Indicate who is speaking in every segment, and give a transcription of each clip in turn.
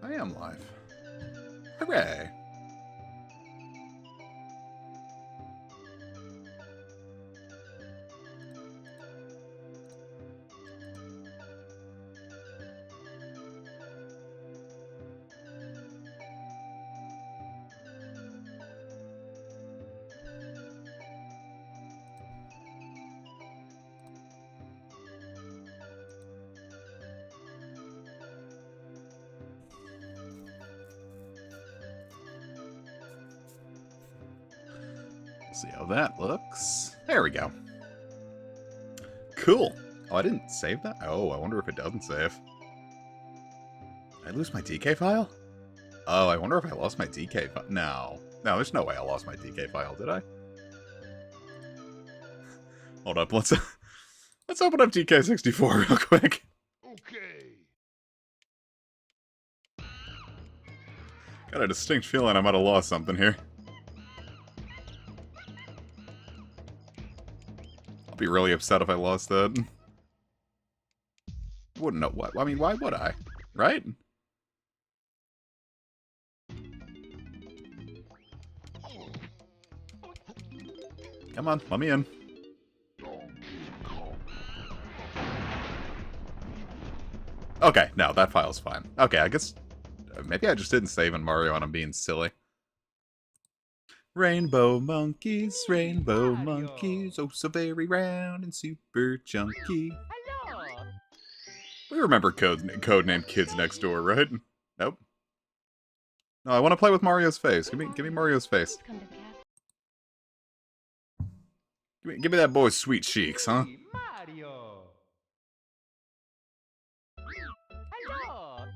Speaker 1: I am live. Hooray! See how that looks. There we go. Cool. Oh, I didn't save that? Oh, I wonder if it doesn't save. Did I lose my DK file? Oh, I wonder if I lost my DK file. No. No, there's no way I lost my DK file, did I? Hold up, let's open up DK64 real quick.
Speaker 2: Okay.
Speaker 1: Got a distinct feeling I might have lost something here. I'll be really upset if I lost that. Wouldn't know what. I mean, why would I? Right? Come on, let me in. Okay, no, that file's fine. Okay, I guess maybe I just didn't save in Mario and I'm being silly. Rainbow monkeys, oh so very round and super chunky.
Speaker 2: Hello.
Speaker 1: We remember codename Kids Next Door, right? Nope. No, I want to play with Mario's face. Give me Mario's face. Give me that boy's sweet cheeks, huh?
Speaker 2: Mario. Hello.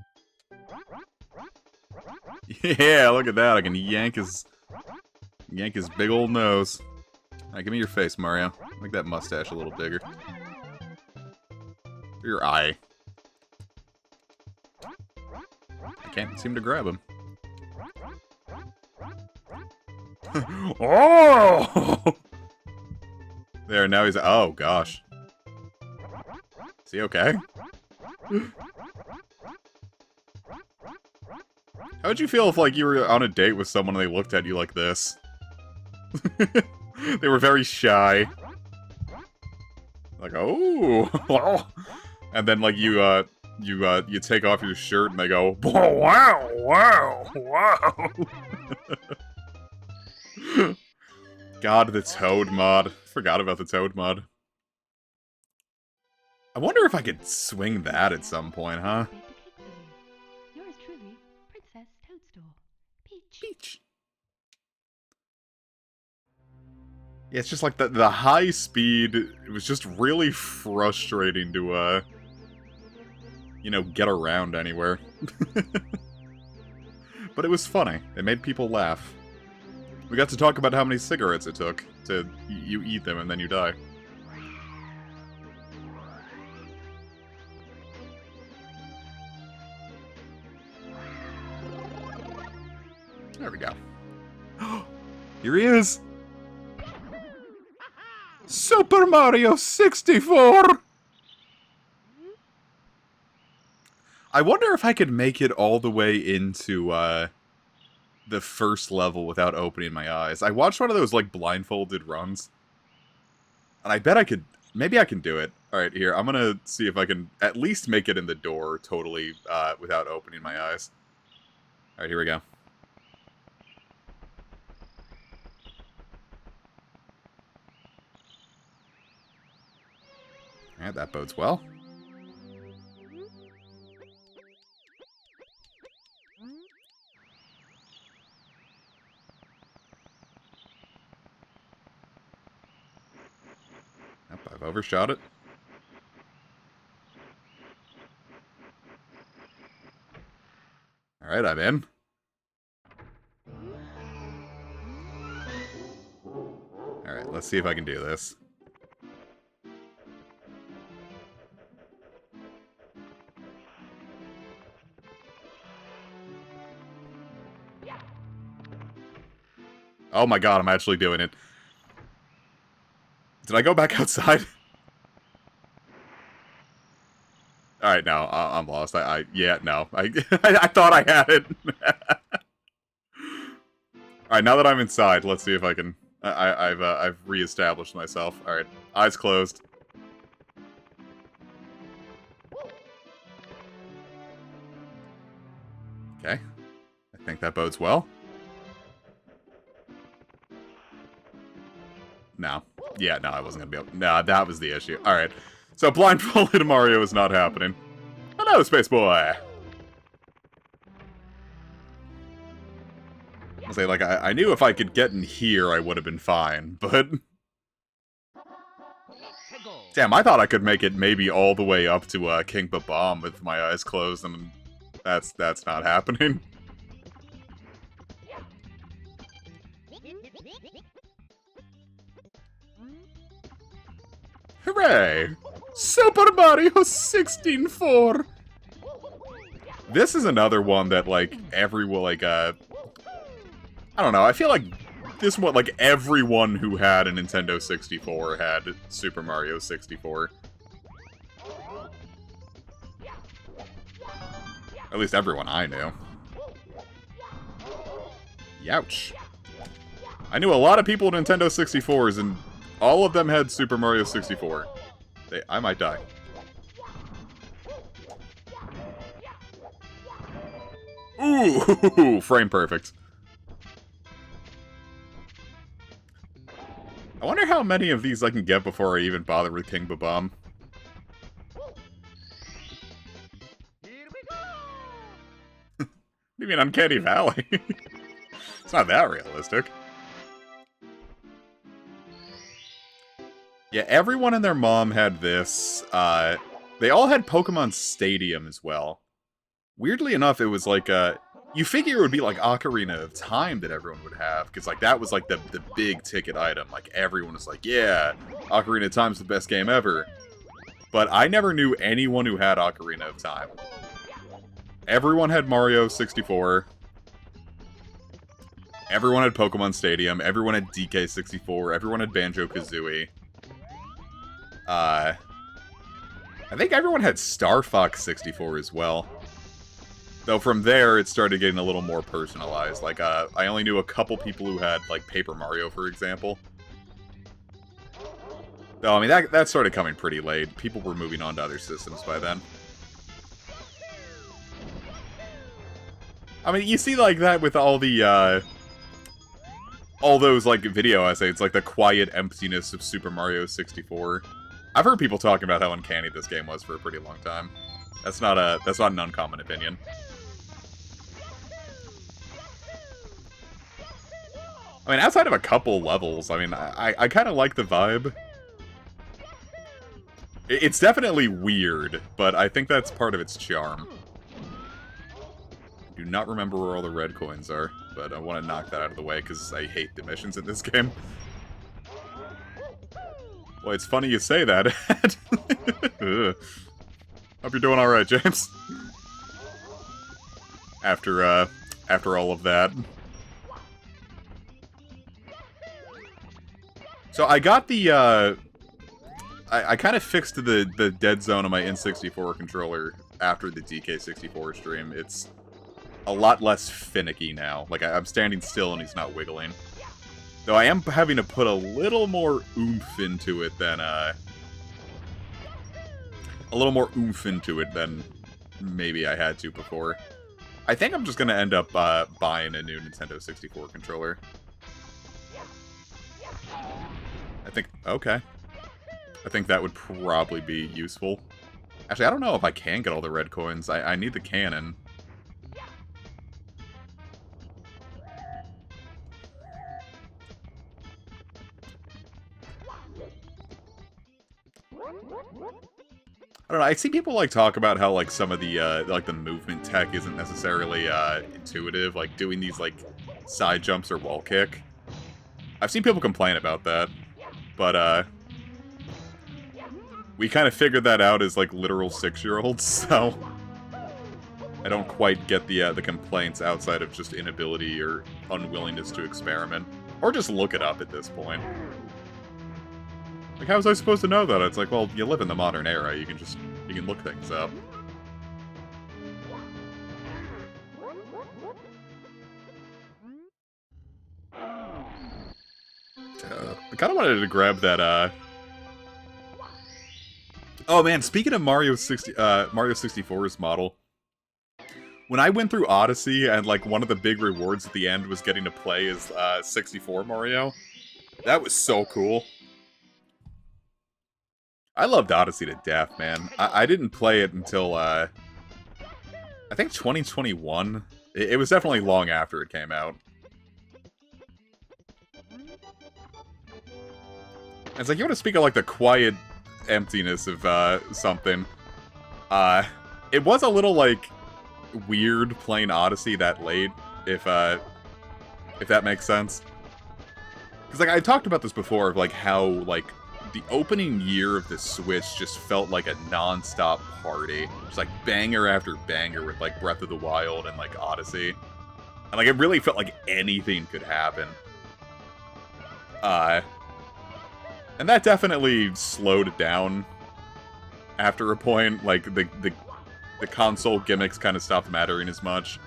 Speaker 1: Yeah, look at that. I can yank his big old nose. Alright, give me your face, Mario. Make that mustache a little bigger. Your eye. I can't seem to grab him. Oh! There, now he's... Oh, gosh. Is he okay? How would you feel if, like, you were on a date with someone and they looked at you like this? They were very shy. Like, oh! And then, like, you take off your shirt and they go, wow, wow, wow! God, the Toad mod. Forgot about the Toad mod. I wonder if I could swing that at some point, huh?
Speaker 3: Yours truly, Princess Toadstool.
Speaker 1: Peach. Yeah, it's just like the high speed, it was just really frustrating to, you know, get around anywhere. But it was funny. It made people laugh. We got to talk about how many cigarettes it took to... You eat them and then you die. There we go. Here he is! Super Mario 64! I wonder if I could make it all the way into, the first level without opening my eyes. I watched one of those, like, blindfolded runs. And I bet I could... Maybe I can do it. Alright, here. I'm gonna see if I can at least make it in the door totally, without opening my eyes. Alright, here we go. Alright, that bodes well. Yep, I've overshot it. Alright, I'm in. Alright, let's see if I can do this. Oh my god, I'm actually doing it. Did I go back outside? Alright, Alright, no, I'm lost. Yeah, no. I thought I had it. Alright, now that I'm inside, let's see if I can... I've reestablished myself. Alright, eyes closed. Okay. I think that bodes well. No. Yeah, no, I wasn't gonna be able... Nah, that was the issue. Alright. So, blindfolded Mario is not happening. Hello, Space Boy! I'll say, like, I knew if I could get in here, I would have been fine, but... Damn, I thought I could make it maybe all the way up to King Bomb with my eyes closed, and that's not happening. Hooray! Super Mario 16-4! This is another one that, like, everyone, like, I don't know, I feel like this one, like, everyone who had a Nintendo 64 had Super Mario 64. At least everyone I knew. Youch. I knew a lot of people with Nintendo 64s, and all of them had Super Mario 64. I might die. Ooh, frame perfect. I wonder how many of these I can get before I even bother with King Bomb. You mean Uncanny Valley? It's not that realistic. Yeah, everyone and their mom had this. They all had Pokemon Stadium as well. Weirdly enough, it was like, you figure it would be like Ocarina of Time that everyone would have, because like that was like the big ticket item. Like everyone was like, yeah, Ocarina of Time's the best game ever. But I never knew anyone who had Ocarina of Time. Everyone had Mario 64. Everyone had Pokemon Stadium. Everyone had DK 64. Everyone had Banjo-Kazooie. I think everyone had Star Fox 64 as well. Though from there, it started getting a little more personalized. Like, I only knew a couple people who had, like, Paper Mario, for example. Though, I mean, that started coming pretty late. People were moving on to other systems by then. I mean, you see, like, that with all the, all those, like, video essays, like the quiet emptiness of Super Mario 64. I've heard people talking about how uncanny this game was for a pretty long time. That's not an uncommon opinion. I mean, outside of a couple levels, I mean, I kind of like the vibe. It's definitely weird, but I think that's part of its charm. I do not remember where all the red coins are, but I want to knock that out of the way because I hate the missions in this game. Well, it's funny you say that. Hope you're doing alright, James. After all of that. So I got the, I kind of fixed the dead zone on my N64 controller after the DK64 stream. It's a lot less finicky now. Like, I'm standing still and he's not wiggling. Though I am having to put a little more oomph into it than, maybe I had to before. I think I'm just gonna end up, buying a new Nintendo 64 controller. Okay. I think that would probably be useful. Actually, I don't know if I can get all the red coins. I need the cannon. I don't know, I see people, like, talk about how, like, some of the, like, the movement tech isn't necessarily, intuitive, like, doing these, like, side jumps or wall kick. I've seen people complain about that, but, we kind of figured that out as, like, literal 6-year-olds, so I don't quite get the complaints outside of just inability or unwillingness to experiment. Or just look it up at this point. Like, how was I supposed to know that? It's like, well, you live in the modern era, you can look things up. I kind of wanted to grab that, Oh man, speaking of Mario 64's model, when I went through Odyssey and, like, one of the big rewards at the end was getting to play as, 64 Mario, that was so cool. I loved Odyssey to death, man. I didn't play it until, I think 2021. It was definitely long after it came out. It's like, you want to speak of, like, the quiet emptiness of, something. It was a little, like, weird playing Odyssey that late, if that makes sense. Because, like, I talked about this before, of, like, how, like, the opening year of the Switch just felt like a non-stop party. Just, like, banger after banger with, like, Breath of the Wild and, like, Odyssey. And, like, it really felt like anything could happen. And that definitely slowed it down after a point. Like, the console gimmicks kind of stopped mattering as much.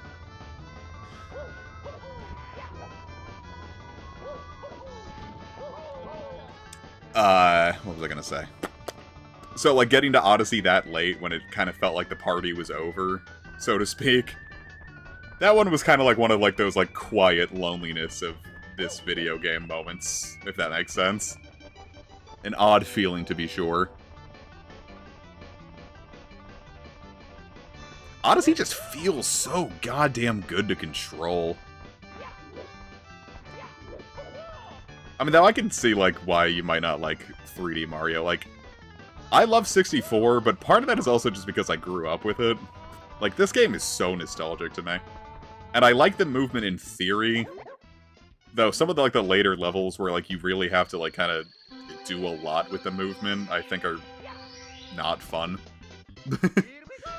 Speaker 1: What was I gonna say? So, like, getting to Odyssey that late, when it kind of felt like the party was over, so to speak, that one was kind of like one of, like, those, like, quiet loneliness of this video game moments, if that makes sense. An odd feeling, to be sure. Odyssey just feels so goddamn good to control. I mean, though I can see, like, why you might not like 3D Mario. Like, I love 64, but part of that is also just because I grew up with it. Like, this game is so nostalgic to me. And I like the movement in theory. Though some of the, like, the later levels where, like, you really have to, like, kind of do a lot with the movement, I think are not fun.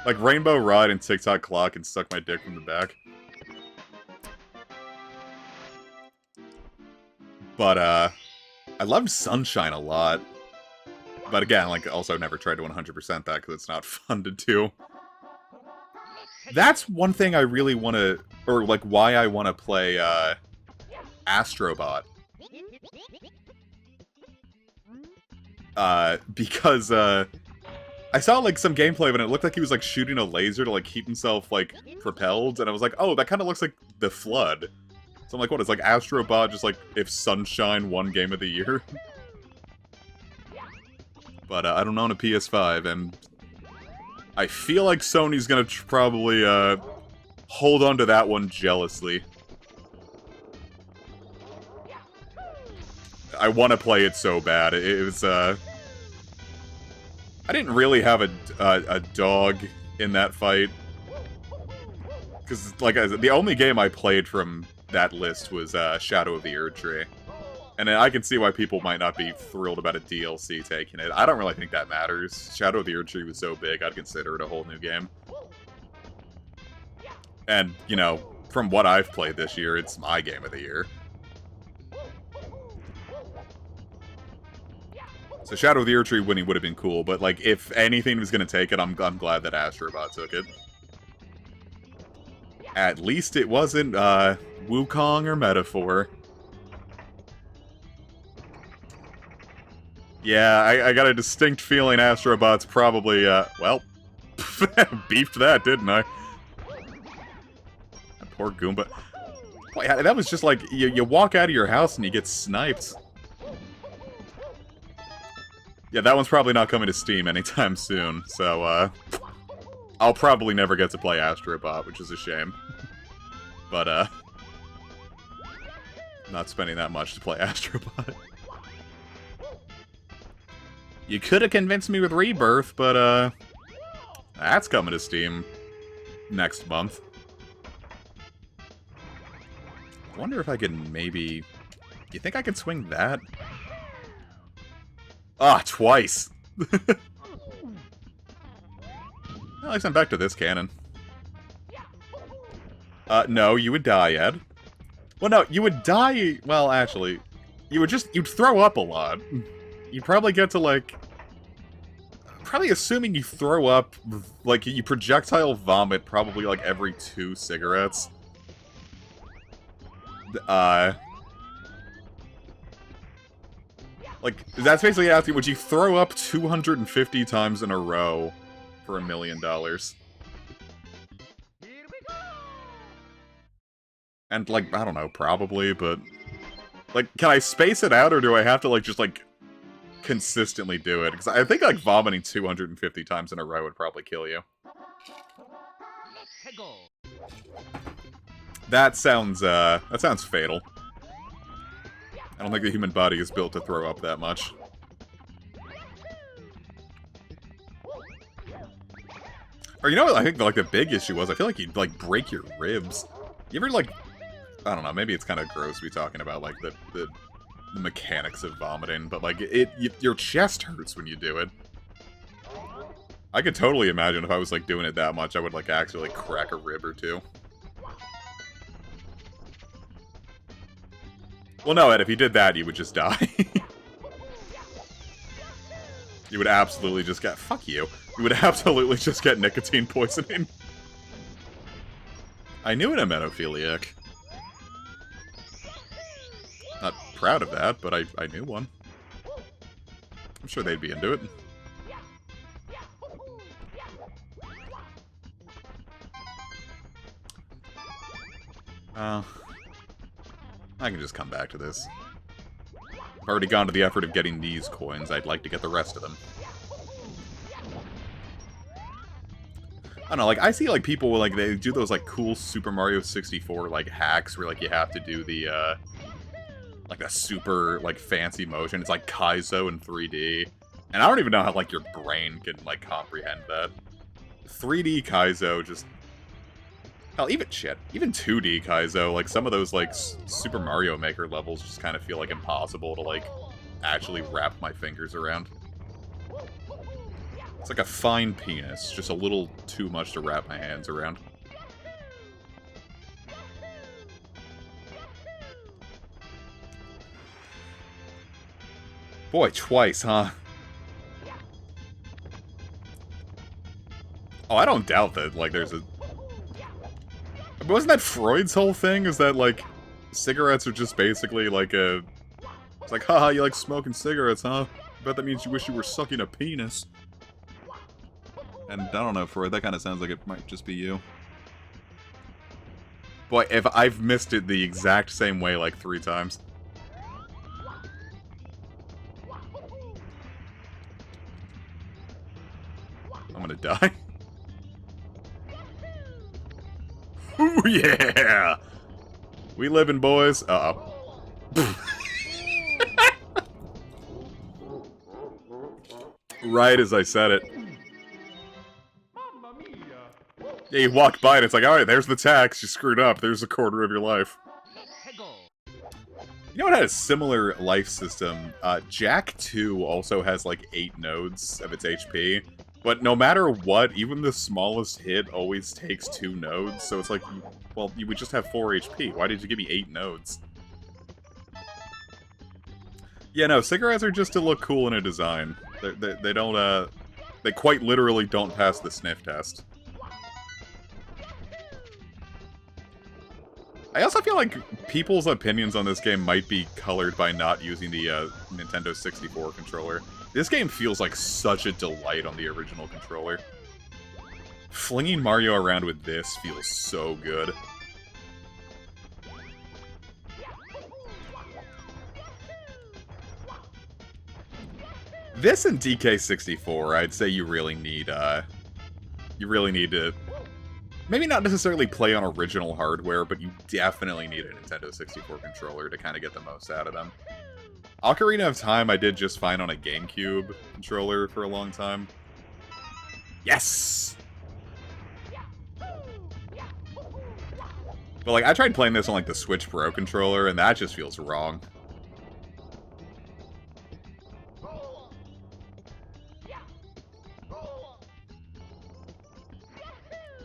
Speaker 1: Like, Rainbow Ride and TikTok Clock and Suck My Dick from the Back. But, I loved Sunshine a lot. But again, like, also never tried to 100% that, because it's not fun to do. That's one thing I really want to, or, like, why I want to play, Astrobot. Because, I saw, like, some gameplay of it, and it looked like he was, like, shooting a laser to, like, keep himself, like, propelled, and I was like, oh, that kind of looks like The Flood. So I'm like, what, it's like Astrobot, just, like, if Sunshine won Game of the Year? But, I don't own a PS5, and I feel like Sony's gonna probably, hold on to that one jealously. I want to play it so bad. It was, I didn't really have a dog in that fight. Because, like I said, the only game I played from that list was, Shadow of the Erdtree. And I can see why people might not be thrilled about a DLC taking it. I don't really think that matters. Shadow of the Erdtree was so big, I'd consider it a whole new game. And, you know, from what I've played this year, it's my game of the year. So Shadow of the Erdtree winning would have been cool, but, like, if anything was going to take it, I'm glad that Astrobot took it. At least it wasn't, Wukong or Metaphor. Yeah, I got a distinct feeling Astrobot's probably, well, beefed that, didn't I? That poor Goomba. Boy, that was just like, you walk out of your house and you get sniped. Yeah, that one's probably not coming to Steam anytime soon, so, I'll probably never get to play Astrobot, which is a shame. But, not spending that much to play Astrobot. You could have convinced me with Rebirth, but, that's coming to Steam next month. I wonder if I can maybe... You think I could swing that? Ah, twice! At least I'm back to this cannon. No, you would die, Ed. Well, no, you would die... Well, actually, you'd throw up a lot. You'd probably get to, like... Probably assuming you throw up, like, you projectile vomit probably, like, every 2 cigarettes. Like, that's basically asking, would you throw up 250 times in a row for $1 million?
Speaker 2: Here we go.
Speaker 1: And, like, I don't know, probably, but... Like, can I space it out, or do I have to, like, just, like, consistently do it? Because I think, like, vomiting 250 times in a row would probably kill you.
Speaker 2: Let's go.
Speaker 1: That sounds fatal. I don't think the human body is built to throw up that much. Or, you know what I think, like, the big issue was? I feel like you'd, like, break your ribs. You ever, like... I don't know, maybe it's kind of gross to be talking about, like, the mechanics of vomiting, but, like, your chest hurts when you do it. I could totally imagine if I was, like, doing it that much, I would, like, actually, like, crack a rib or two. Well, no, Ed, if you did that, you would just die. You would absolutely just get... Fuck you. You would absolutely just get nicotine poisoning. I knew an emetophiliac. Not proud of that, but I knew one. I'm sure they'd be into it. I can just come back to this. I've already gone to the effort of getting these coins. I'd like to get the rest of them. I don't know, like, I see, like, people, like, they do those, like, cool Super Mario 64, like, hacks where, like, you have to do the, like, a super, like, fancy motion. It's, like, Kaizo in 3D. And I don't even know how, like, your brain can, like, comprehend that. 3D Kaizo just... Hell, even 2D Kaizo, like, some of those, like, Super Mario Maker levels just kind of feel, like, impossible to, like, actually wrap my fingers around. It's like a fine penis, just a little too much to wrap my hands around. Boy, twice, huh? Oh, I don't doubt that, like, there's a... Wasn't that Freud's whole thing? Is that, like, cigarettes are just basically, like, a... It's like, haha, you like smoking cigarettes, huh? I bet that means you wish you were sucking a penis. And I don't know, Freud, that kind of sounds like it might just be you. Boy, if I've missed it the exact same way, like, 3 times. I'm gonna die. Ooh, yeah! We living, boys. Uh-oh. Right as I said it.
Speaker 2: Mamma mia.
Speaker 1: Yeah, you walked by and it's like, alright, there's the tax. You screwed up. There's a quarter of your life.
Speaker 2: Let's go.
Speaker 1: You know what had a similar life system? Jack 2 also has, like, 8 nodes of its HP. But no matter what, even the smallest hit always takes 2 nodes, so it's like, well, you would just have 4 HP. Why did you give me 8 nodes? Yeah, no, cigarettes are just to look cool in a design. They don't, they quite literally don't pass the sniff test. I also feel like people's opinions on this game might be colored by not using the, Nintendo 64 controller. This game feels like such a delight on the original controller. Flinging Mario around with this feels so good. This and DK64, I'd say you really need to... Maybe not necessarily play on original hardware, but you definitely need a Nintendo 64 controller to kind of get the most out of them. Ocarina of Time I did just fine on a GameCube controller for a long time. Yes! But, like, I tried playing this on, like, the Switch Pro controller, and that just feels wrong.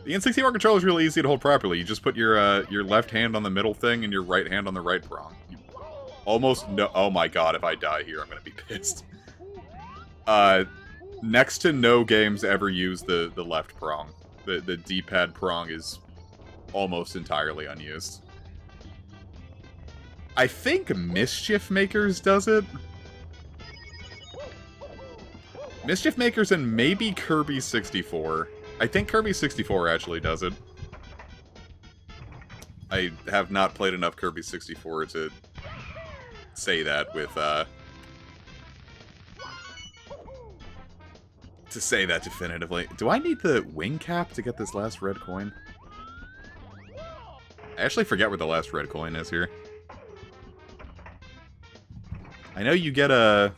Speaker 1: The N64 controller is really easy to hold properly. You just put your left hand on the middle thing and your right hand on the right prong. Almost no... Oh my god, if I die here, I'm gonna be pissed. Next to no games ever use the left prong. The D-pad prong is almost entirely unused. I think Mischief Makers does it. Mischief Makers and maybe Kirby 64. I think Kirby 64 actually does it. I have not played enough Kirby 64 to say that with, to say that definitively. Do I need the wing cap to get this last red coin? I actually forget where the last red coin is here. I know you get a...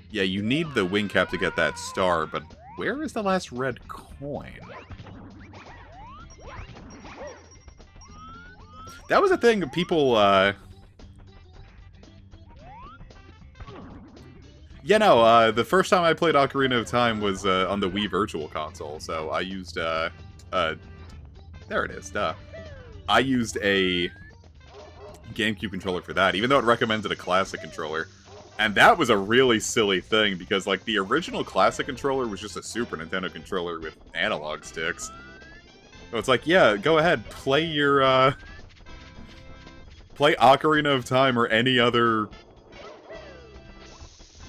Speaker 1: Yeah, you need the wing cap to get that star, but where is the last red coin? That was a thing people, Yeah, no, the first time I played Ocarina of Time was on the Wii Virtual Console, so I used, there it is, duh. I used a GameCube controller for that, even though it recommended a classic controller. And that was a really silly thing, because, like, the original classic controller was just a Super Nintendo controller with analog sticks. So it's like, yeah, go ahead, play your, play Ocarina of Time or any other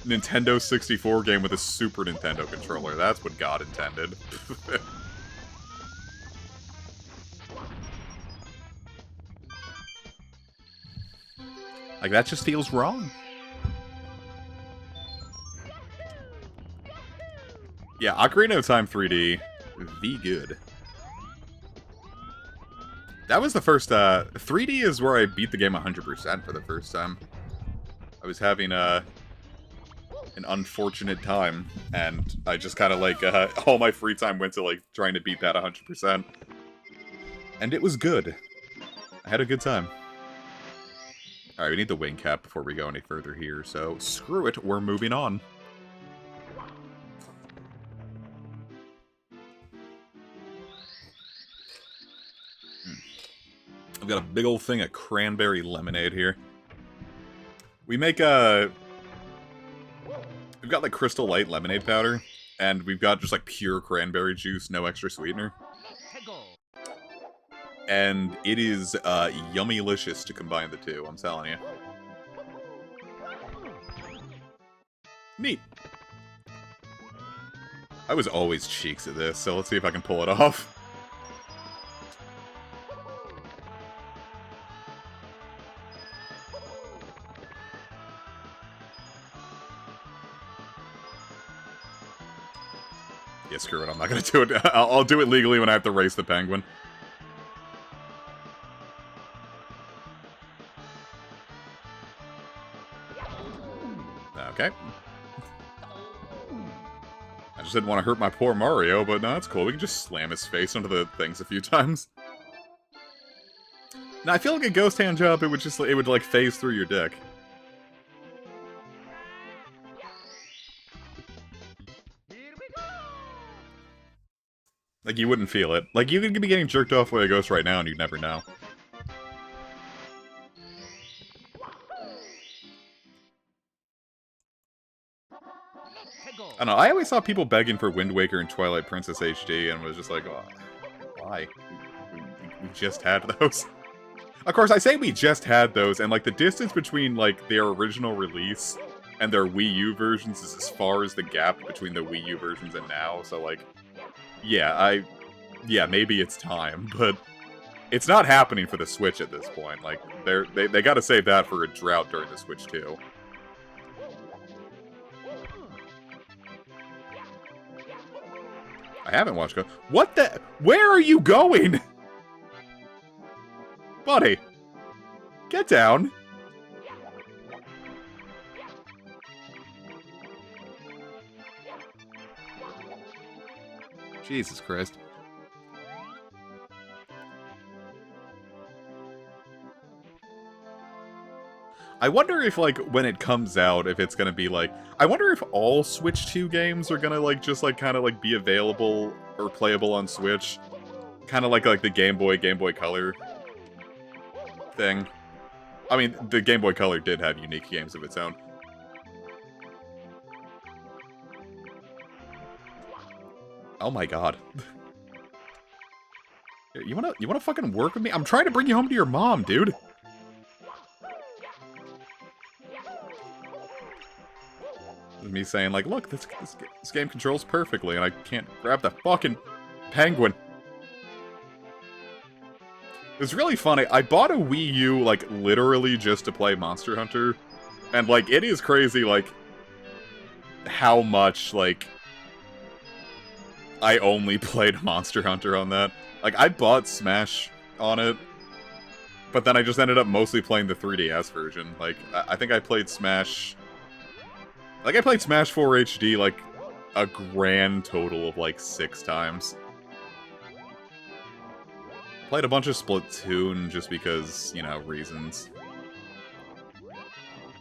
Speaker 1: Nintendo 64 game with a Super Nintendo controller. That's what God intended. Like, that just feels wrong. Yeah, Ocarina of Time 3D, the good. That was the first, 3D is where I beat the game 100% for the first time. I was having, an unfortunate time, and I just kind of, like, all my free time went to, like, trying to beat that 100%. And it was good. I had a good time. Alright, we need the wing cap before we go any further here, so screw it, we're moving on. I've got a big old thing of cranberry lemonade here. We make we've got like Crystal Light lemonade powder, and we've got just like pure cranberry juice, no extra sweetener. And it is yummy-licious to combine the two, I'm telling you. Neat. I was always cheeks at this, so let's see if I can pull it off. Yeah, screw it, I'm not gonna do it. I'll do it legally when I have to race the penguin. Okay. I just didn't want to hurt my poor Mario, but no, that's cool. We can just slam his face onto the things a few times. Now, I feel like a ghost hand jump, it would like phase through your dick. Like, you wouldn't feel it. Like, you could be getting jerked off by a ghost right now and you'd never know. I don't know, I always saw people begging for Wind Waker and Twilight Princess HD, and was just like, oh, why? We just had those. Of course, I say we just had those, and like the distance between like their original release and their Wii U versions is as far as the gap between the Wii U versions and now, so like, yeah, maybe it's time, but it's not happening for the Switch at this point. Like, they gotta save that for a drought during the Switch 2. I haven't watched Go. What the? Where are you going? Buddy. Get down. Jesus Christ. I wonder if, like, when it comes out, if it's gonna be, like... I wonder if all Switch 2 games are gonna, like, just, like, kind of, like, be available or playable on Switch. Kind of like the Game Boy Color thing. I mean, the Game Boy Color did have unique games of its own. Oh my god. Here, you wanna fucking work with me? I'm trying to bring you home to your mom, dude. Me saying, like, look, this game controls perfectly, and I can't grab the fucking penguin. It's really funny. I bought a Wii U, like, literally just to play Monster Hunter. And, like, it is crazy, like, how much, like, I only played Monster Hunter on that. Like, I bought Smash on it, but then I just ended up mostly playing the 3DS version. Like, I think I played Smash... Like, I played Smash 4 HD, like, a grand total of, like, 6 times. Played a bunch of Splatoon just because, you know, reasons.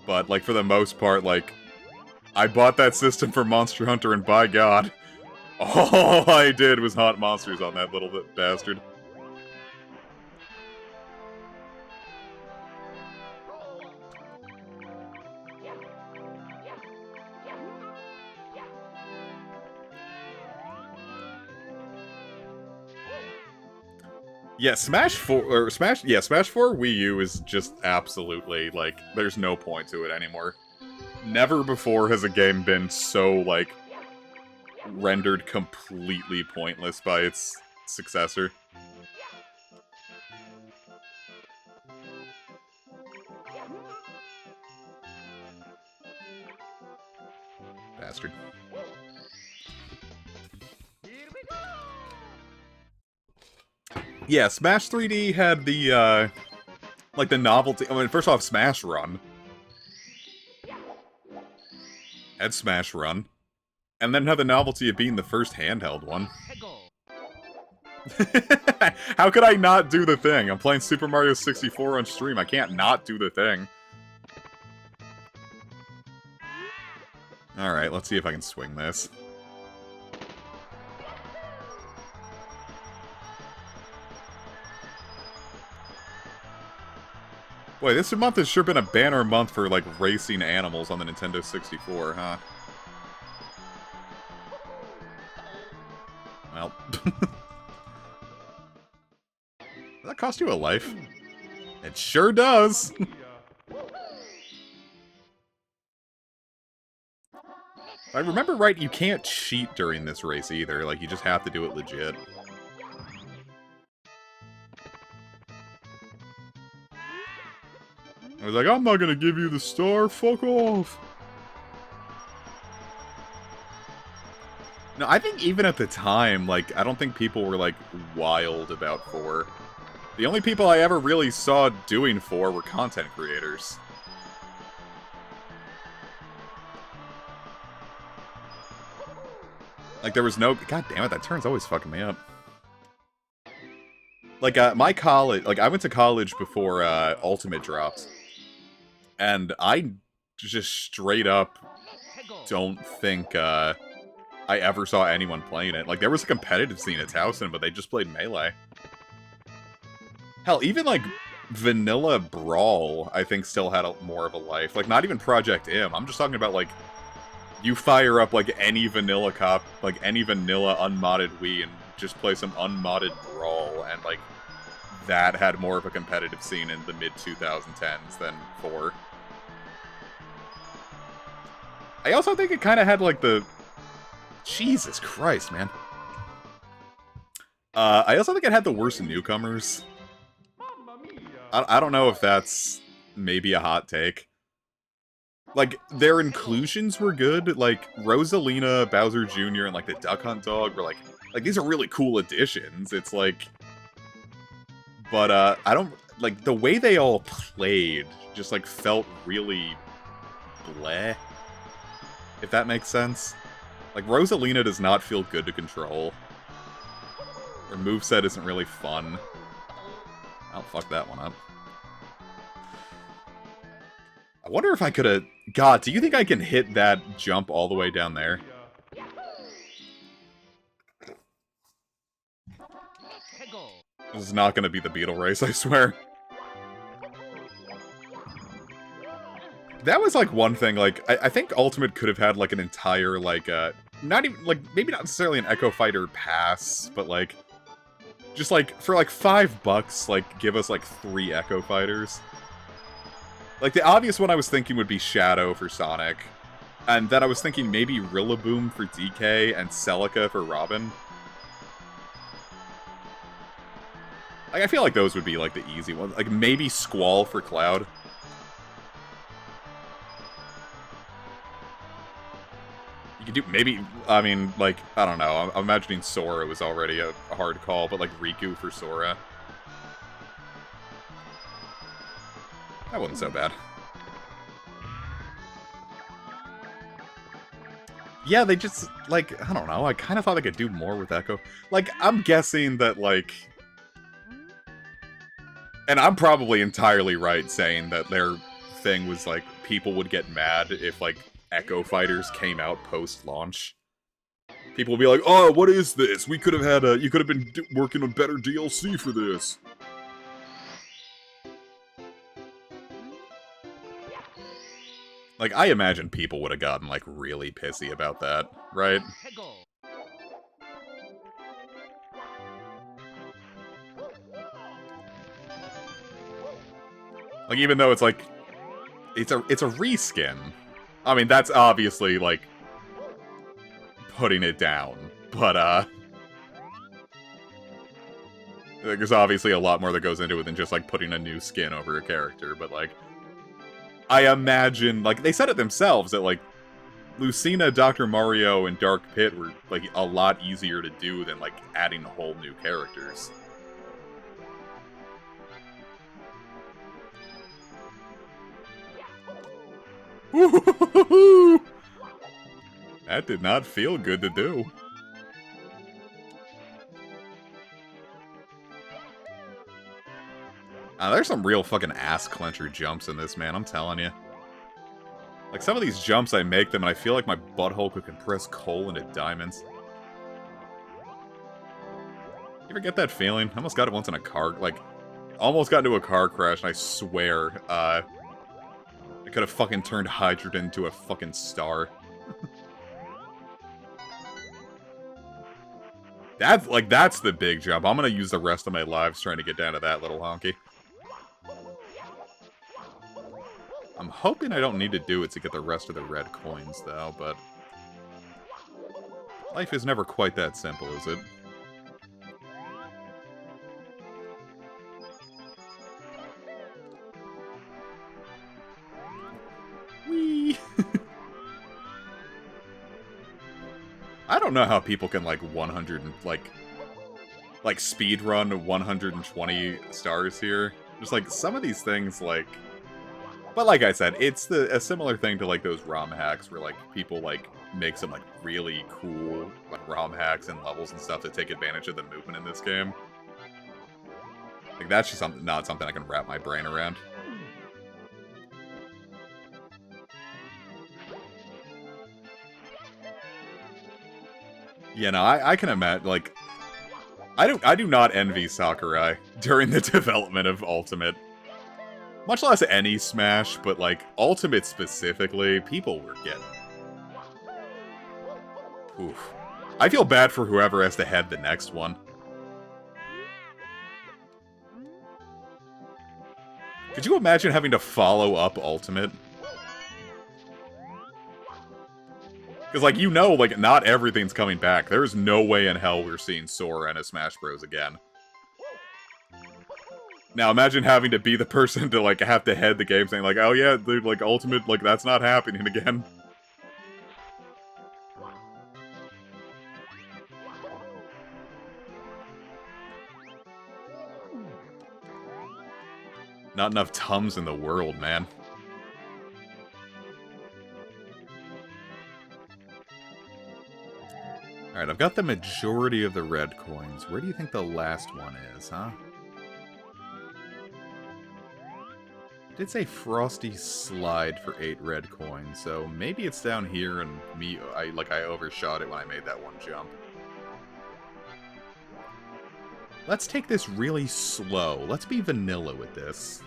Speaker 1: But, like, for the most part, like, I bought that system for Monster Hunter, and by God, all I did was hunt monsters on that little bastard. Yeah, Smash 4 Wii U is just absolutely, like, there's no point to it anymore. Never before has a game been so, like, rendered completely pointless by its successor. Bastard. Yeah, Smash 3D had the, like, the novelty... I mean, first off, Smash Run. Had Smash Run. And then had the novelty of being the first handheld one. How could I not do the thing? I'm playing Super Mario 64 on stream. I can't not do the thing. Alright, let's see if I can swing this. Boy, this month has sure been a banner month for, like, racing animals on the Nintendo 64, huh? Well. Does that cost you a life? It sure does! If I remember right, you can't cheat during this race either. Like, you just have to do it legit. I was like, I'm not gonna give you the star, fuck off. No, I think even at the time, like, I don't think people were, like, wild about 4. The only people I ever really saw doing 4 were content creators. Like, there was no... God damn it, that turn's always fucking me up. Like, my college... Like, I went to college before, Ultimate dropped. And I just straight up don't think, I ever saw anyone playing it. Like, there was a competitive scene at Towson, but they just played Melee. Hell, even, like, Vanilla Brawl, I think, still had more of a life. Like, not even Project M. I'm just talking about, like, you fire up, like, any vanilla any vanilla unmodded Wii and just play some unmodded Brawl, and, like, that had more of a competitive scene in the mid-2010s than 4. I also think it kind of had, like, the... Jesus Christ, man. I also think it had the worst newcomers. I don't know if that's maybe a hot take. Like, their inclusions were good. Like, Rosalina, Bowser Jr., and, like, the Duck Hunt dog were, like, these are really cool additions. It's, like... But, I don't... Like, the way they all played just, like, felt really... bleh. If that makes sense. Like, Rosalina does not feel good to control. Her moveset isn't really fun. I'll fuck that one up. I wonder if I could've... God, do you think I can hit that jump all the way down there? This is not gonna be the Beetle race, I swear. That was, like, one thing, like, I think Ultimate could have had, like, an entire, like, not even, like, maybe not necessarily an Echo Fighter pass, but, like, Just, like, for, like, $5, like, give us, like, 3 Echo Fighters. Like, the obvious one I was thinking would be Shadow for Sonic. And then I was thinking maybe Rillaboom for DK and Celica for Robin. Like, I feel like those would be, like, the easy ones. Like, maybe Squall for Cloud. You could do, maybe, I mean, like, I don't know. I'm imagining Sora was already a hard call, but, like, Riku for Sora. That wasn't so bad. Yeah, they just, like, I don't know. I kind of thought they could do more with Echo. Like, I'm guessing that, like... And I'm probably entirely right saying that their thing was, like, people would get mad if, like, Echo Fighters came out post-launch. People would be like, oh, what is this? We could have had a... You could have been working on better DLC for this. Like, I imagine people would have gotten, like, really pissy about that, right?
Speaker 2: Hegel.
Speaker 1: Like, even though it's, like... It's a reskin. I mean, that's obviously, like... putting it down. But, there's obviously a lot more that goes into it than just, like, putting a new skin over a character, but, like... I imagine, like, they said it themselves, that, like, Lucina, Dr. Mario, and Dark Pit were, like, a lot easier to do than, like, adding whole new characters. That did not feel good to do. There's some real fucking ass-clencher jumps in this, man, I'm telling you. Like, some of these jumps, I make them, and I feel like my butthole could compress coal into diamonds. You ever get that feeling? I almost got it once in a car, like, almost got into a car crash, and I swear, I could have fucking turned hydrogen into a fucking star. That's the big jump. I'm gonna use the rest of my lives trying to get down to that little honky. I'm hoping I don't need to do it to get the rest of the red coins, though, but... Life is never quite that simple, is it? Whee! I don't know how people can, like, 100 and, like speedrun 120 stars here. Just, like, some of these things, like... But like I said, it's a similar thing to, like, those ROM hacks where, like, people, like, make some, like, really cool, like, ROM hacks and levels and stuff that take advantage of the movement in this game. Like, that's just not something I can wrap my brain around. Yeah, no, I can imagine, like... I do not envy Sakurai during the development of Ultimate. Much less any Smash, but, like, Ultimate specifically, people were getting... Oof. I feel bad for whoever has to head the next one. Could you imagine having to follow up Ultimate? Because, like, you know, like, not everything's coming back. There's no way in hell we're seeing Sora in a Smash Bros. Again. Now, imagine having to be the person to, like, have to head the game saying, like, oh yeah, dude, like, Ultimate, like, that's not happening again. Not enough Tums in the world, man. Alright, I've got the majority of the red coins. Where do you think the last one is, huh? It did say Frosty Slide for 8 red coins, so maybe it's down here and I overshot it when I made that one jump. Let's take this really slow. Let's be vanilla with this.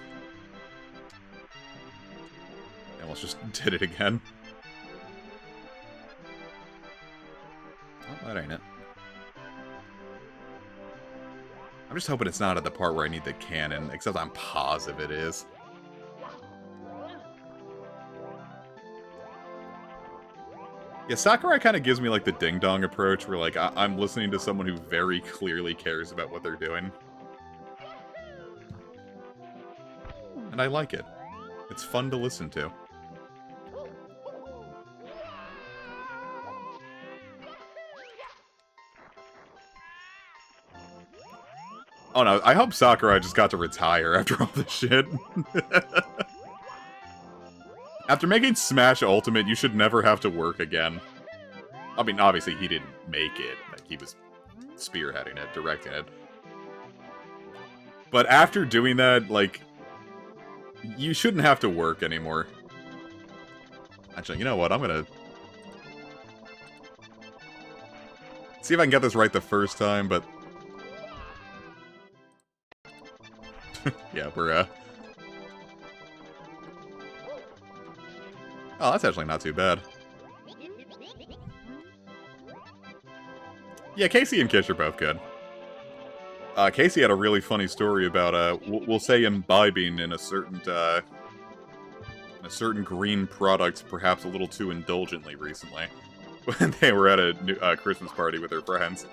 Speaker 1: I almost just did it again. Oh, that ain't it. I'm just hoping it's not at the part where I need the cannon, except I'm positive it is. Yeah, Sakurai kind of gives me, like, the ding-dong approach, where, like, I'm listening to someone who very clearly cares about what they're doing. And I like it. It's fun to listen to. Oh no, I hope Sakurai just got to retire after all this shit. After making Smash Ultimate, you should never have to work again. I mean, obviously he didn't make it. Like, he was spearheading it, directing it. But after doing that, like, you shouldn't have to work anymore. Actually, you know what? I'm gonna see if I can get this right the first time, but... yeah, we're, oh, that's actually not too bad. Yeah, Casey and Kish are both good. Casey had a really funny story about, we'll say imbibing in a certain green product perhaps a little too indulgently recently. When they were at a Christmas party with their friends.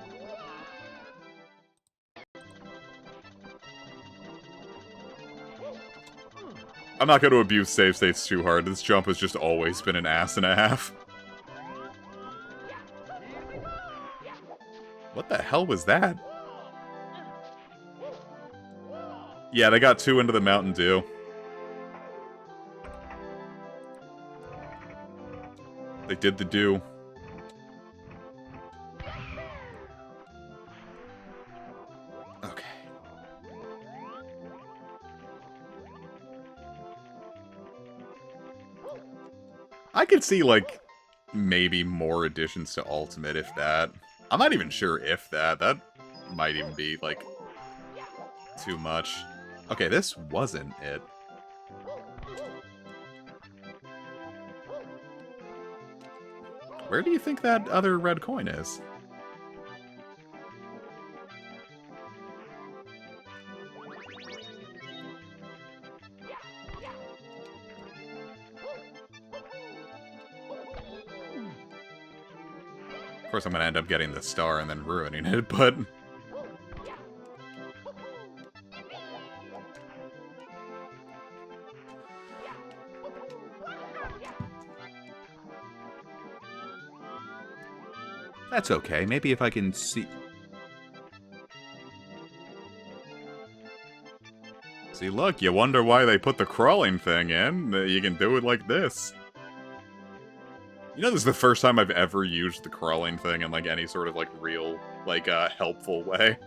Speaker 1: I'm not going to abuse save states too hard. This jump has just always been an ass and a half. What the hell was that? Yeah, they got 2 into the Mountain Dew. They did the do. Okay. I could see, like, maybe more additions to Ultimate, if that. I'm not even sure if that. That might even be, like, too much. Okay, this wasn't it. Where do you think that other red coin is? Of course, I'm gonna end up getting the star and then ruining it, but... that's okay. Maybe if I can see... see, look, you wonder why they put the crawling thing in. You can do it like this. You know, this is the first time I've ever used the crawling thing in, like, any sort of, like, real, like, helpful way.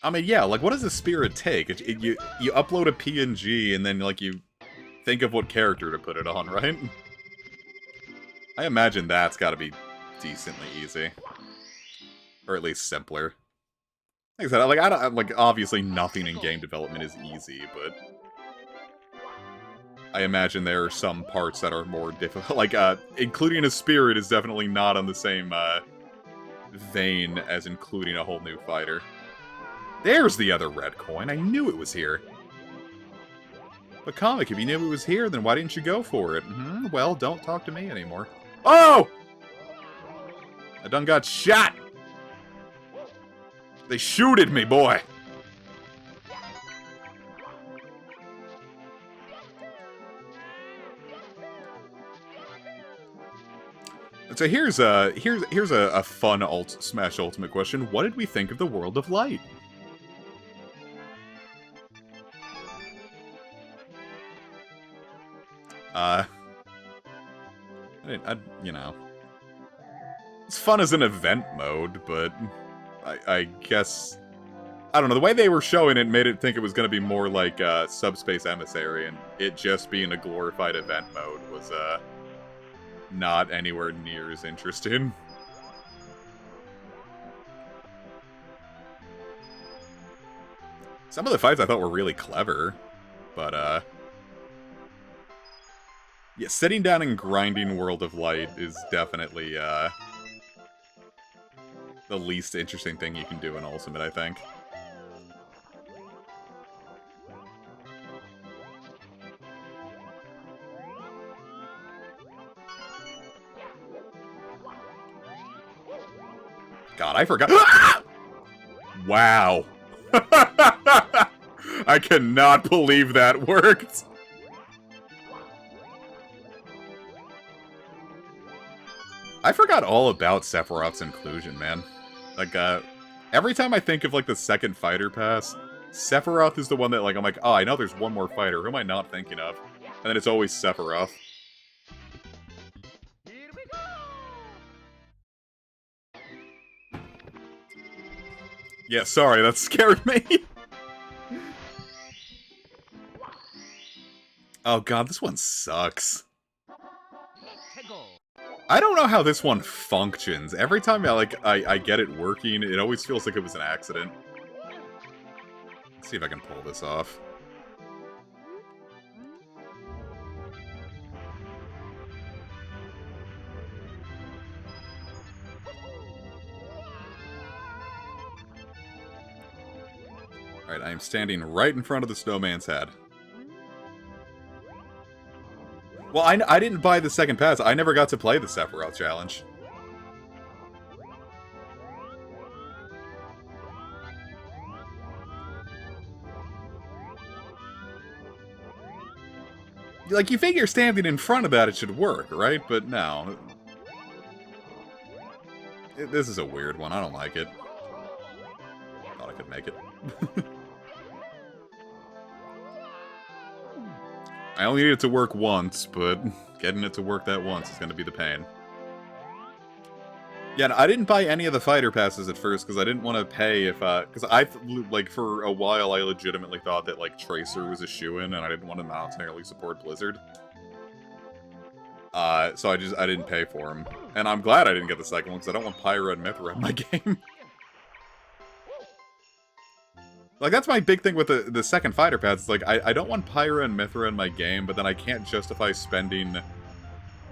Speaker 1: I mean, yeah, like, what does a spirit take? You upload a PNG, and then, like, you think of what character to put it on, right? I imagine that's gotta be decently easy. Or at least simpler. Like I said, like, like, obviously nothing in game development is easy, but... I imagine there are some parts that are more difficult. Like, including a spirit is definitely not on the same, vein as including a whole new fighter. There's the other red coin. I knew it was here. But Comic, if you knew it was here, then why didn't you go for it? Well, don't talk to me anymore. Oh! I done got shot! They shooted me, boy! So here's a fun Smash Ultimate question. What did we think of the World of Light? You know, it's fun as an event mode, but I guess, I don't know, the way they were showing it made it think it was going to be more like Subspace Emissary, and it just being a glorified event mode was not anywhere near as interesting. Some of the fights I thought were really clever, but Yeah, sitting down and grinding World of Light is definitely, the least interesting thing you can do in Ultimate, I think. God, I forgot. Wow. I cannot believe that worked. I forgot all about Sephiroth's inclusion, man. Like, every time I think of, like, the second fighter pass, Sephiroth is the one that, like, I'm like, oh, I know there's one more fighter. Who am I not thinking of? And then it's always Sephiroth.
Speaker 2: Here we go!
Speaker 1: Yeah, sorry, that scared me. Oh god, this one sucks. I don't know how this one functions. Every time I get it working, it always feels like it was an accident. Let's see if I can pull this off. Alright, I am standing right in front of the snowman's head. Well, I didn't buy the second pass. I never got to play the Sephiroth challenge. Like, you figure standing in front of that it should work, right? But no. This is a weird one. I don't like it. Thought I could make it. I only need it to work once, but getting it to work that once is going to be the pain. Yeah, I didn't buy any of the fighter passes at first because I didn't want to pay if, because like, for a while I legitimately thought that, like, Tracer was a shoo-in and I didn't want to monetarily support Blizzard. So I didn't pay for him. And I'm glad I didn't get the second one because I don't want Pyra and Mithra in my game. Like, that's my big thing with the second fighter pass. It's like, I don't want Pyra and Mithra in my game, but then I can't justify spending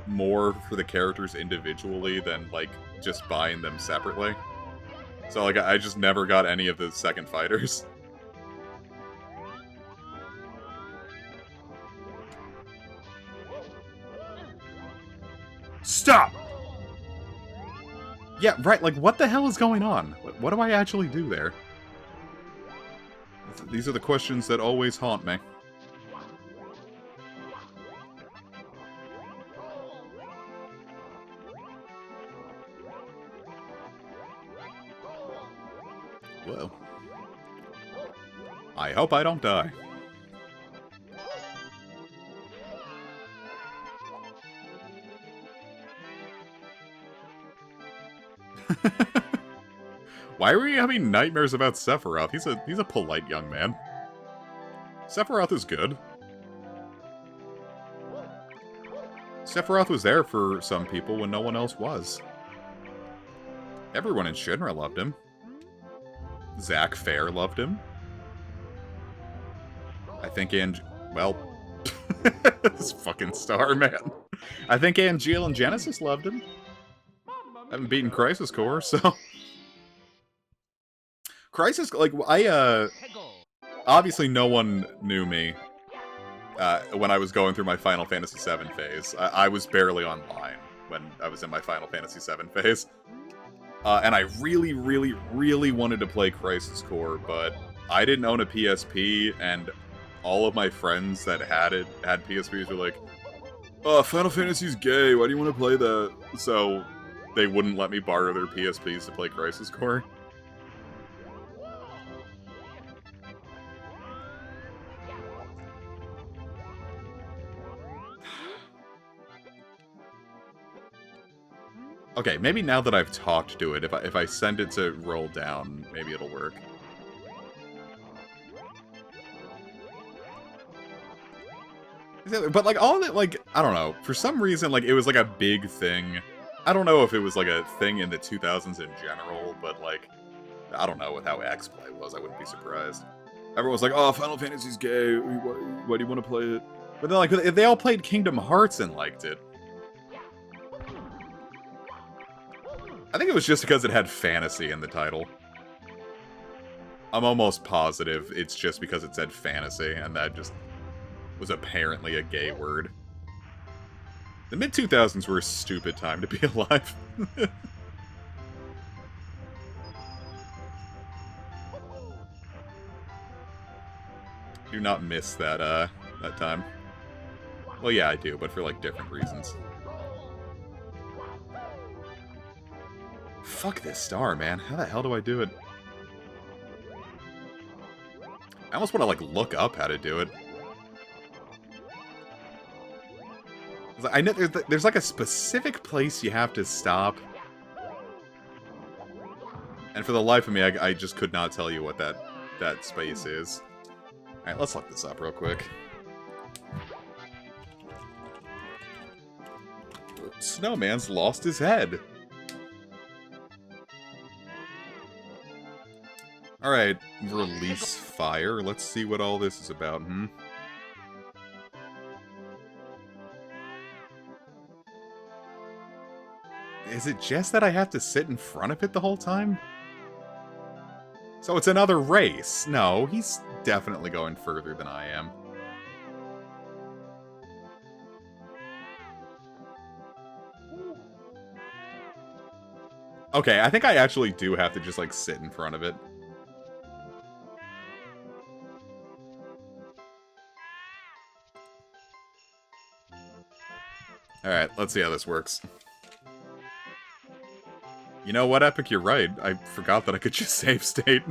Speaker 1: more for the characters individually than, like, just buying them separately. So, like, I just never got any of the second fighters. Stop! Yeah, right, like, what the hell is going on? What do I actually do there? These are the questions that always haunt me. Whoa. I hope I don't die. Why were you having nightmares about Sephiroth? He's a polite young man. Sephiroth is good. Sephiroth was there for some people when no one else was. Everyone in Shinra loved him. Zack Fair loved him. I think well, this fucking star, man. I think Angeal and Genesis loved him. Haven't beaten Crisis Core, so... Crisis, like, obviously no one knew me when I was going through my Final Fantasy VII phase. I was barely online when I was in my Final Fantasy VII phase. And I really, really, really wanted to play Crisis Core, but I didn't own a PSP, and all of my friends that had PSPs were like, "Oh, Final Fantasy's gay, why do you want to play that?" So they wouldn't let me borrow their PSPs to play Crisis Core. Okay, maybe now that I've talked to it, if I send it to roll down, maybe it'll work. But, like, all of it, like, I don't know. For some reason, like, it was, like, a big thing. I don't know if it was, like, a thing in the 2000s in general, but, like, I don't know with how X-Play was. I wouldn't be surprised. Everyone was like, "Oh, Final Fantasy's gay. Why do you want to play it?" But then, like, they all played Kingdom Hearts and liked it. I think it was just because it had fantasy in the title. I'm almost positive it's just because it said fantasy, and that just was apparently a gay word. The mid-2000s were a stupid time to be alive. Do not miss that, that time. Well, yeah, I do, but for, like, different reasons. Fuck this star, man. How the hell do I do it? I almost want to, like, look up how to do it. I know there's like, a specific place you have to stop. And for the life of me, I just could not tell you what that space is. Alright, let's look this up real quick. Snowman's lost his head. Alright, release fire. Let's see what all this is about, Is it just that I have to sit in front of it the whole time? So it's another race. No, he's definitely going further than I am. Okay, I think I actually do have to just, like, sit in front of it. Alright, let's see how this works. You know what, Epic? You're right. I forgot that I could just save state.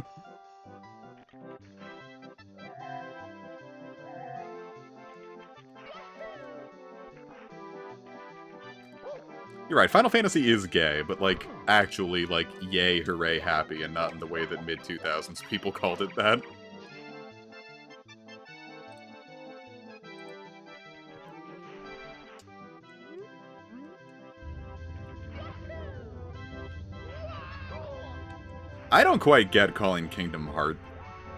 Speaker 1: You're right, Final Fantasy is gay, but, like, actually, like, yay, hooray, happy, and not in the way that mid-2000s people called it that. I don't quite get calling Kingdom Hearts.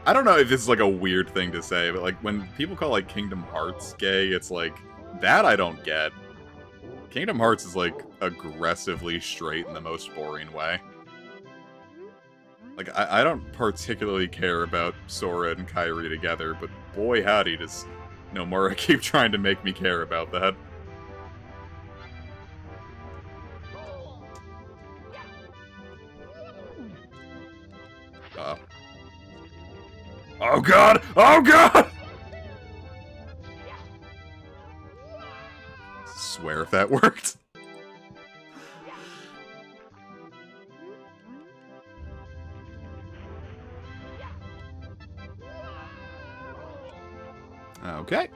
Speaker 1: I don't know if this is, like, a weird thing to say, but, like, when people call, like, Kingdom Hearts gay, it's like, that I don't get. Kingdom Hearts is, like, aggressively straight in the most boring way. Like, I don't particularly care about Sora and Kairi together, but boy howdy does Nomura keep trying to make me care about that. Oh god! Oh god! Swear if that worked. Okay.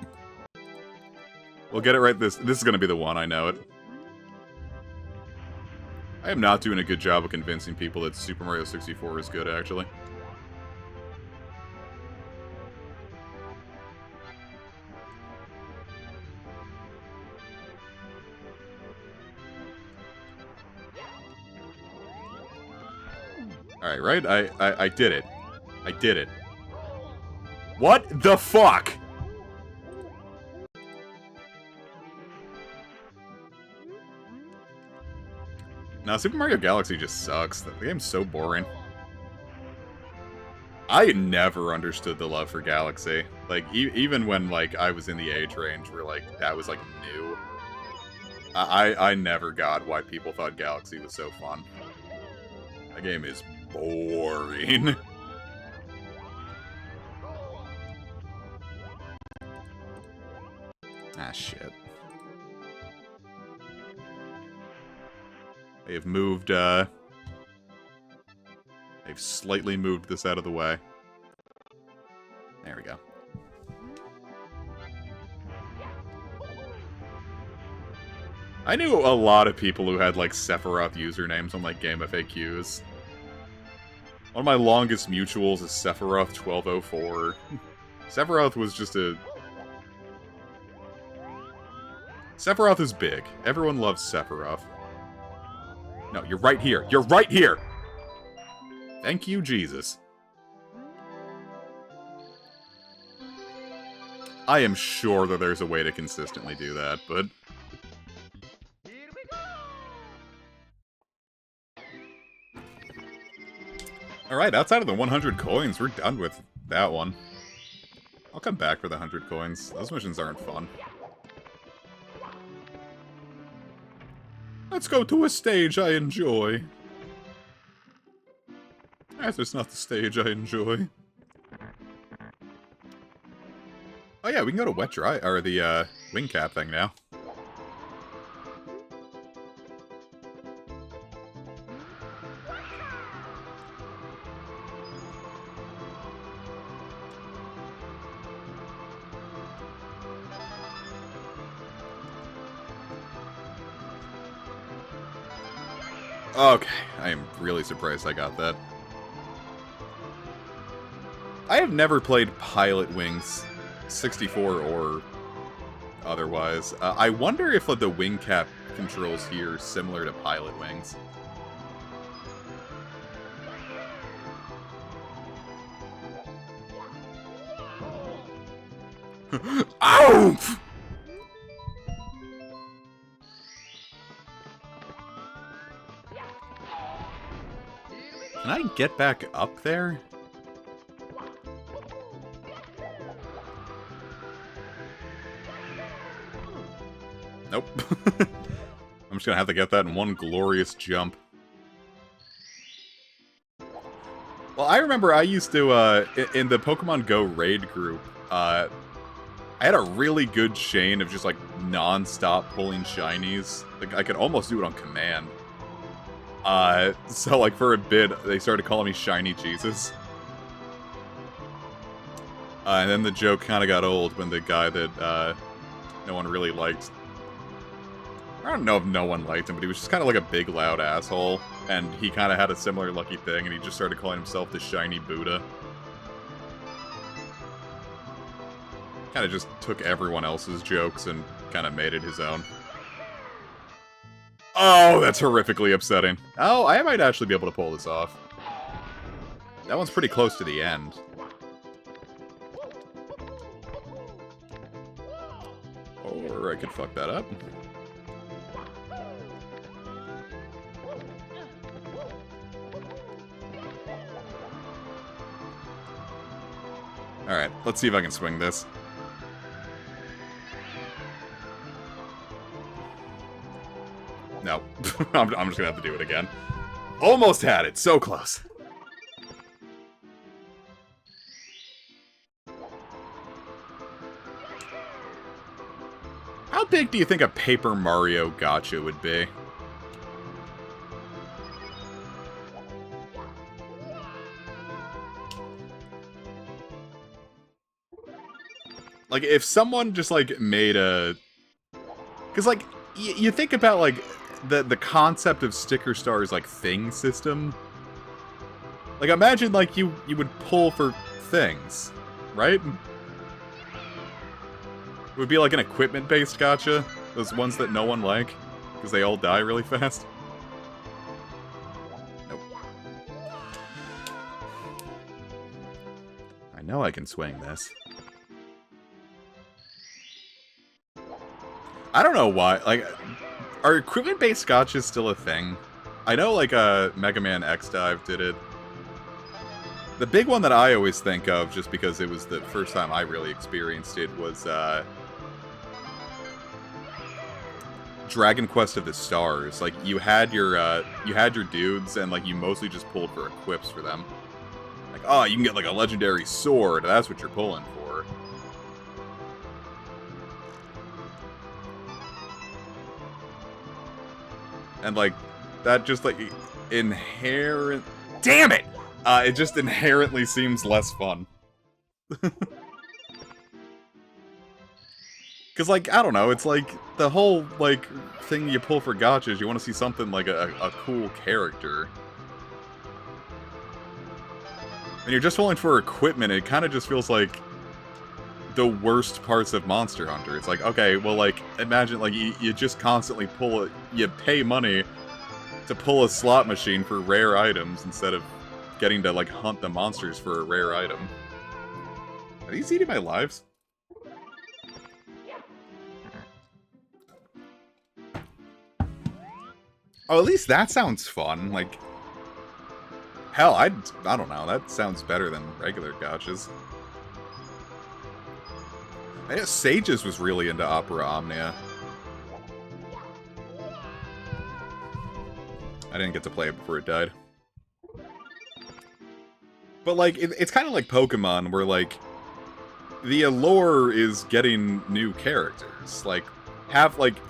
Speaker 1: We'll get it right this is gonna be the one, I know it. I am not doing a good job of convincing people that Super Mario 64 is good, actually. Alright, right? I did it. I did it. What the fuck? Nah, Super Mario Galaxy just sucks. The game's so boring. I never understood the love for Galaxy. Like, even when, like, I was in the age range where, like, that was, like, new. I never got why people thought Galaxy was so fun. That game is boring. Ah, shit. They have moved, they've slightly moved this out of the way. There we go. I knew a lot of people who had, like, Sephiroth usernames on, like, Game FAQs. One of my longest mutuals is Sephiroth1204. Sephiroth was just a... Sephiroth is big. Everyone loves Sephiroth. No, you're right here. You're right here! Thank you, Jesus. I am sure that there's a way to consistently do that, but...
Speaker 2: Here we go!
Speaker 1: Alright, outside of the 100 coins, we're done with that one. I'll come back for the 100 coins. Those missions aren't fun. Let's go to a stage I enjoy. It's not the stage I enjoy. Oh yeah, we can go to wet dry, or the wing cap thing now. Okay, I am really surprised I got that. I have never played Pilot Wings 64 or otherwise. I wonder if the wing cap controls here are similar to Pilot Wings. Ow! Can I get back up there? Nope. I'm just gonna have to get that in one glorious jump. Well, I remember I used to, in the Pokemon Go raid group, I had a really good chain of just, like, non-stop pulling shinies. Like, I could almost do it on command. So, like, for a bit, they started calling me Shiny Jesus. And then the joke kind of got old when the guy that, no one really liked... I don't know if no one liked him, but he was just kind of like a big, loud asshole. And he kind of had a similar lucky thing, and he just started calling himself the Shiny Buddha. Kind of just took everyone else's jokes and kind of made it his own. Oh, that's horrifically upsetting. Oh, I might actually be able to pull this off. That one's pretty close to the end. Or I could fuck that up. Alright, let's see if I can swing this. No. I'm just gonna have to do it again. Almost had it! So close. How big do you think a Paper Mario gacha would be? Like, if someone just, like, made a... Because, like, you think about, like, the concept of Sticker Star's, like, thing system. Like, imagine, like, you would pull for things, right? It would be, like, an equipment-based gacha. Those ones that no one like, because they all die really fast. Nope. I know I can swing this. I don't know why, like, are equipment-based gachas still a thing? I know, like, Mega Man X-Dive did it. The big one that I always think of, just because it was the first time I really experienced it, was, Dragon Quest of the Stars. Like, you had your dudes, and, like, you mostly just pulled for equips for them. Like, oh, you can get, like, a legendary sword, that's what you're pulling for. And, like, that just, like, inherent... Damn it! It just inherently seems less fun. Because, like, I don't know, it's like, the whole, like, thing you pull for gachas, you want to see something like a cool character. And you're just pulling for equipment, it kind of just feels like the worst parts of Monster Hunter. It's like, okay, well, like, imagine, like, you just constantly pull it, you pay money to pull a slot machine for rare items instead of getting to, like, hunt the monsters for a rare item. Are these eating my lives? Oh, at least that sounds fun. Like, hell, I don't know. That sounds better than regular gachas. I guess Sages was really into Opera Omnia. I didn't get to play it before it died. But, like, it's kind of like Pokemon, where, like, the allure is getting new characters. Like,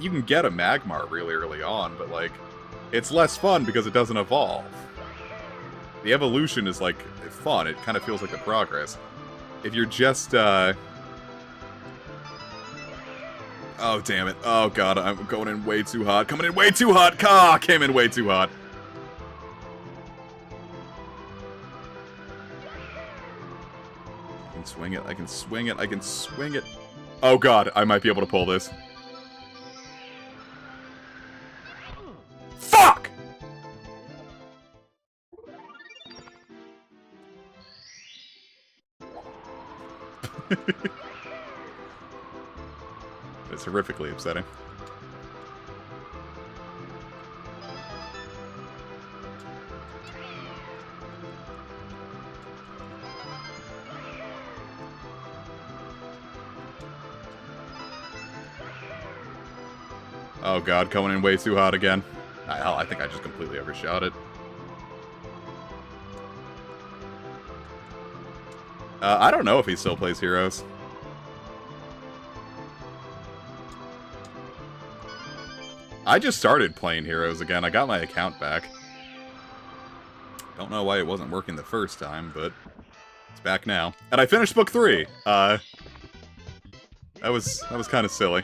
Speaker 1: you can get a Magmar really early on, but, like, it's less fun because it doesn't evolve. The evolution is, like, fun. It kind of feels like the progress. If you're just, Oh, damn it. Oh, God, I'm going in way too hot. Coming in way too hot! Ah, came in way too hot. I can swing it, I can swing it, I can swing it. Oh, God, I might be able to pull this. Fuck! It's horrifically upsetting. Oh god, coming in way too hot again. Hell, I think I just completely overshot it. I don't know if he still plays Heroes. I just started playing Heroes again. I got my account back. Don't know why it wasn't working the first time, but it's back now. And I finished book 3. That was kind of silly.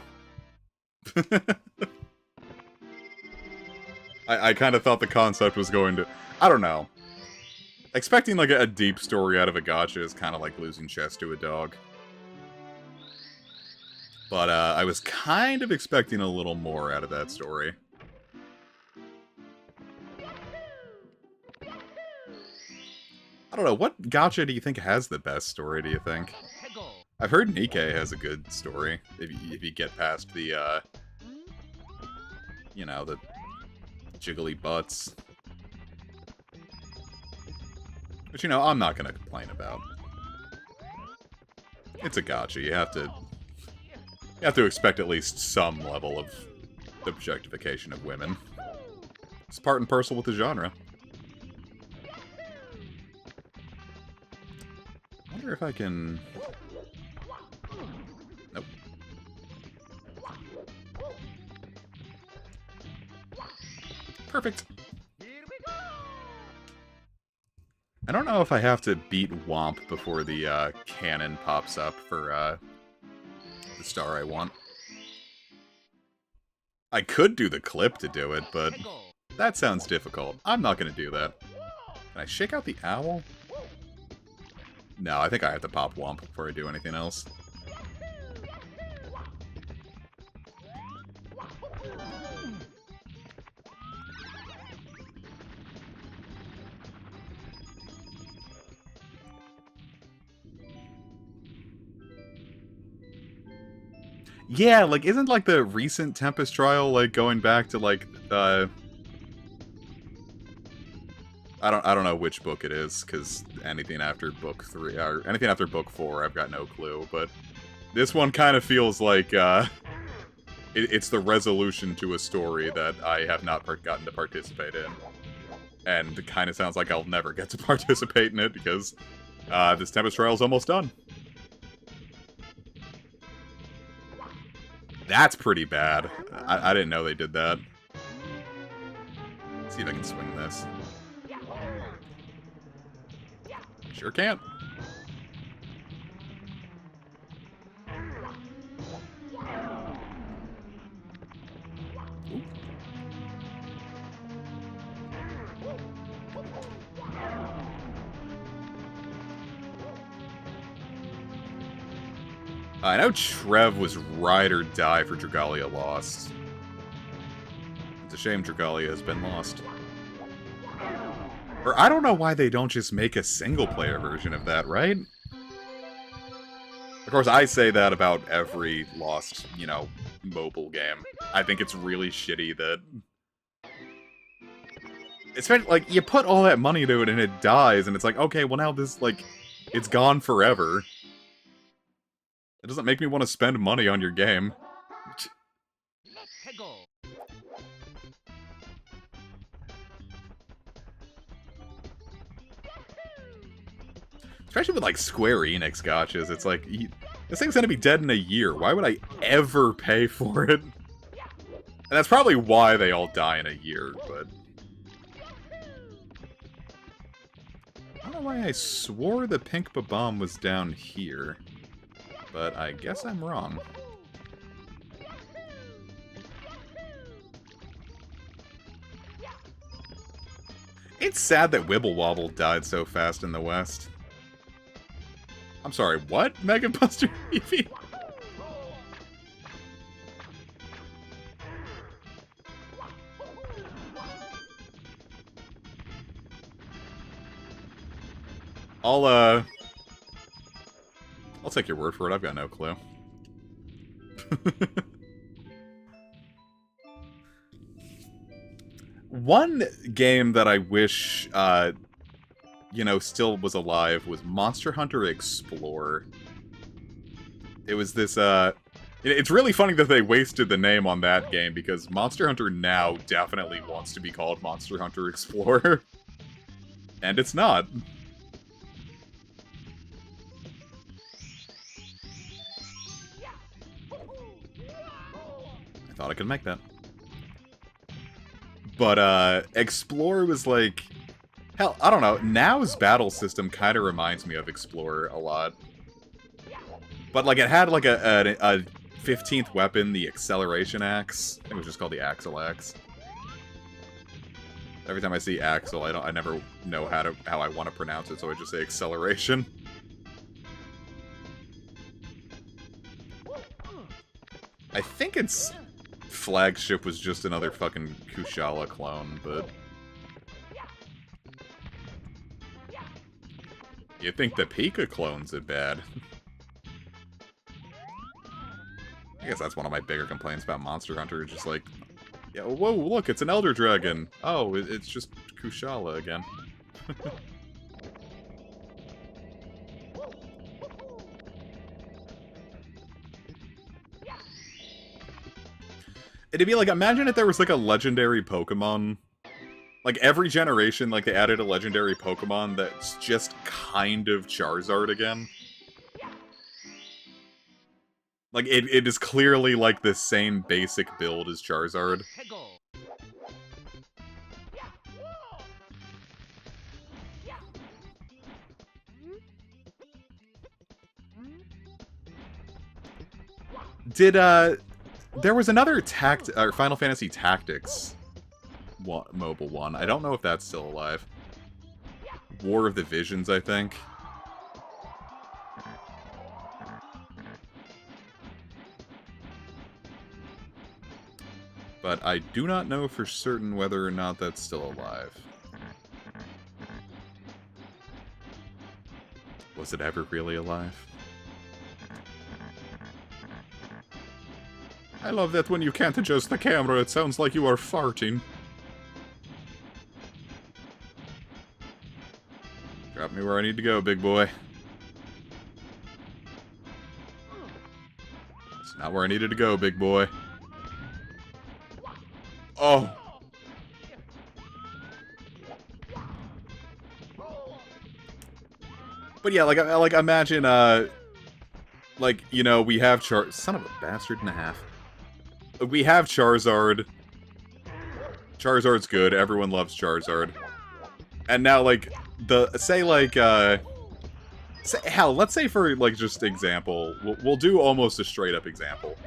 Speaker 1: I kind of thought the concept was going to... I don't know. Expecting, like, a deep story out of a gacha is kind of like losing chess to a dog. But, I was kind of expecting a little more out of that story. I don't know, what gacha do you think has the best story, do you think? I've heard Nikkei has a good story, if you get past the, you know, the jiggly butts. Which, you know, I'm not gonna complain about. It's a gacha, you have to expect at least some level of objectification of women. It's part and parcel with the genre. I wonder if I can... Nope. Perfect. I don't know if I have to beat Womp before the cannon pops up for the star I want. I could do the clip to do it, but that sounds difficult. I'm not going to do that. Can I shake out the owl? No, I think I have to pop Womp before I do anything else. Yeah, like, isn't, like, the recent Tempest trial, like, going back to, like, I don't know which book it is, because anything after book 3, or anything after book 4, I've got no clue, but this one kind of feels like, it's the resolution to a story that I have not gotten to participate in. And it kind of sounds like I'll never get to participate in it, because, this Tempest trial is almost done. That's pretty bad. I didn't know they did that. Let's see if I can swing this. Sure can't. I know Trev was ride or die for Dragalia Lost. It's a shame Dragalia has been lost. Or I don't know why they don't just make a single-player version of that, right? Of course, I say that about every Lost, you know, mobile game. I think it's really shitty that Especially, like, you put all that money into it and it dies, and it's like, okay, well now this, like, it's gone forever. It doesn't make me want to spend money on your game.
Speaker 2: Let's go.
Speaker 1: Especially with, like, Square Enix gotchas, it's like, this thing's gonna be dead in a year. Why would I ever pay for it? And that's probably why they all die in a year, but... I don't know why I swore the pink bomb was down here. But I guess I'm wrong. It's sad that Wibble Wobble died so fast in the West. I'm sorry, what? Mega Buster Eevee? I'll take your word for it, I've got no clue. One game that I wish, you know, still was alive was Monster Hunter Explorer. It was this, it's really funny that they wasted the name on that game, because Monster Hunter now definitely wants to be called Monster Hunter Explorer. And it's not. I thought I could make that. But, Explorer was like... Hell, I don't know. Now's battle system kind of reminds me of Explorer a lot. But, like, it had, like, a 15th weapon, the Acceleration Axe. I think it was just called the Axle Axe. Every time I see Axle, I never know how I want to pronounce it, so I just say Acceleration. I think its flagship was just another fucking Kushala clone, but... You'd think the Pika clones are bad. I guess that's one of my bigger complaints about Monster Hunter, just like... Yeah, whoa, look, it's an Elder Dragon! Oh, it's just Kushala again. It'd be like, imagine if there was like a legendary Pokemon. Like every generation, like they added a legendary Pokemon that's just kind of Charizard again. Like it is clearly like the same basic build as Charizard. Did there was another Final Fantasy Tactics mobile one. I don't know if that's still alive. War of the Visions, I think. But I do not know for certain whether or not that's still alive. Was it ever really alive? I love that when you can't adjust the camera, it sounds like you are farting. Drop me where I need to go, big boy. It's not where I needed to go, big boy. Oh! But yeah, like imagine, like, you know, we have son of a bastard and a half. We have Charizard. Charizard's good. Everyone loves Charizard. And now, like, hell, let's say for, like, just example, we'll do almost a straight-up example.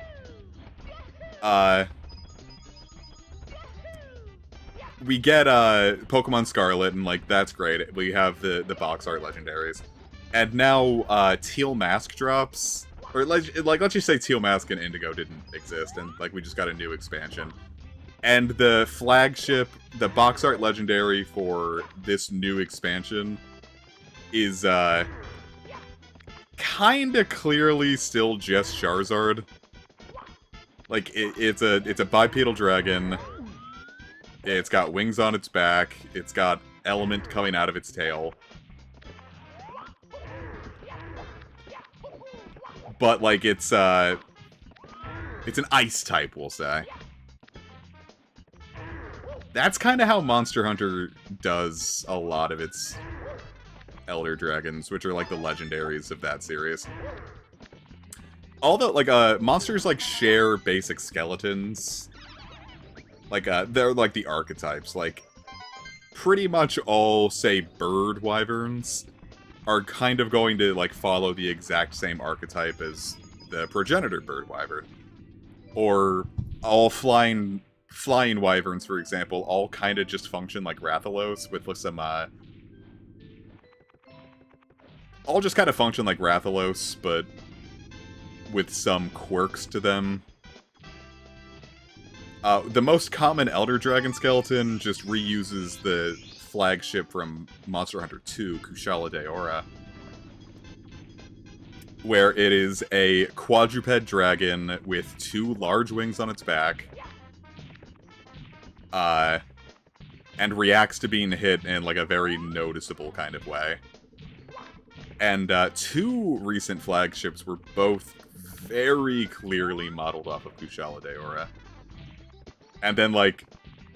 Speaker 1: We get, Pokemon Scarlet, and, like, that's great. We have the box art legendaries. And now, Teal Mask drops. Or, like, let's just say Teal Mask and Indigo didn't exist, and, like, we just got a new expansion. And the flagship, the box art legendary for this new expansion is, kinda clearly still just Charizard. Like, it's a bipedal dragon. It's got wings on its back. It's got element coming out of its tail. But, like, it's an ice type, we'll say. That's kind of how Monster Hunter does a lot of its Elder Dragons, which are, like, the legendaries of that series. Although, like, monsters, like, share basic skeletons. Like, they're, like, the archetypes. Like, pretty much all, say, bird wyverns are kind of going to, like, follow the exact same archetype as the progenitor bird wyvern. Or all flying wyverns, for example, all kind of just function like Rathalos with some, all just kind of function like Rathalos, but with some quirks to them. The most common Elder Dragon skeleton just reuses the flagship from Monster Hunter 2, Kushala Daora, where it is a quadruped dragon with 2 large wings on its back, and reacts to being hit in, like, a very noticeable kind of way. And 2 recent flagships were both very clearly modeled off of Kushala Daora. And then, like,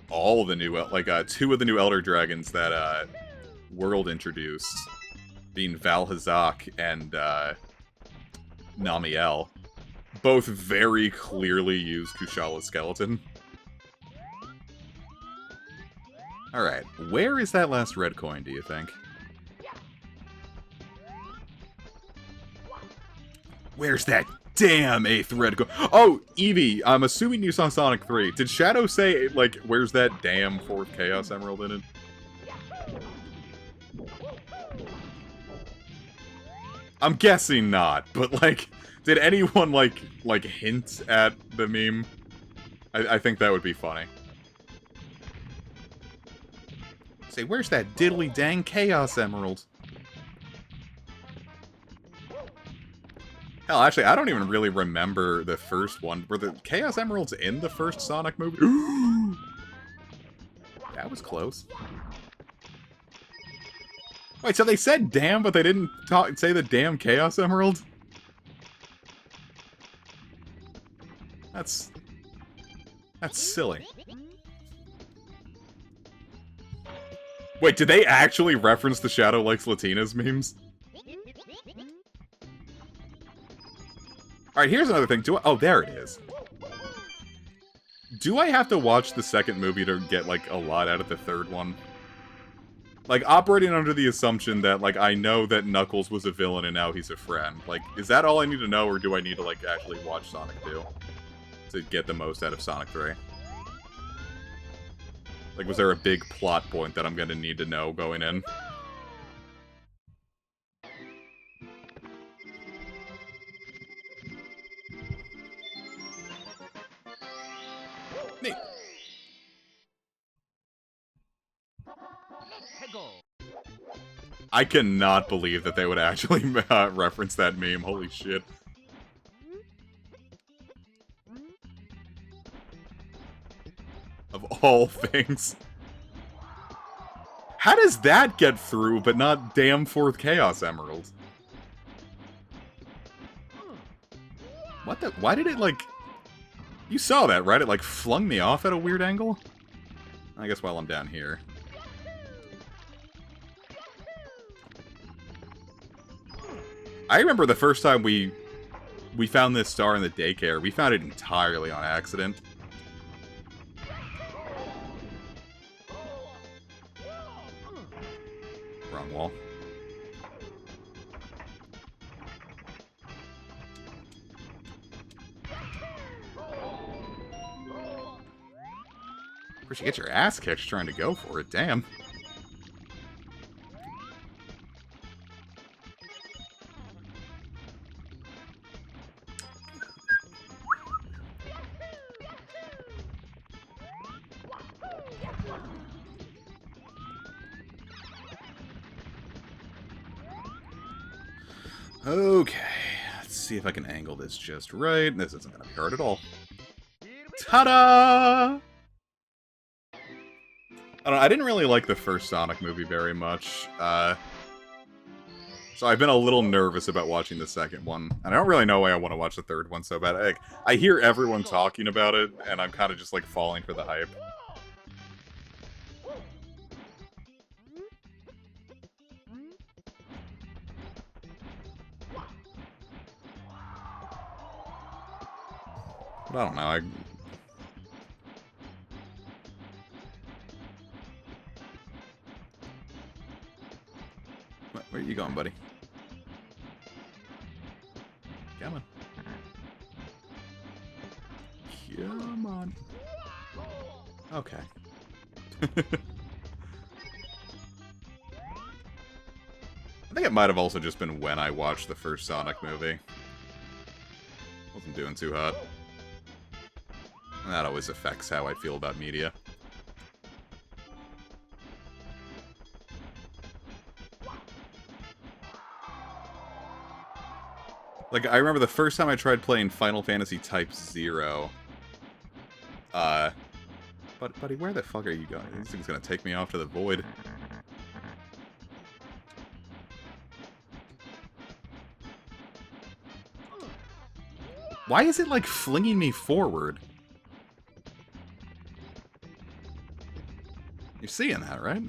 Speaker 1: all the new, like, 2 of the new Elder Dragons that, World introduced, being Valhazak and, Namiel, both very clearly use Kushala's skeleton. Alright, where is that last red coin, do you think? Where's that damn 8th red coin? Oh, Eevee, I'm assuming you saw Sonic 3. Did Shadow say, like, where's that damn 4th Chaos Emerald in it? I'm guessing not, but, like, did anyone, like hint at the meme? I think that would be funny. Say, where's that diddly dang Chaos Emerald? Hell, actually, I don't even really remember the first one. Were the Chaos Emeralds in the first Sonic movie? That was close. Wait, so they said damn, but they didn't say the damn Chaos Emerald? That's silly. Wait, did they actually reference the Shadow Likes Latinas memes? Alright, here's another thing. Oh, there it is. Do I have to watch the second movie to get, like, a lot out of the third one? Like, operating under the assumption that, like, I know that Knuckles was a villain and now he's a friend. Like, is that all I need to know, or do I need to, like, actually watch Sonic 2 to get the most out of Sonic 3? Like, was there a big plot point that I'm gonna need to know going in? Neat. I cannot believe that they would actually reference that meme. Holy shit. Of all things. How does that get through, but not damn 4th Chaos Emerald? What the? Why did it, like... You saw that, right? It, like, flung me off at a weird angle? I guess while I'm down here. I remember the first time we found this star in the daycare, we found it entirely on accident. Wrong wall. Where'd you get your ass kicked trying to go for it? Damn. Okay, let's see if I can angle this just right. This isn't going to be hard at all. Ta-da! I don't know, I didn't really like the first Sonic movie very much. So I've been a little nervous about watching the second one. And I don't really know why I want to watch the third one so bad. Like, I hear everyone talking about it, and I'm kind of just, like, falling for the hype. But I don't know, Where are you going, buddy? Come on. Come on. Okay. I think it might have also just been when I watched the first Sonic movie. Wasn't doing too hot. That always affects how I feel about media. Like, I remember the first time I tried playing Final Fantasy Type 0. Buddy, where the fuck are you going? This thing's gonna take me off to the void. Why is it, like, flinging me forward? You're seeing that, right?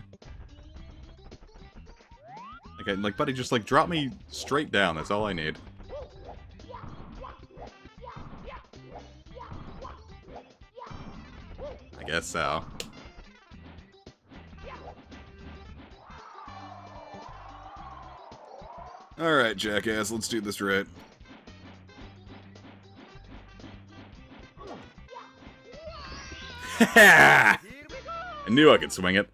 Speaker 1: Okay, like, buddy, just, like, drop me straight down. That's all I need. I guess so. Alright, jackass, let's do this right. I knew I could swing it.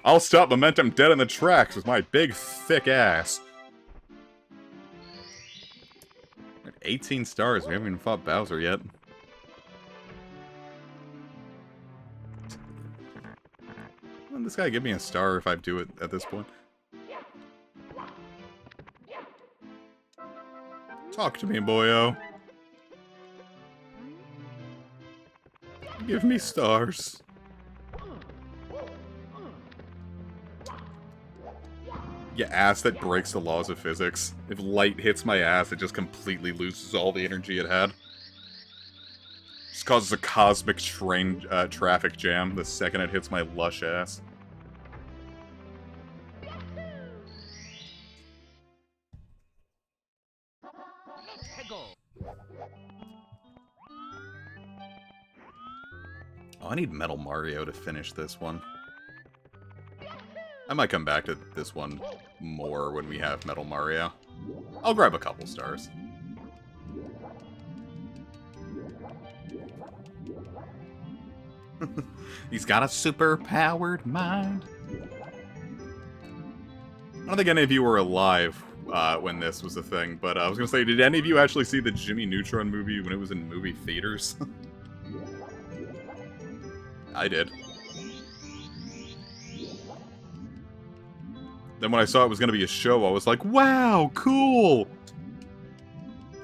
Speaker 1: I'll stop momentum dead in the tracks with my big, thick ass. 18 stars, we haven't even fought Bowser yet. Wouldn't this guy give me a star if I do it at this point? Talk to me, boyo. Give me stars. Yeah, ass that breaks the laws of physics. If light hits my ass, it just completely loses all the energy it had. Just causes a cosmic train traffic jam the second it hits my lush ass. Oh, I need Metal Mario to finish this one. I might come back to this one more when we have Metal Mario. I'll grab a couple stars. He's got a super-powered mind. I don't think any of you were alive when this was a thing, but I was gonna say, did any of you actually see the Jimmy Neutron movie when it was in movie theaters? I did. Then when I saw it was going to be a show, I was like, wow, cool!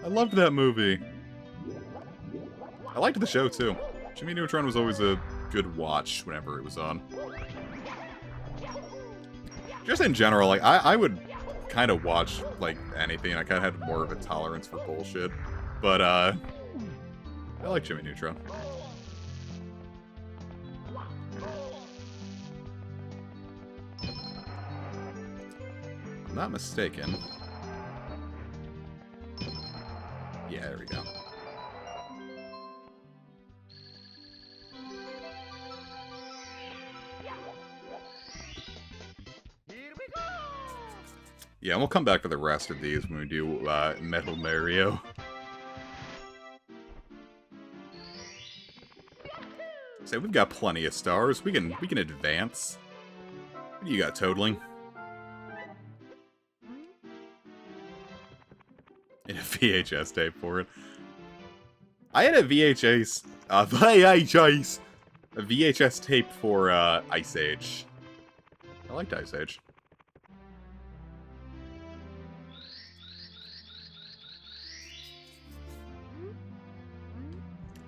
Speaker 1: I loved that movie. I liked the show, too. Jimmy Neutron was always a good watch whenever it was on. Just in general, like, I would kind of watch, like, anything. I kind of had more of a tolerance for bullshit. But, I like Jimmy Neutron. Not mistaken. Yeah, there we go. Yeah, and we'll come back to the rest of these when we do Metal Mario. So we've got plenty of stars. We can advance. What do you got, Toadling? And a VHS tape for it. I had a VHS tape for Ice Age. I liked Ice Age.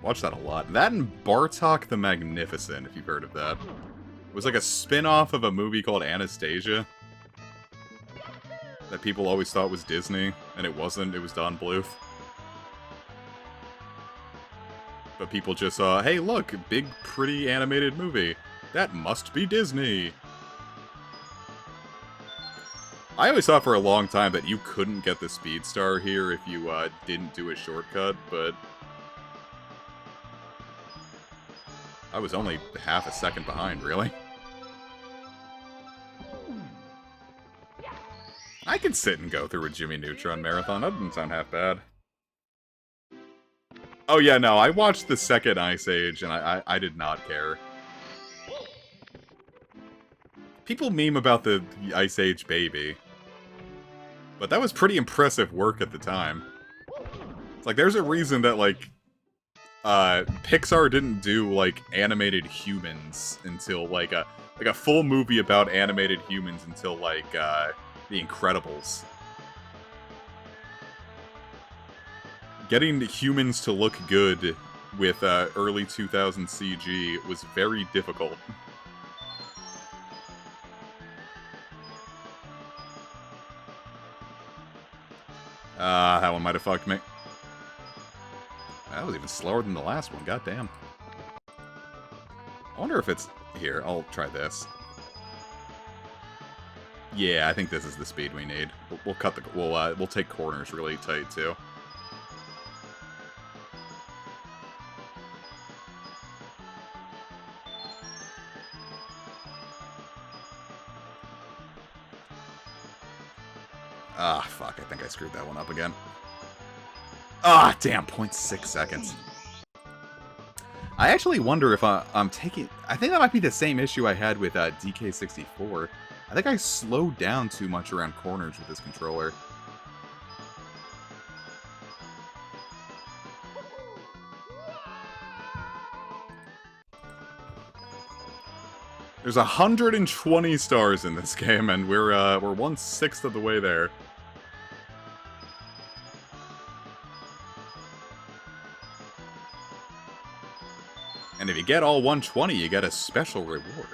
Speaker 1: Watch that a lot. That and Bartok the Magnificent, if you've heard of that. It was like a spin-off of a movie called Anastasia. That people always thought was Disney, and it wasn't. It was Don Bluth. But people just saw, hey look, big, pretty animated movie. That must be Disney. I always thought for a long time that you couldn't get the Speed Star here if you didn't do a shortcut, but I was only half a second behind, really. I could sit and go through a Jimmy Neutron marathon. That doesn't sound half bad. Oh yeah, no, I watched the second Ice Age, and I did not care. People meme about the Ice Age baby. But that was pretty impressive work at the time. It's like, there's a reason that, like, Pixar didn't do, like, animated humans until, like a full movie about animated humans until, like, The Incredibles. Getting humans to look good with early 2000 CG was very difficult. That one might have fucked me. That was even slower than the last one, goddamn. I wonder if it's... Here, I'll try this. Yeah, I think this is the speed we need. We'll cut the... We'll take corners really tight, too. Ah, fuck, I think I screwed that one up again. Ah, damn, 0.6 seconds. I actually wonder if I'm taking... I think that might be the same issue I had with DK64. I think I slowed down too much around corners with this controller. There's 120 stars in this game, and we're 1/6 of the way there. And if you get all 120, you get a special reward.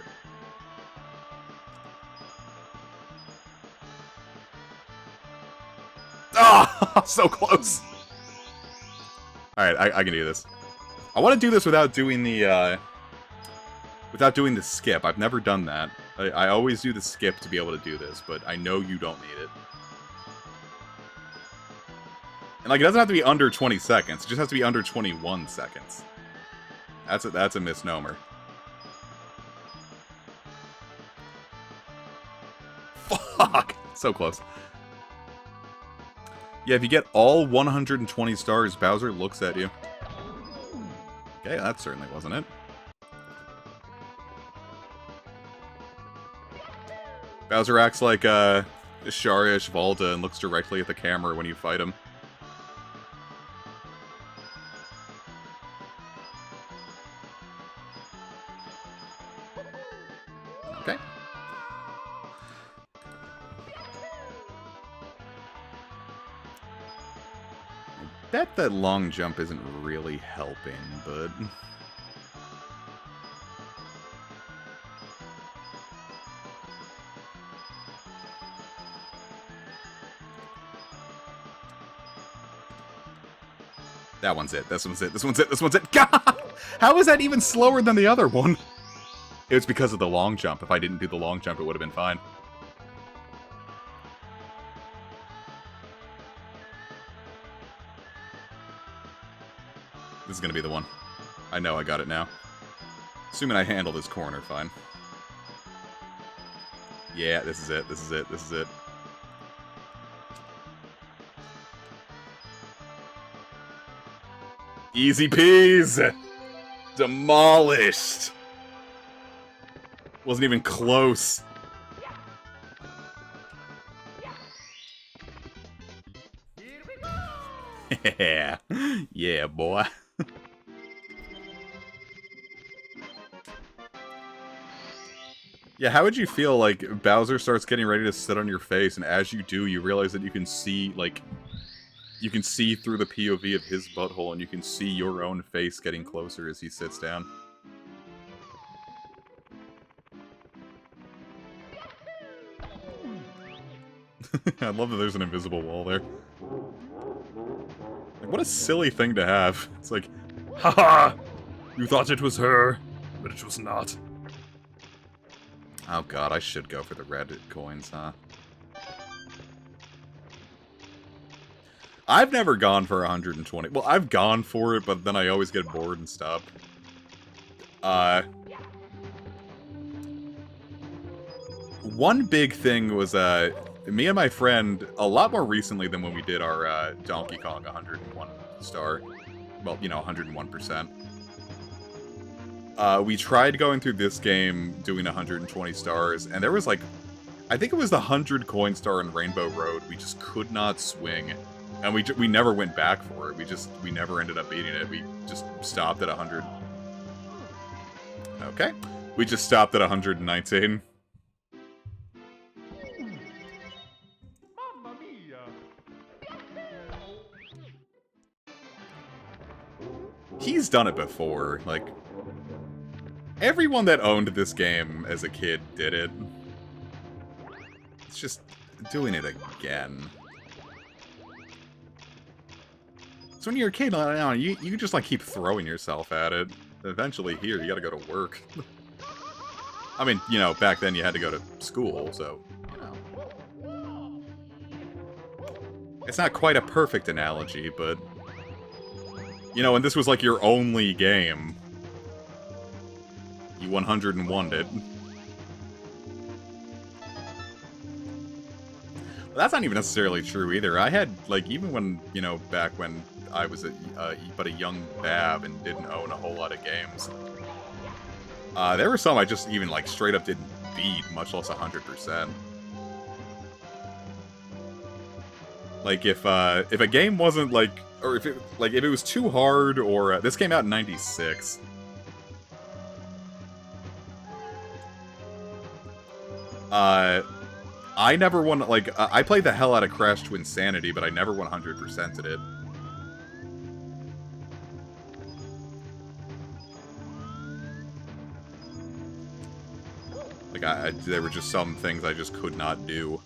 Speaker 1: Ah, so close. All right, I can do this. I want to do this without doing the skip. I've never done that. I always do the skip to be able to do this, but I know you don't need it. And like, it doesn't have to be under 20 seconds. It just has to be under 21 seconds. That's a misnomer. Fuck! So close. Yeah, if you get all 120 stars, Bowser looks at you. Okay, that certainly wasn't it. Bowser acts like Sharish Valda and looks directly at the camera when you fight him. Okay. I bet that long jump isn't really helping, but... That one's it. This one's it. This one's it. This one's it. God! How is that even slower than the other one? It was because of the long jump. If I didn't do the long jump, it would have been fine. This is going to be the one. I know I got it now. Assuming I handle this corner fine. Yeah, this is it. This is it. This is it. Easy peas! Demolished! Wasn't even close. Yeah. Yeah, boy. Yeah, how would you feel, like, Bowser starts getting ready to sit on your face, and as you do, you realize that you can see, like, you can see through the POV of his butthole, and you can see your own face getting closer as he sits down. I love that there's an invisible wall there. Like, what a silly thing to have. It's like, haha! You thought it was her, but it was not. Oh god, I should go for the red coins, huh? I've never gone for 120. Well, I've gone for it, but then I always get bored and stop. One big thing was, me and my friend, a lot more recently than when we did our, Donkey Kong 101 star. Well, you know, 101%. We tried going through this game, doing 120 stars, and there was, like, I think it was the 100 coin star in Rainbow Road we just could not swing. And we never went back for it. We never ended up beating it. We just stopped at 100. Okay. We just stopped at 119.
Speaker 2: Mamma mia!
Speaker 1: He's done it before. Like, everyone that owned this game as a kid did it. It's just doing it again. So when you're a kid, you can just, like, keep throwing yourself at it. Eventually, here, you gotta go to work. I mean, you know, back then you had to go to school, so, you know. It's not quite a perfect analogy, but... You know, and this was, like, your only game. You 101'd it. Well, that's not even necessarily true, either. I had, like, even when, you know, back when I was but a young bab and didn't own a whole lot of games. There were some I just even, like, straight up didn't beat, much less 100%. Like, if a game wasn't, like, or if it was too hard, or, this came out in 96. I never won, like, I played the hell out of Crash to Insanity, but I never 100%'d it. Like, there were just some things I just could not do.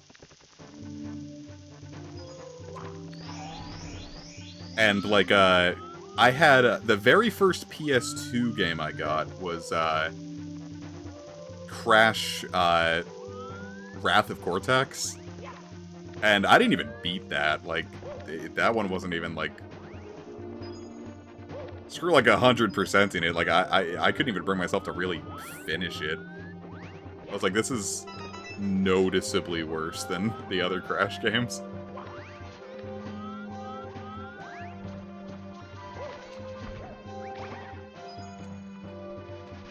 Speaker 1: And, like, I had, the very first PS2 game I got was, Crash, Wrath of Cortex. And I didn't even beat that, like, that one wasn't even, like... Screw, like, 100% in it, like, I couldn't even bring myself to really finish it. I was like, this is noticeably worse than the other Crash games.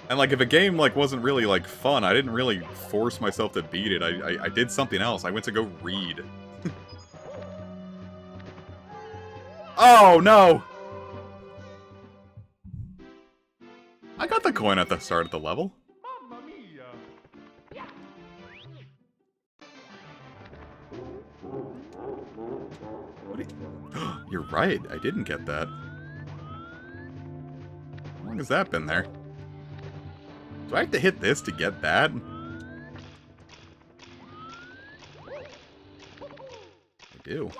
Speaker 1: And, like, if a game, like, wasn't really, like, fun, I didn't really force myself to beat it. I did something else. I went to go read. Oh, no! I got the coin at the start of the level.
Speaker 2: Mamma mia!
Speaker 1: What You're right, I didn't get that. How long has that been there? Do I have to hit this to get that? I do.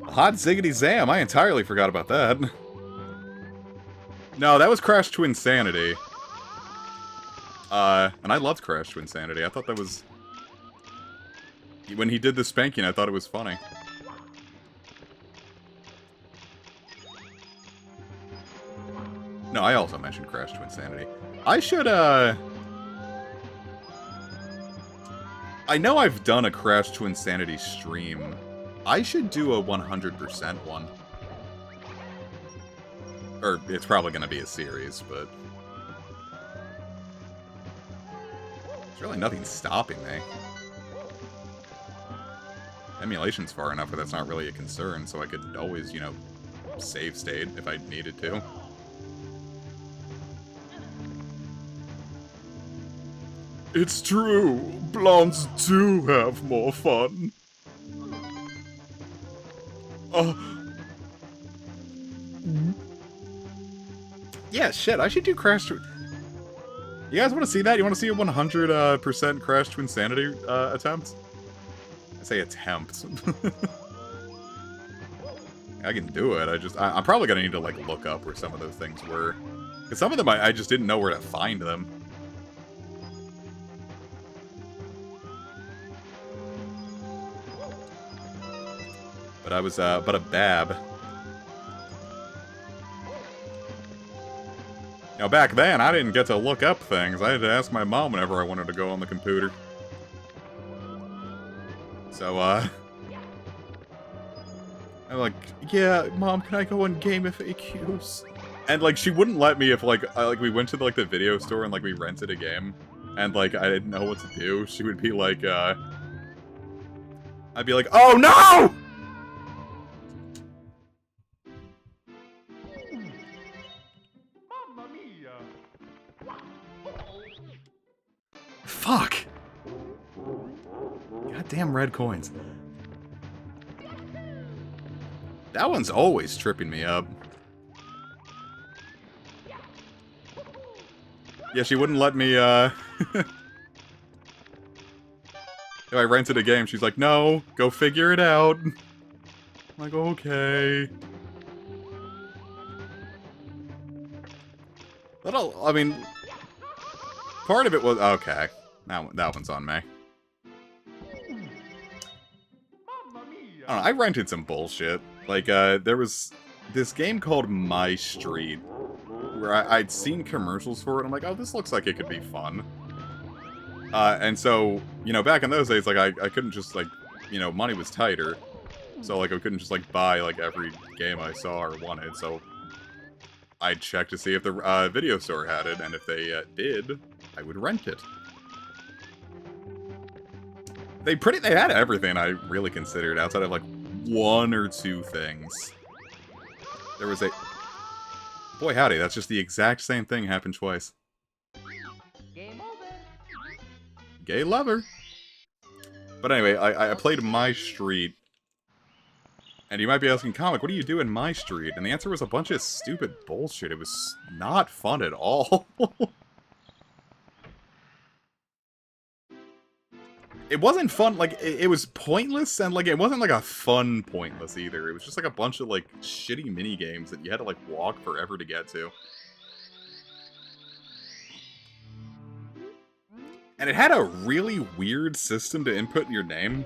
Speaker 1: Hot ziggity zam, I entirely forgot about that. No, that was Crash to Insanity. And I loved Crash to Insanity. I thought that was... When he did the spanking, I thought it was funny. No, I also mentioned Crash to Insanity. I should, I know I've done a Crash to Insanity stream. I should do a 100% one. Or, it's probably gonna be a series, but... There's really nothing stopping me. Emulation's far enough where that's not really a concern, so I could always, you know, save state if I needed to. It's true. Blondes do have more fun. Oh. Yeah, shit, I should do Crash to... You guys want to see that? You want to see a 100% Crash to Insanity attempt? I say attempt. I can do it, I'm probably gonna need to, like, look up where some of those things were. Because some of them I just didn't know where to find them. But I was, but a bab. Now, back then, I didn't get to look up things. I had to ask my mom whenever I wanted to go on the computer. So, I'm like, yeah, Mom, can I go on Game FAQs? And, like, she wouldn't let me if, like, we went to, like, the video store and, like, we rented a game. And, like, I didn't know what to do. She would be like, I'd be like, oh, no!
Speaker 2: Mamma mia!
Speaker 1: Fuck! Goddamn red coins. That one's always tripping me up. Yeah, she wouldn't let me, if I rented a game, she's like, no, go figure it out. I'm like, okay. I mean, part of it was, okay. That one's on me. I don't know, I rented some bullshit. Like, there was this game called My Street, where I'd seen commercials for it, and I'm like, oh, this looks like it could be fun. And so, you know, back in those days, like, I couldn't just, like, you know, money was tighter. So, like, I couldn't just, like, buy, like, every game I saw or wanted, so I'd check to see if the video store had it, and if they did, I would rent it. They had everything I really considered, outside of, like, one or two things. There was a... Boy howdy, that's just the exact same thing happened twice.
Speaker 2: Game over.
Speaker 1: Gay lover. But anyway, I played My Street. And you might be asking, Comic, what do you do in My Street? And the answer was a bunch of stupid bullshit. It was not fun at all. It wasn't fun, like, it was pointless, and, like, it wasn't, like, a fun pointless either. It was just, like, a bunch of, like, shitty mini-games that you had to, like, walk forever to get to. And it had a really weird system to input your name.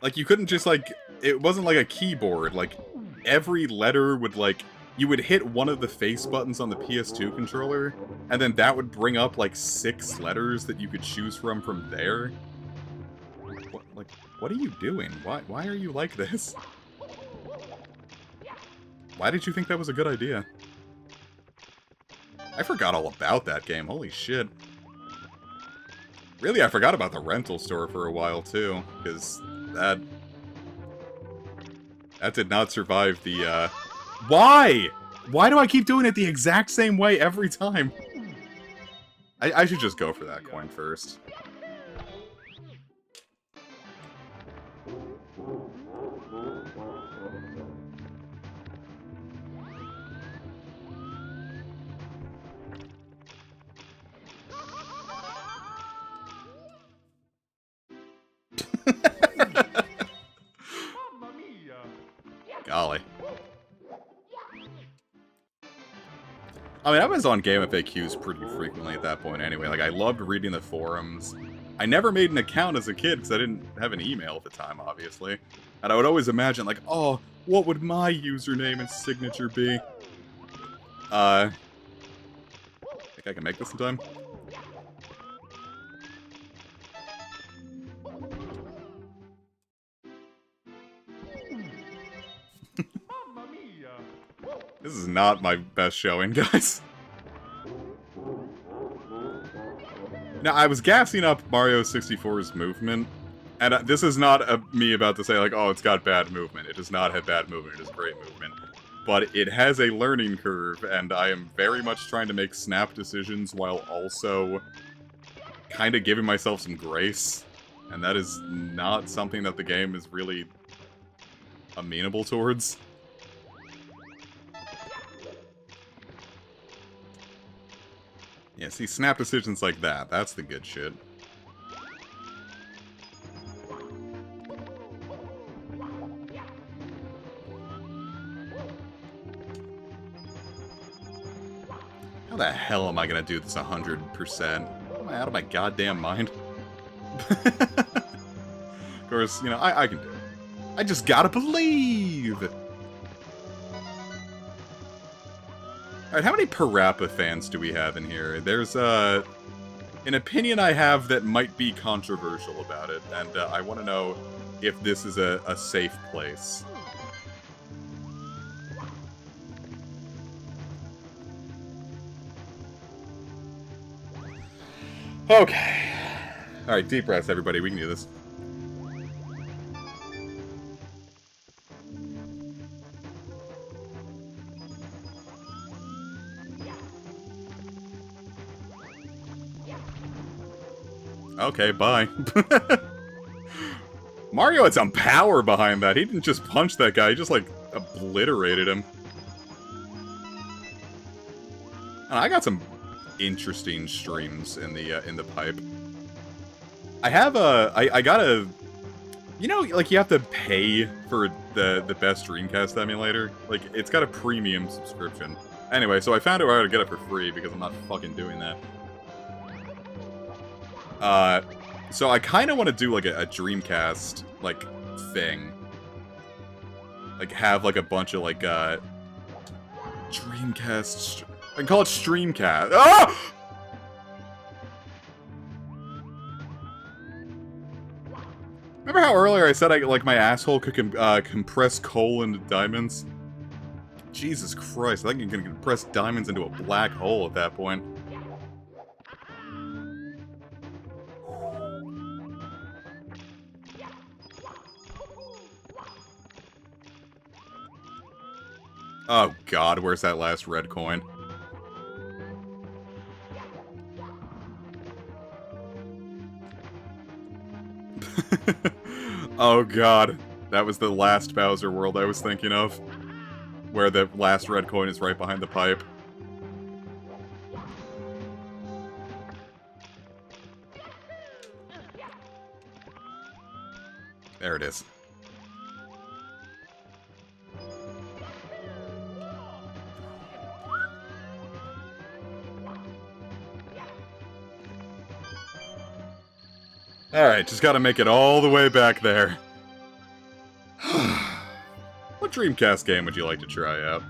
Speaker 1: Like, you couldn't just, like, it wasn't like a keyboard. Like, every letter would, like, you would hit one of the face buttons on the PS2 controller, and then that would bring up, like, 6 letters that you could choose from there. What are you doing? Why are you like this? Why did you think that was a good idea? I forgot all about that game, holy shit. Really, I forgot about the rental store for a while, too, because that did not survive the, Why? Why do I keep doing it the exact same way every time? I should just go for that coin first. Golly. I mean, I was on Game FAQs pretty frequently at that point anyway. Like, I loved reading the forums. I never made an account as a kid because I didn't have an email at the time, obviously. And I would always imagine, like, oh, what would my username and signature be? Think I can make this in time? This is not my best showing, guys. Now, I was gassing up Mario 64's movement, and this is not me about to say, like, oh, it's got bad movement. It does not have bad movement, it has great movement. But it has a learning curve, and I am very much trying to make snap decisions while also kind of giving myself some grace. And that is not something that the game is really amenable towards. Yeah, see, snap decisions like that. That's the good shit. How the hell am I gonna do this 100%? Am I out of my goddamn mind? Of course, you know, I can do it. I just gotta believe! Alright, how many Parappa fans do we have in here? There's, an opinion I have that might be controversial about it, and I want to know if this is a safe place. Okay. Alright, deep breaths, everybody. We can do this. Okay, bye. Mario had some power behind that. He didn't just punch that guy, he just, like, obliterated him. And I got some interesting streams in the pipe. I have I got a... You know, like, you have to pay for the best Dreamcast emulator? Like, it's got a premium subscription. Anyway, so I found out how to get it for free, because I'm not fucking doing that. So I kind of want to do, like, a Dreamcast, like, thing. Like, have, like, a bunch of, like, Dreamcast... I can call it Streamcast. Ah! Remember how earlier I said like my asshole could compress coal into diamonds? Jesus Christ, I think you can compress diamonds into a black hole at that point. Oh god, where's that last red coin? Oh god, that was the last Bowser world I was thinking of. Where the last red coin is right behind the pipe. There it is. Alright, just gotta make it all the way back there. What Dreamcast game would you like to try out?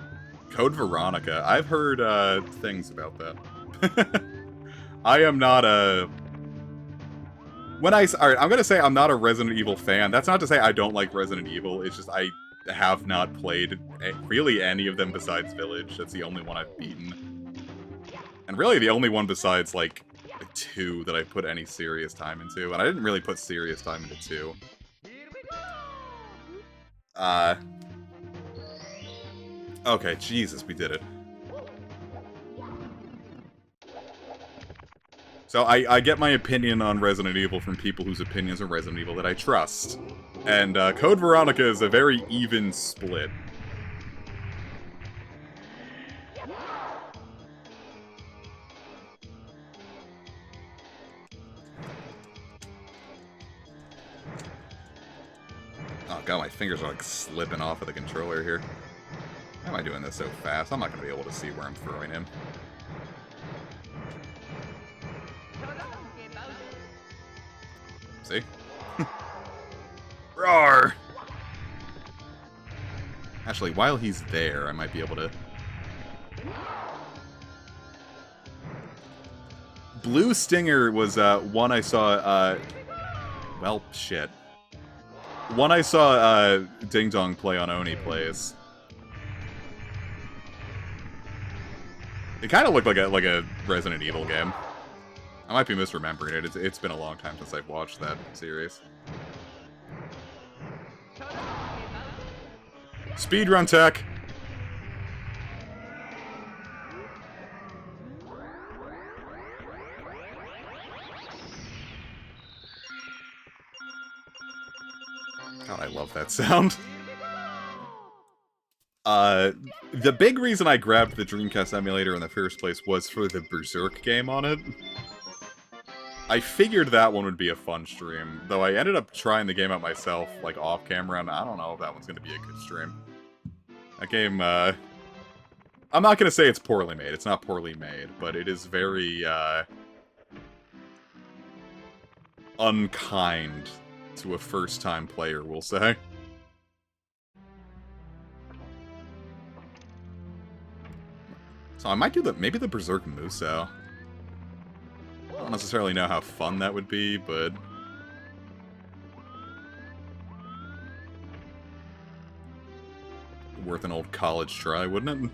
Speaker 1: Code Veronica. I've heard, things about that. I am not a... Alright, I'm gonna say I'm not a Resident Evil fan. That's not to say I don't like Resident Evil, it's just I have not played really any of them besides Village. That's the only one I've beaten. And really the only one besides, like, 2 that I put any serious time into. And I didn't really put serious time into 2. Okay, Jesus, we did it. So I get my opinion on Resident Evil from people whose opinions on Resident Evil that I trust. And Code Veronica is a very even split. Oh god, my fingers are like slipping off of the controller here. Why am I doing this so fast? I'm not going to be able to see where I'm throwing him. See? Roar! Actually, while he's there, I might be able to... Blue Stinger was one I saw, well, shit. One I saw Ding Dong play on Oni Plays. It kind of looked like a Resident Evil game. I might be misremembering it. It's been a long time since I've watched that series. Speedrun tech! God, I love that sound. The big reason I grabbed the Dreamcast emulator in the first place was for the Berserk game on it. I figured that one would be a fun stream, though I ended up trying the game out myself, like, off-camera, and I don't know if that one's gonna be a good stream. That game, I'm not gonna say it's poorly made. It's not poorly made, but it is very, unkind to a first-time player, we'll say. So I might do maybe the Berserk Muso. I don't necessarily know how fun that would be, but... worth an old college try, wouldn't it?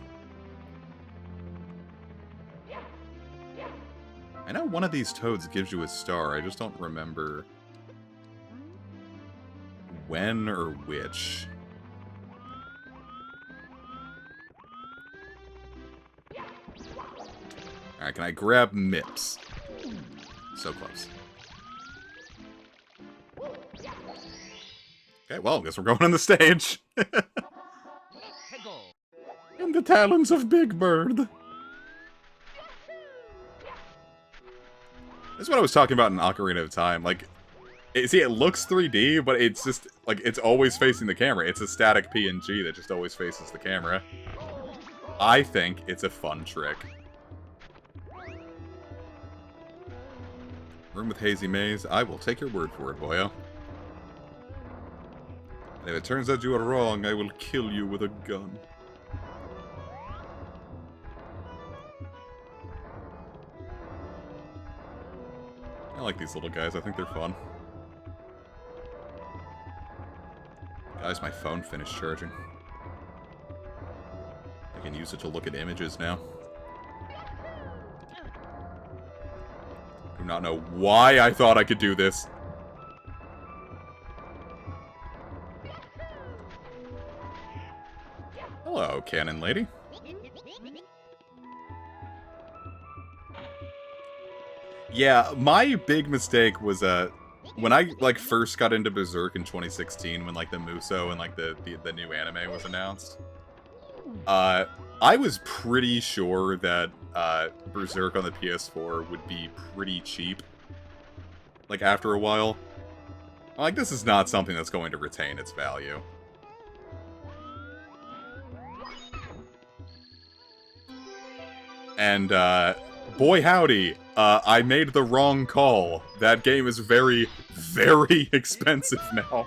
Speaker 1: I know one of these toads gives you a star, I just don't remember when or which. Alright, can I grab Mips? So close. Okay, well, I guess we're going on the stage. In the talons of Big Bird. This is what I was talking about in Ocarina of Time. Like, see, it looks 3D, but it's just, like, it's always facing the camera. It's a static PNG that just always faces the camera. I think it's a fun trick. Room with Hazy Maze. I will take your word for it, boyo. And if it turns out you are wrong, I will kill you with a gun. I like these little guys. I think they're fun. Guys, my phone finished charging. I can use it to look at images now. Do not know why I thought I could do this. Hello, Cannon Lady. Yeah, my big mistake was, when I, like, first got into Berserk in 2016, when, like, the Muso and, like, the new anime was announced, I was pretty sure that, Berserk on the PS4 would be pretty cheap. Like, after a while. Like, this is not something that's going to retain its value. And, boy howdy, I made the wrong call. That game is very, very expensive now.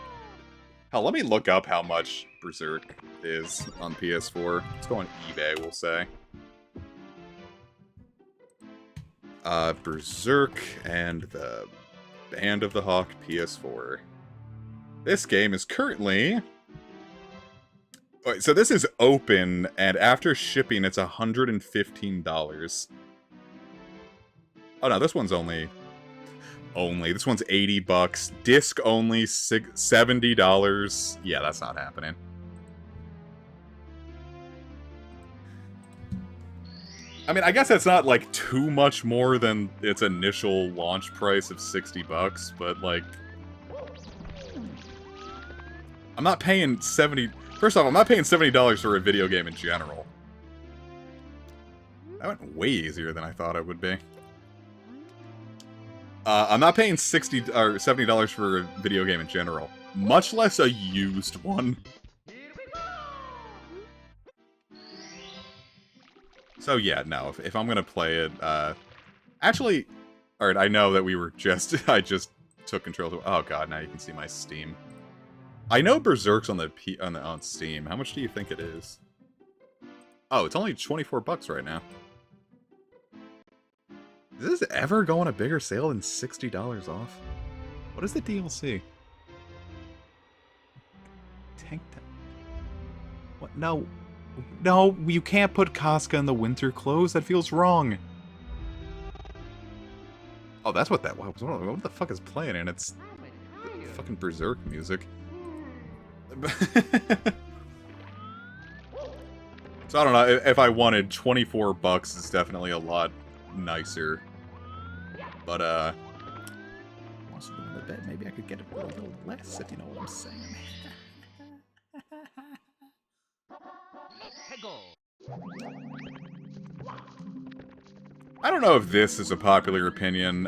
Speaker 1: Hell, let me look up how much Berserk is on PS4. Let's go on eBay, we'll say. Berserk and the Band of the Hawk PS4. This game is currently... So this is open, and after shipping, it's $115. Oh no, this one's only... This one's $80. Disc only, $70. Yeah, that's not happening. I mean, I guess that's not, like, too much more than its initial launch price of $60, but, like... I'm not paying First off, I'm not paying $70 for a video game in general. That went way easier than I thought it would be. I'm not paying $70 for a video game in general. Much less a used one. So yeah, no, if I'm gonna play it, actually, alright, I know that we were just, I just took control of, oh god, now you can see my Steam. I know Berserk's on on Steam. How much do you think it is? Oh, it's only $24 right now. Does this ever go on a bigger sale than $60 off? What is the DLC? Tank Top. What? No. No, you can't put Casca in the winter clothes. That feels wrong. Oh, that's what that was. What the fuck is playing? And it's fucking Berserk music. So I don't know, if I wanted $24 is definitely a lot nicer. But I bet maybe I could get it for a little less, if you know what I'm saying. I don't know if this is a popular opinion.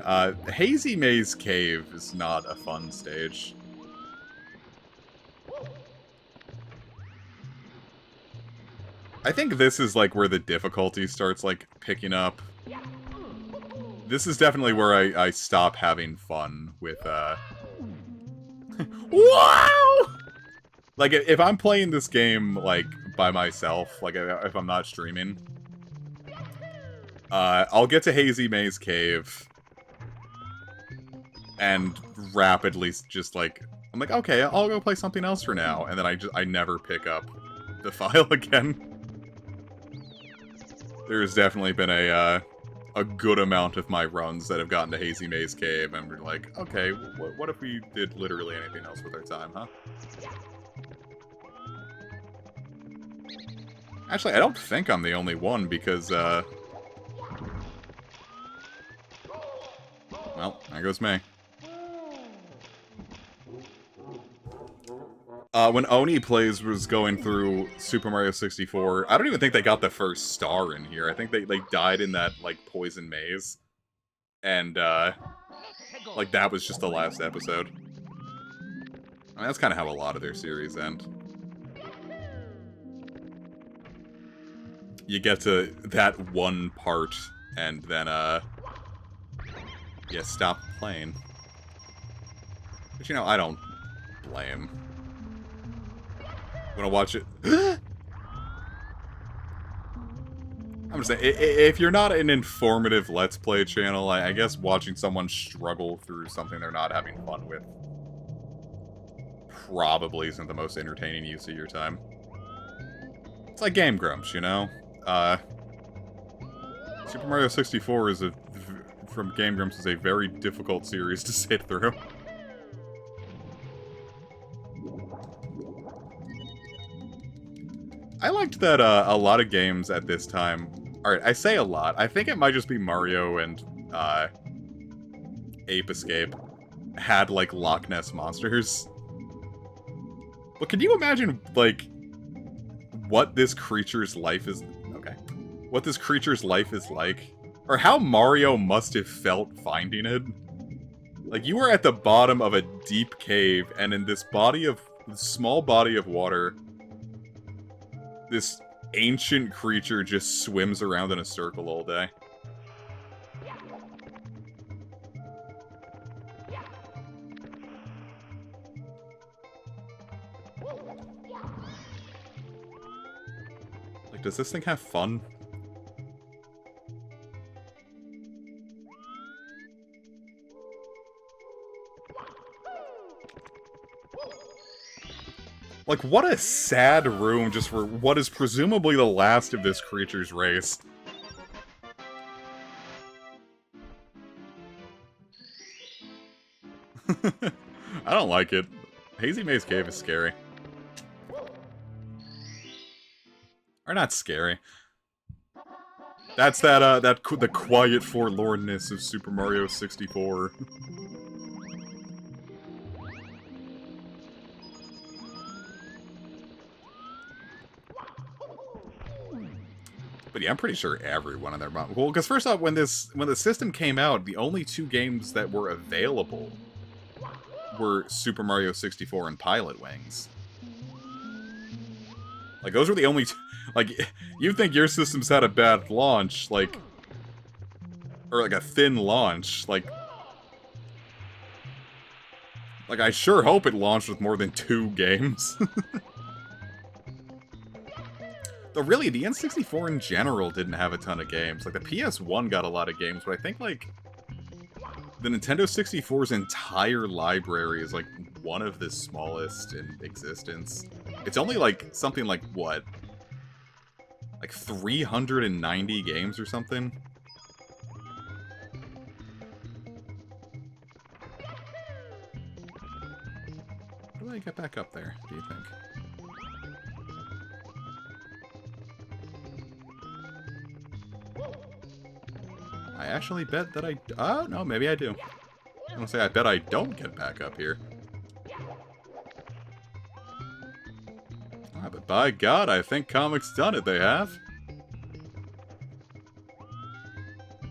Speaker 1: Hazy Maze Cave is not a fun stage. I think this is, like, where the difficulty starts, like, picking up. This is definitely where I stop having fun with, Wow! Like, if I'm playing this game, like, by myself, like, if I'm not streaming, I'll get to Hazy Maze Cave, and rapidly just, like, I'm like, okay, I'll go play something else for now, and then I never pick up the file again. There's definitely been a good amount of my runs that have gotten to Hazy Maze Cave, and we're like, okay, what if we did literally anything else with our time, huh? Actually, I don't think I'm the only one, because, well, there goes me. When Oni Plays was going through Super Mario 64, I don't even think they got the first star in here. I think they died in that, like, poison maze. And, like, that was just the last episode. I mean, that's kind of how a lot of their series end. You get to that one part, and then, you stop playing. But, you know, I don't blame. Wanna watch it? I'm just saying, if you're not an informative Let's Play channel, I guess watching someone struggle through something they're not having fun with probably isn't the most entertaining use of your time. It's like Game Grumps, you know? Super Mario 64 is from Game Grumps is a very difficult series to sit through. I liked that a lot of games at this time... Alright, I say a lot. I think it might just be Mario and Ape Escape had, like, Loch Ness monsters. But can you imagine, like, what this creature's life is... Okay. What this creature's life is like? Or how Mario must have felt finding it? Like, you were at the bottom of a deep cave, and in this small body of water... This ancient creature just swims around in a circle all day. Like, does this thing have fun? Like, what a sad room just for what is presumably the last of this creature's race. I don't like it. Hazy Maze Cave is scary. Or not scary. That's the quiet forlornness of Super Mario 64. But yeah, I'm pretty sure everyone in their mom. Well, because first off, when the system came out, the only two games that were available were Super Mario 64 and Pilot Wings. Like, those were the only... Like, you think your system's had a bad launch, like... Or, like, a thin launch, like... Like, I sure hope it launched with more than 2 games. Though, really, the N64 in general didn't have a ton of games. Like, the PS1 got a lot of games, but I think, like... The Nintendo 64's entire library is, like, one of the smallest in existence. It's only, like, something like, what? Like, 390 games or something? How do I get back up there, do you think? I actually bet that I... Oh, no, maybe I do. I'm gonna say, I bet I don't get back up here. Ah, but by God, I think Comics done it, they have.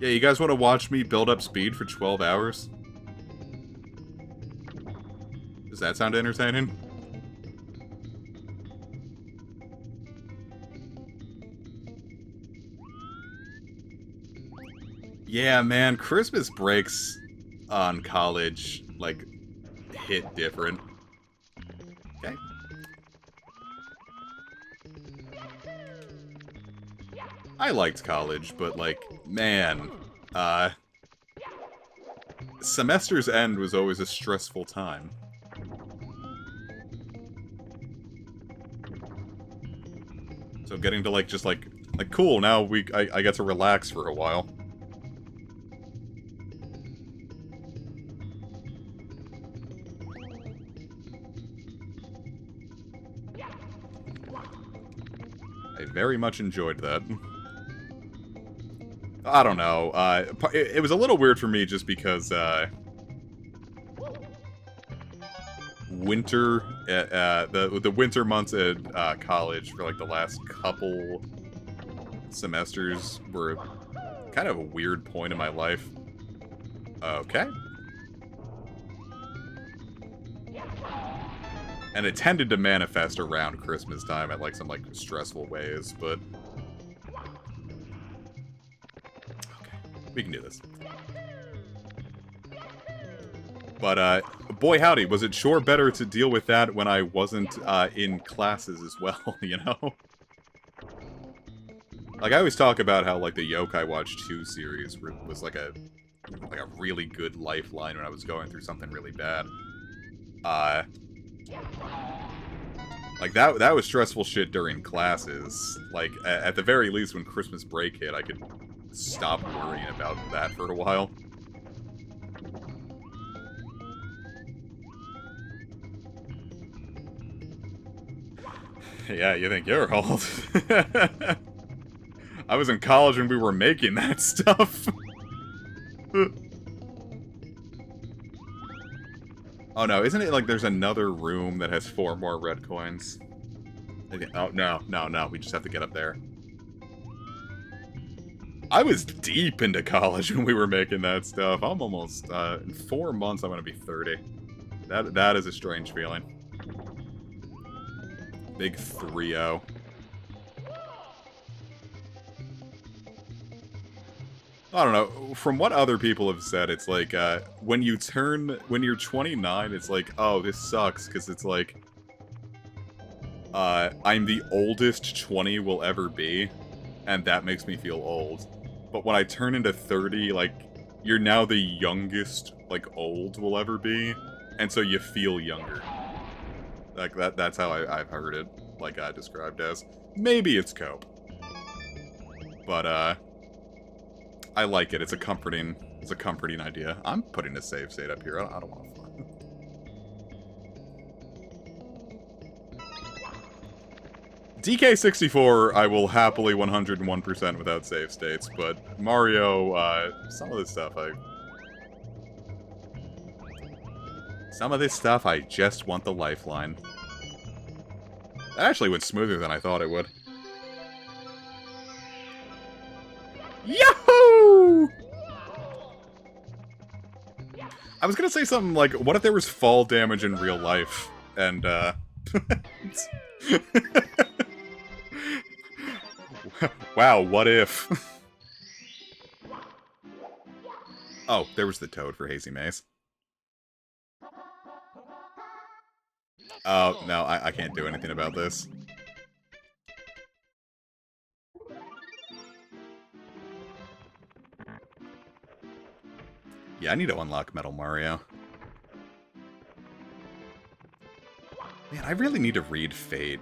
Speaker 1: Yeah, you guys want to watch me build up speed for 12 hours? Does that sound entertaining? Yeah, man, Christmas breaks on college, like, hit different. Okay. I liked college, but, like, man, semester's end was always a stressful time. So getting to, like, just, like, cool, now I get to relax for a while. I very much enjoyed that. I don't know. It was a little weird for me just because winter, the winter months at college for like the last couple semesters were kind of a weird point in my life. Okay. And it tended to manifest around Christmas time at like some like stressful ways, but okay, we can do this. But boy howdy, was it sure better to deal with that when I wasn't in classes as well, you know? Like I always talk about how like the Yokai Watch 2 series was like a really good lifeline when I was going through something really bad. Like, that was stressful shit during classes. Like, at the very least, when Christmas break hit, I could stop worrying about that for a while. Yeah, you think you're old. I was in college when we were making that stuff. Oh no, isn't it like there's another room that has 4 more red coins? Oh, no, we just have to get up there. I was deep into college when we were making that stuff. I'm almost, in 4 months I'm gonna be 30. That is a strange feeling. Big 3-0. I don't know, from what other people have said, it's like, when you're 29, it's like, oh, this sucks, because it's like, I'm the oldest 20 will ever be, and that makes me feel old. But when I turn into 30, like, you're now the youngest, like, old will ever be, and so you feel younger. Like, that's how I've heard it, like, described as. Maybe it's cope. But, I like it. It's a comforting idea. I'm putting a save state up here. I don't want to fly. DK64, I will happily 101% without save states, but Mario, some of this stuff I just want the lifeline. That actually went smoother than I thought it would. Yahoo! I was gonna say something like, what if there was fall damage in real life? And, wow, what if? Oh, there was the toad for Hazy Maze. Oh, no, I can't do anything about this. Yeah, I need to unlock Metal Mario. Man, I really need to read Fate.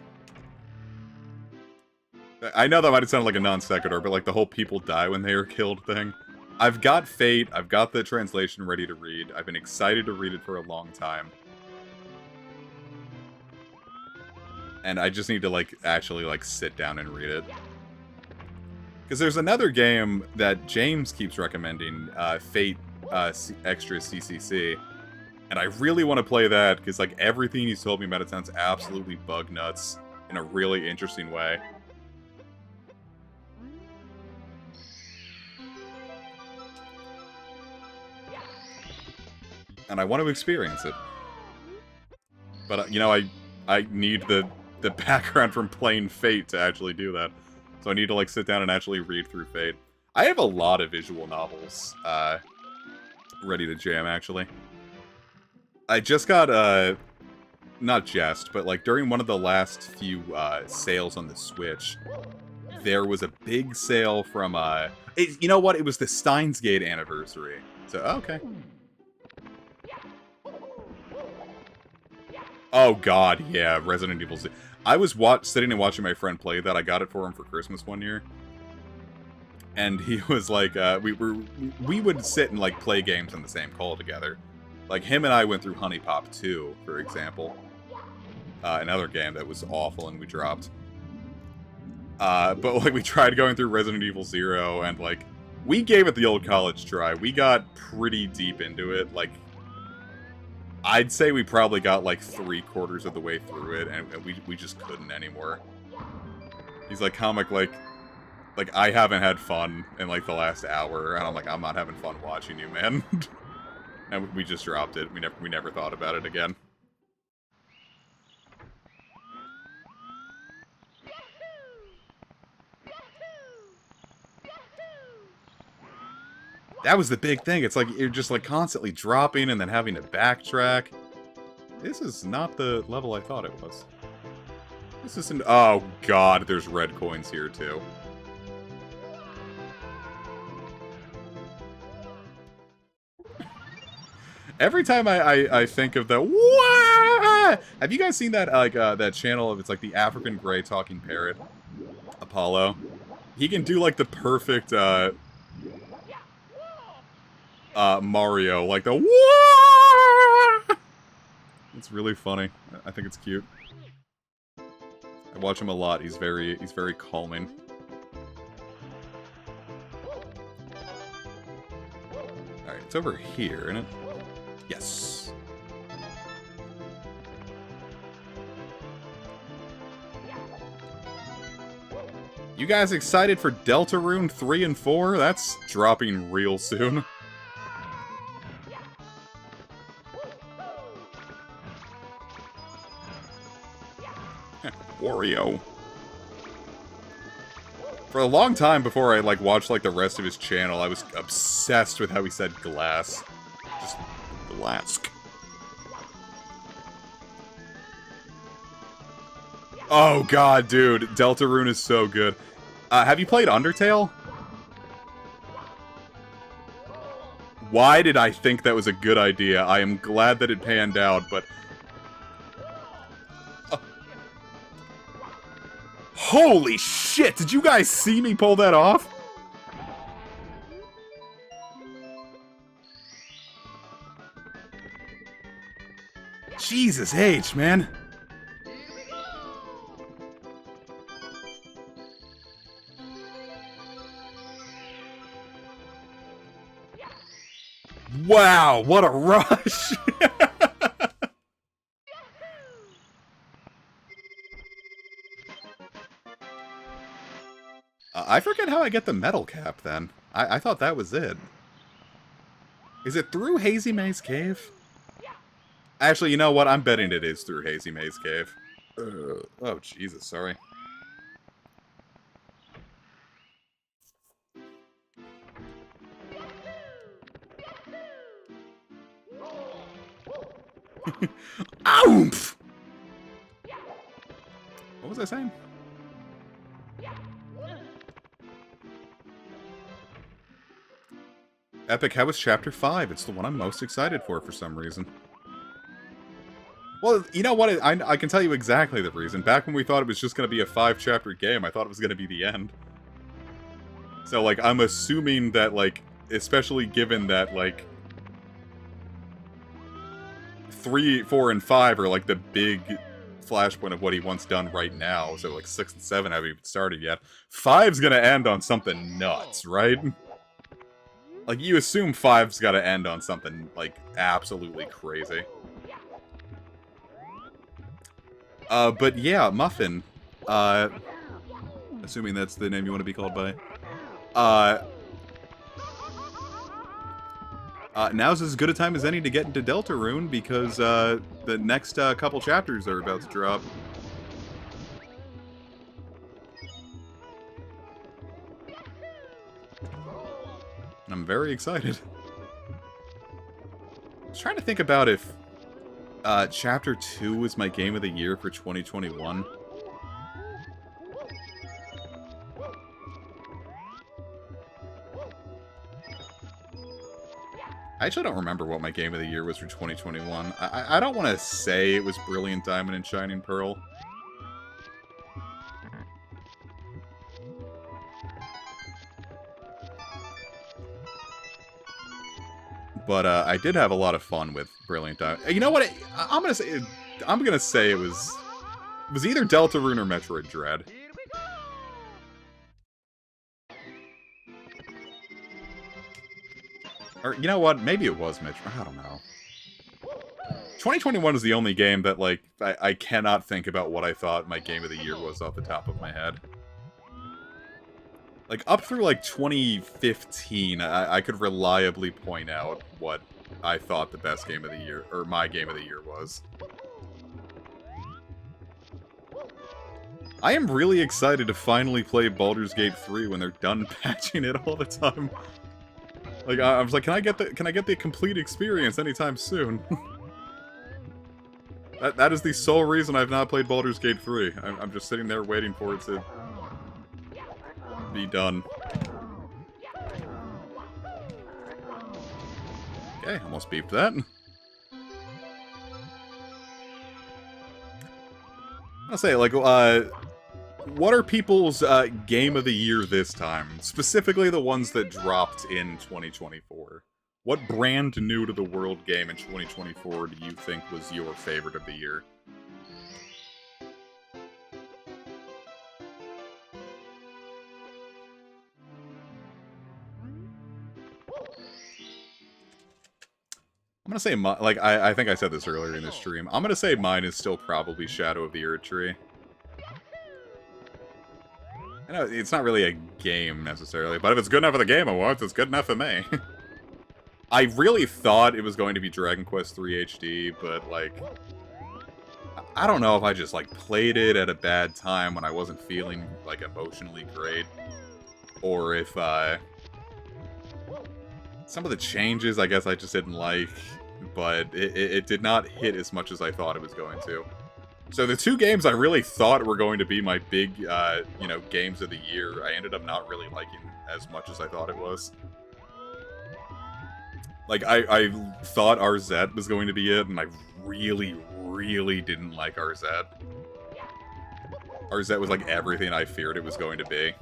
Speaker 1: I know that might have sounded like a non sequitur, but like the whole people die when they are killed thing. I've got Fate, I've got the translation ready to read. I've been excited to read it for a long time. And I just need to, like, actually, like, sit down and read it. Because there's another game that James keeps recommending, Fate extra CCC. And I really want to play that, because like everything he's told me about it sounds absolutely bug nuts in a really interesting way. And I want to experience it. But, you know, I need the background from playing Fate to actually do that. So I need to, like, sit down and actually read through Fate. I have a lot of visual novels ready to jam, actually. I just got, not just, but, like, during one of the last few sales on the Switch, there was a big sale from, you know what? It was the Steins Gate anniversary. So, okay. Oh god, yeah, Resident Evil 6. I was sitting and watching my friend play that. I got it for him for Christmas one year. And he was like, we would sit and, like, play games on the same call together. Like, him and I went through Honey Pop 2, for example. Another game that was awful and we dropped. But, like, we tried going through Resident Evil 0, and, like, we gave it the old college try. We got pretty deep into it, like, I'd say we probably got, like, 3/4 of the way through it, and we just couldn't anymore. He's like, Comic, like, I haven't had fun in, like, the last hour, and I'm like, I'm not having fun watching you, man. And we just dropped it. We never thought about it again. That was the big thing. It's like you're just like constantly dropping and then having to backtrack. This is not the level I thought it was. This isn't... Oh god, there's red coins here too. Every time I think of the... Wah! Have you guys seen that, like, that channel of... It's like the African Grey talking parrot? Apollo. He can do, like, the perfect, Mario, like the Wah! It's really funny. I think it's cute. I watch him a lot. He's very calming. Alright, it's over here, isn't it? Yes. You guys excited for Deltarune 3 and 4? That's dropping real soon. Wario. For a long time before I, like, watched, like, the rest of his channel, I was obsessed with how he said glass. Just glask. Oh god, dude. Deltarune is so good. Have you played Undertale? Why did I think that was a good idea? I am glad that it panned out, but... Holy shit! Did you guys see me pull that off? Jesus H, man. Wow, what a rush! I forget how I get the metal cap, then. I thought that was it. Is it through Hazy Maze Cave? Actually, you know what? I'm betting it is through Hazy Maze Cave. Oh, Jesus, sorry. Oomph! What was I saying? Epic, how was Chapter 5? It's the one I'm most excited for some reason. Well, you know what? I can tell you exactly the reason. Back when we thought it was just going to be a 5-chapter game, I thought it was going to be the end. So, like, I'm assuming that, like, especially given that, like, 3, 4, and 5 are, like, the big flashpoint of what he wants done right now. So, like, 6 and 7 haven't even started yet. 5's going to end on something nuts, right? Like, you assume 5's gotta end on something, like, absolutely crazy. But yeah, Muffin. Assuming that's the name you want to be called by. Now's as good a time as any to get into Deltarune, because, the next, couple chapters are about to drop. I'm very excited. I was trying to think about if, Chapter 2 was my game of the year for 2021. I actually don't remember what my game of the year was for 2021. I don't want to say it was Brilliant Diamond and Shining Pearl. But I did have a lot of fun with Brilliant Diamond. You know what? I'm gonna say it was either Deltarune or Metroid Dread. Or, you know what? Maybe it was Metroid. I don't know. 2021 is the only game that, like, I cannot think about what I thought my game of the year was off the top of my head. Like, up through, like, 2015, I could reliably point out what I thought the best game of the year, or my game of the year was. I am really excited to finally play Baldur's Gate 3 when they're done patching it all the time. Like, I was like, can I get the complete experience anytime soon? that is the sole reason I've not played Baldur's Gate 3. I'm just sitting there waiting for it to be done. Okay, almost beeped that. I'll say, like, what are people's game of the year this time? Specifically the ones that dropped in 2024. What brand new to the world game in 2024 do you think was your favorite of the year? I'm gonna say, like, I think I said this earlier in the stream. I'm gonna say mine is still probably Shadow of the Erdtree. I know, it's not really a game, necessarily, but if it's good enough for the game awards, it's good enough for me. I really thought it was going to be Dragon Quest III HD, but, like, I don't know if I just, like, played it at a bad time when I wasn't feeling, like, emotionally great, or if, some of the changes, I guess I just didn't like, but it did not hit as much as I thought it was going to. So the two games I really thought were going to be my big, you know, games of the year, I ended up not really liking as much as I thought it was. Like, I thought RZ was going to be it, and I really, really didn't like RZ. RZ was like everything I feared it was going to be.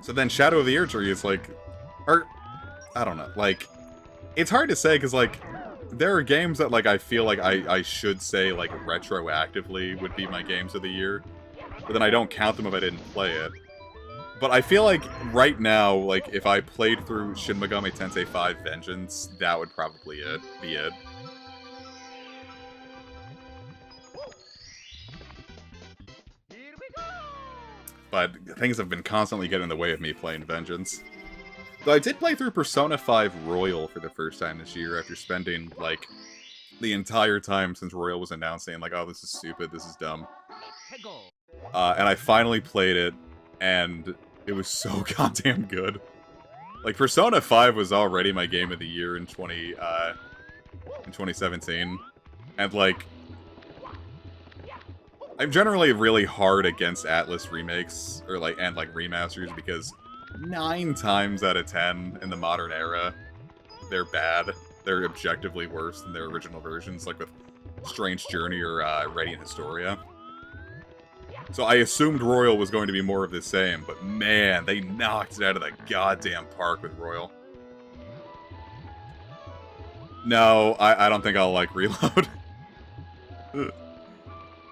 Speaker 1: So then Shadow of the Erdtree is like, or, I don't know, like, it's hard to say, because, like, there are games that, like, I feel like I should say, like, retroactively would be my games of the year, but then I don't count them if I didn't play it. But I feel like, right now, like, if I played through Shin Megami Tensei 5 Vengeance, that would probably be it. But things have been constantly getting in the way of me playing Vengeance. Though I did play through Persona 5 Royal for the first time this year after spending, like, the entire time since Royal was announced saying, like, oh, this is stupid, this is dumb. And I finally played it, and it was so goddamn good. Like, Persona 5 was already my game of the year in 2017. And, like, I'm generally really hard against Atlas remakes, or, like, and, like, remasters, because 9 times out of 10 in the modern era, they're bad. They're objectively worse than their original versions, like with Strange Journey or Radiant Historia. So I assumed Royal was going to be more of the same, but man, they knocked it out of the goddamn park with Royal. No, I don't think I'll, like, reload.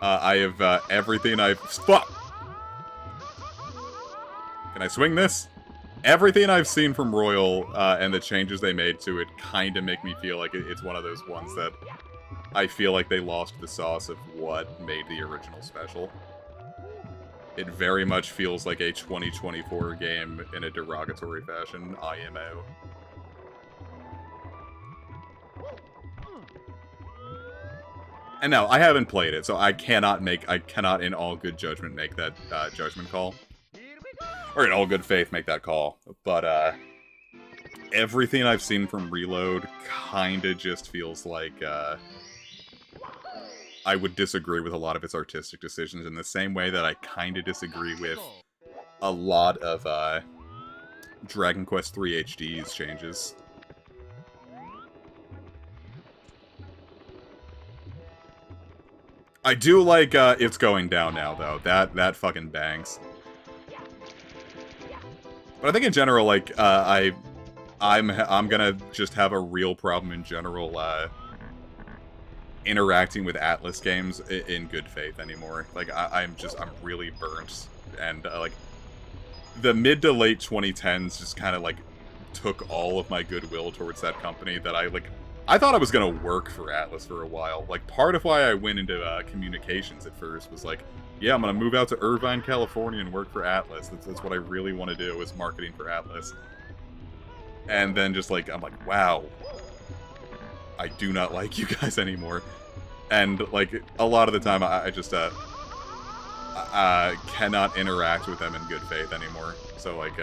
Speaker 1: I have, everything I've... Fuck! Can I swing this? Everything I've seen from Royal, and the changes they made to it kind of make me feel like it's one of those ones that I feel like they lost the sauce of what made the original special. It very much feels like a 2024 game in a derogatory fashion, IMO. And no, I haven't played it, so I cannot in all good judgment make that judgment call. Or in all good faith make that call. But everything I've seen from Reload kinda just feels like I would disagree with a lot of its artistic decisions in the same way that I kinda disagree with a lot of Dragon Quest III HD's changes. I do like It's Going Down Now, though. That fucking bangs. But I think in general, like, I'm gonna just have a real problem in general, interacting with Atlas games in good faith anymore. Like, I'm really burnt. And, like, the mid to late 2010s just kind of, like, took all of my goodwill towards that company that I thought I was gonna work for Atlas for a while. Like, part of why I went into communications at first was like, yeah, I'm gonna move out to Irvine, California and work for Atlas. That's what I really want to do, is marketing for Atlas. And then just like, I'm like, wow, I do not like you guys anymore. And like, a lot of the time I just cannot interact with them in good faith anymore. So like,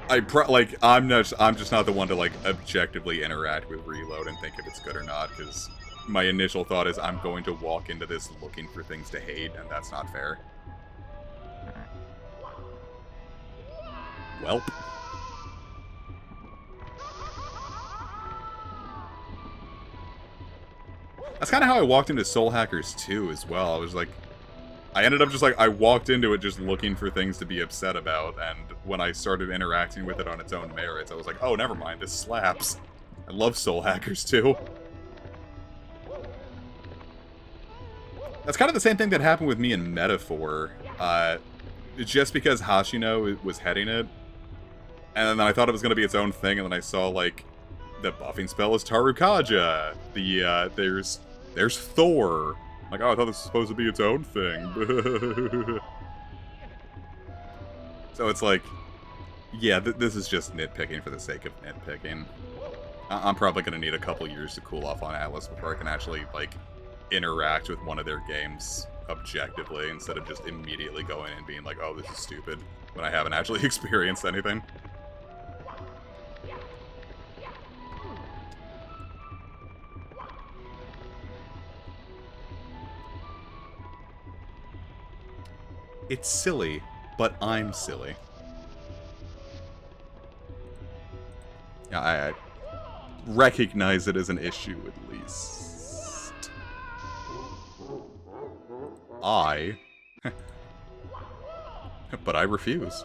Speaker 1: I'm just not the one to, like, objectively interact with Reload and think if it's good or not, because my initial thought is I'm going to walk into this looking for things to hate, and that's not fair. Welp. That's kind of how I walked into Soul Hackers 2 as well. I was like, I ended up just like, I walked into it just looking for things to be upset about, and when I started interacting with it on its own merits, I was like, oh, never mind, this slaps. I love Soul Hackers too. That's kind of the same thing that happened with me in Metaphor. Just because Hashino was heading it, and then I thought it was going to be its own thing, and then I saw, like, the buffing spell is Tarukaja. There's Thor. Like, oh, I thought this was supposed to be its own thing. So it's like, yeah, this is just nitpicking for the sake of nitpicking. I'm probably going to need a couple years to cool off on Atlas before I can actually, like, interact with one of their games objectively, instead of just immediately going and being like, oh, this is stupid, when I haven't actually experienced anything. It's silly, but I'm silly. Yeah, I recognize it as an issue, at least. But I refuse.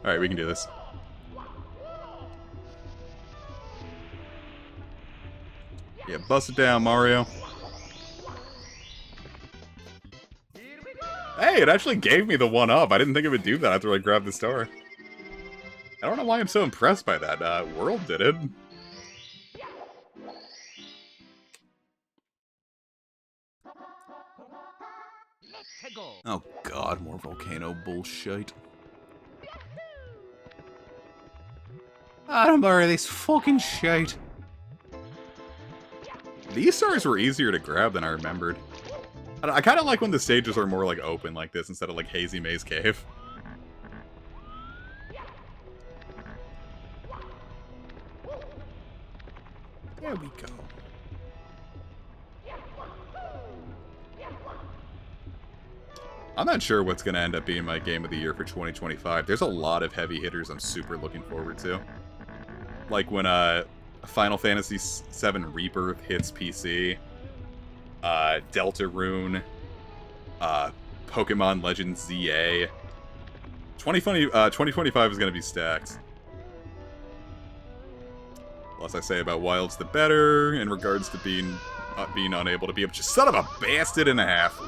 Speaker 1: Alright, we can do this. Yeah, bust it down, Mario. Hey, it actually gave me the 1-up. I didn't think it would do that after I grabbed the star. I don't know why I'm so impressed by that. World did it. Oh god, more volcano bullshit. I don't borrow this fucking shit. These stars were easier to grab than I remembered. I kind of like when the stages are more, like, open like this instead of, like, Hazy Maze Cave. There we go. I'm not sure what's going to end up being my game of the year for 2025. There's a lot of heavy hitters I'm super looking forward to. Like when Final Fantasy VII Rebirth hits PC, Deltarune, Pokemon Legends ZA. 2025 is going to be stacked. Less I say about Wilds, the better, in regards to being unable to be up. Just son of a bastard and a half.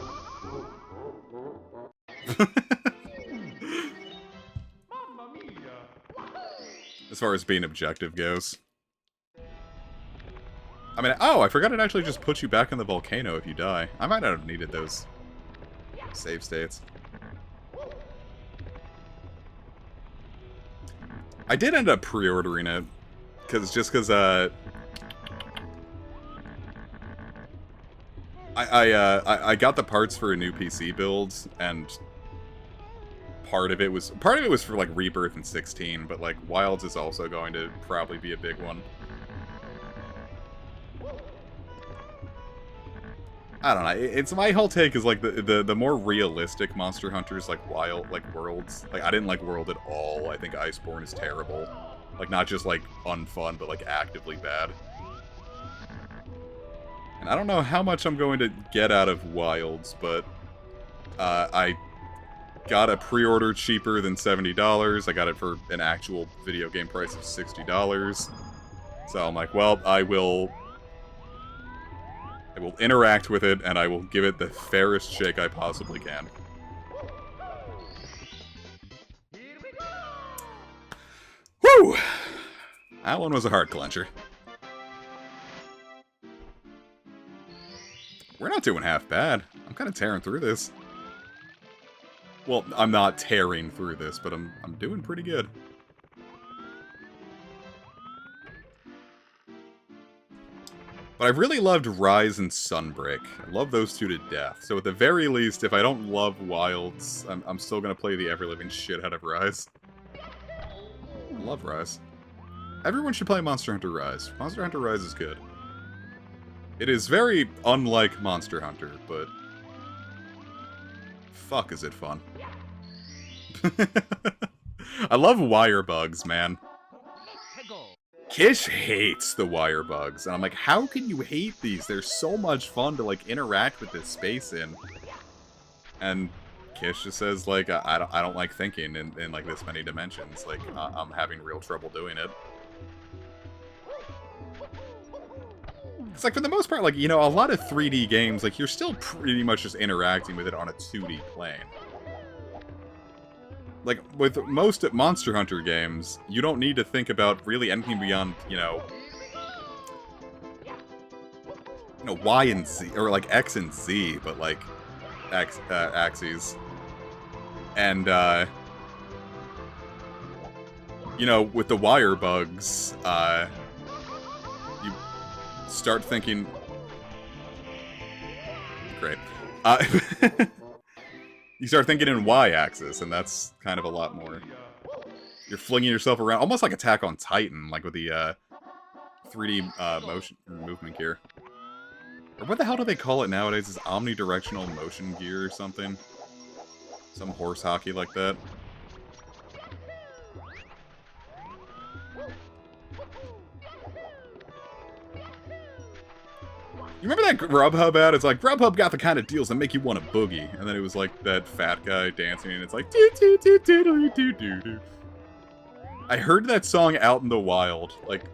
Speaker 1: As far as being objective goes. I mean, oh, I forgot it actually just puts you back in the volcano if you die. I might not have needed those save states. I did end up pre-ordering it, because I got the parts for a new PC build, and part of it was for like Rebirth and 16, but like Wilds is also going to probably be a big one. I don't know. It's my whole take is like the more realistic Monster Hunters, like Worlds. Like I didn't like World at all. I think Iceborne is terrible. Like not just like unfun, but like actively bad. And I don't know how much I'm going to get out of Wilds, but I got a pre-order cheaper than $70. I got it for an actual video game price of $60. So I'm like, well, I will interact with it, and I will give it the fairest shake I possibly can. Woo! That one was a heart clencher. We're not doing half bad. I'm kind of tearing through this. Well, I'm not tearing through this, but I'm doing pretty good. But I really loved Rise and Sunbreak. I love those two to death. So at the very least, if I don't love Wilds, I'm still going to play the ever-living shit out of Rise. I love Rise. Everyone should play Monster Hunter Rise. Monster Hunter Rise is good. It is very unlike Monster Hunter, but fuck is it fun. I love wire bugs, man. Kish hates the wire bugs, and I'm like, how can you hate these? They're so much fun to like interact with this space in. And Kish just says like, I don't like thinking in like this many dimensions. Like I'm having real trouble doing it. It's like, for the most part, like, you know, a lot of 3D games, like, you're still pretty much just interacting with it on a 2D plane. Like, with most Monster Hunter games, you don't need to think about really anything beyond, you know, Y and Z, or, like, X and Z, but, like, axes. And, you know, with the wire bugs, you start thinking... Great. You start thinking in Y-axis, and that's kind of a lot more. You're flinging yourself around, almost like Attack on Titan, like with the 3D motion movement gear. Or what the hell do they call it nowadays? Is omnidirectional motion gear or something? Some horse hockey like that. You remember that Grubhub ad? It's like, Grubhub got the kind of deals that make you want to boogie. And then it was like that fat guy dancing, and it's like, doo doo doo doo doo doo doo doo. I heard that song out in the wild. Like,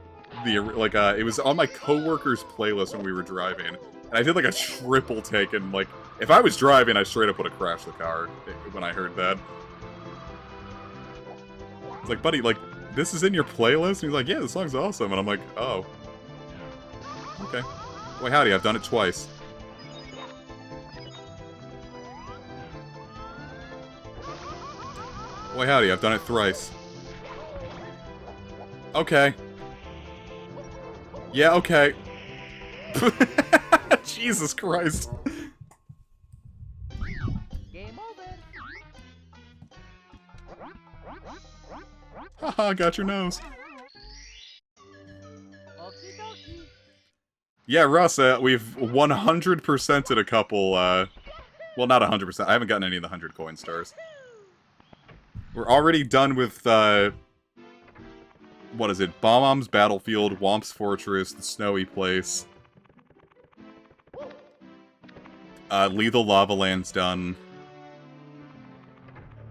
Speaker 1: it was on my coworker's playlist when we were driving. And I did like a triple take, and like, if I was driving, I straight up would have crashed the car when I heard that. It's like, buddy, like, this is in your playlist? And he's like, yeah, this song's awesome. And I'm like, oh. Okay. Boy, howdy, I've done it twice. Boy, howdy, I've done it thrice. Okay. Yeah, okay. Jesus Christ.
Speaker 2: Game over.
Speaker 1: Haha, got your nose.
Speaker 2: Okie dokie.
Speaker 1: Yeah, Russ, we've 100%ed a couple Well, not 100%. I haven't gotten any of the 100 coin stars. We're already done with, what is it? Bob-omb's Battlefield, Womp's Fortress, The Snowy Place. Lethal Lava Land's done.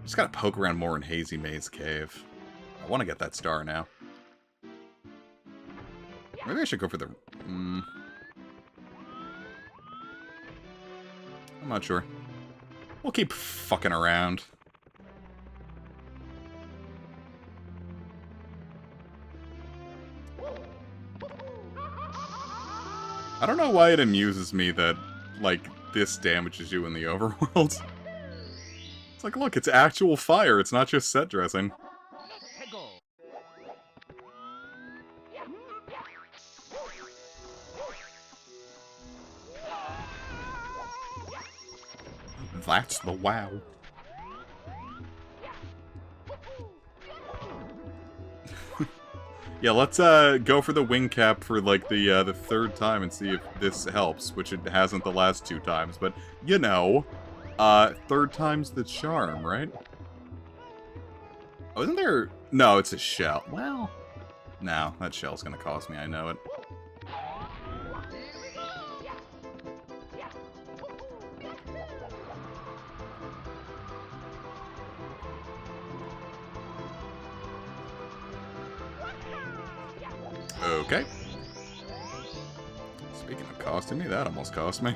Speaker 1: Just gotta poke around more in Hazy Maze Cave. I want to get that star now. Maybe I should go for the... I'm not sure. We'll keep fucking around. I don't know why it amuses me that, like, this damages you in the overworld. It's like, look, it's actual fire. It's not just set dressing. That's the wow. Yeah, let's go for the wing cap for like the third time and see if this helps, which it hasn't the last 2 times, but you know, third time's the charm, right? Oh, isn't there? No, it's a shell. Well, no, that shell's gonna cost me. I know it. Okay. Speaking of costing me, that almost cost me.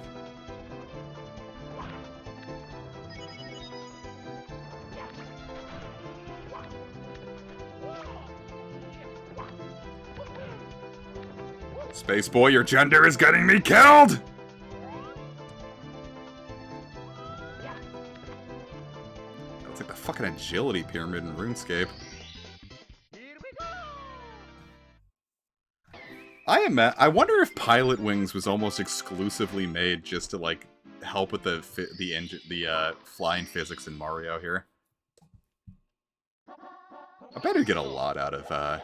Speaker 1: Space boy, your gender is getting me killed! That's like the fucking agility pyramid in RuneScape. I wonder if Pilot Wings was almost exclusively made just to like help with the flying physics in Mario here. I bet it'd get a lot out of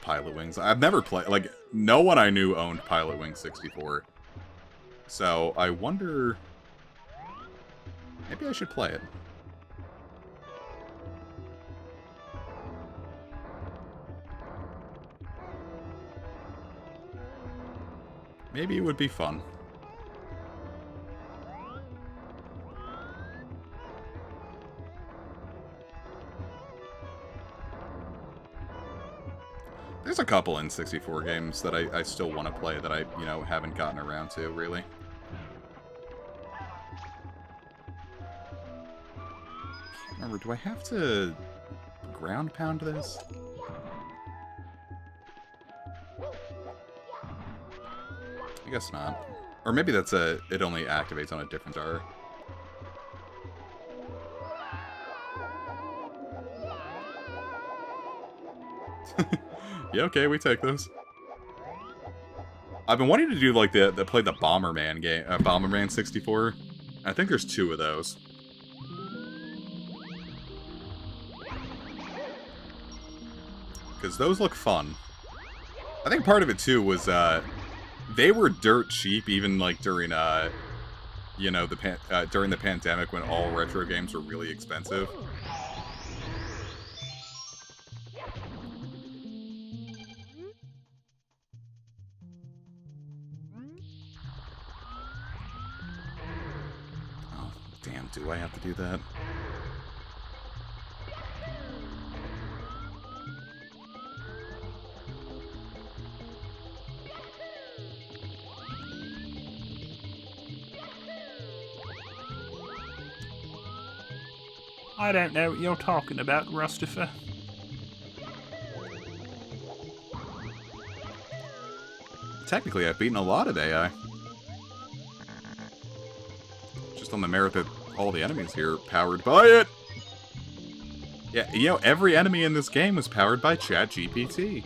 Speaker 1: Pilot Wings. I've never played, like, no one I knew owned Pilot Wings 64. So I wonder, maybe I should play it. Maybe it would be fun. There's a couple N64 games that I still want to play that I, you know, haven't gotten around to, really. Can't remember, do I have to ground pound this? I guess not. Or maybe that's it only activates on a different star. Yeah, okay, we take those. I've been wanting to do like play the Bomberman game, Bomberman 64. I think there's 2 of those. Because those look fun. I think part of it too was they were dirt cheap, even like during you know, during the pandemic when all retro games were really expensive. Oh, damn, do I have to do that?
Speaker 4: I don't know what you're talking about, Rustifer.
Speaker 1: Technically, I've beaten a lot of AI. Just on the merit that all the enemies here are powered by it. Yeah, you know, every enemy in this game was powered by ChatGPT.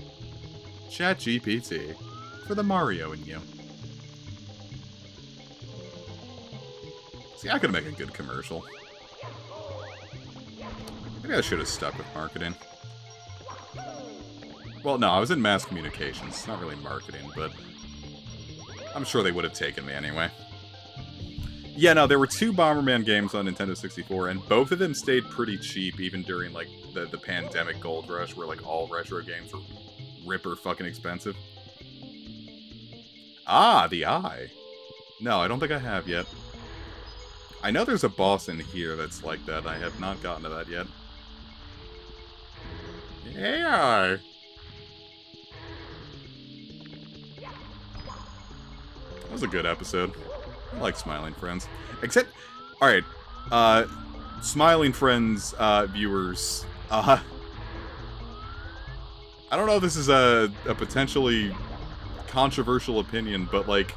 Speaker 1: ChatGPT. For the Mario in you. See, I could make a good commercial. Maybe I should have stuck with marketing. Well, no, I was in mass communications. It's not really marketing, but I'm sure they would have taken me anyway. Yeah, no, there were 2 Bomberman games on Nintendo 64, and both of them stayed pretty cheap, even during, like, the pandemic gold rush, where, like, all retro games were ripper fucking expensive. Ah, the Eye. No, I don't think I have yet. I know there's a boss in here that's like that. I have not gotten to that yet. Yeah. That was a good episode. I like Smiling Friends. Except, alright, Smiling Friends, viewers, I don't know if this is a potentially controversial opinion, but, like,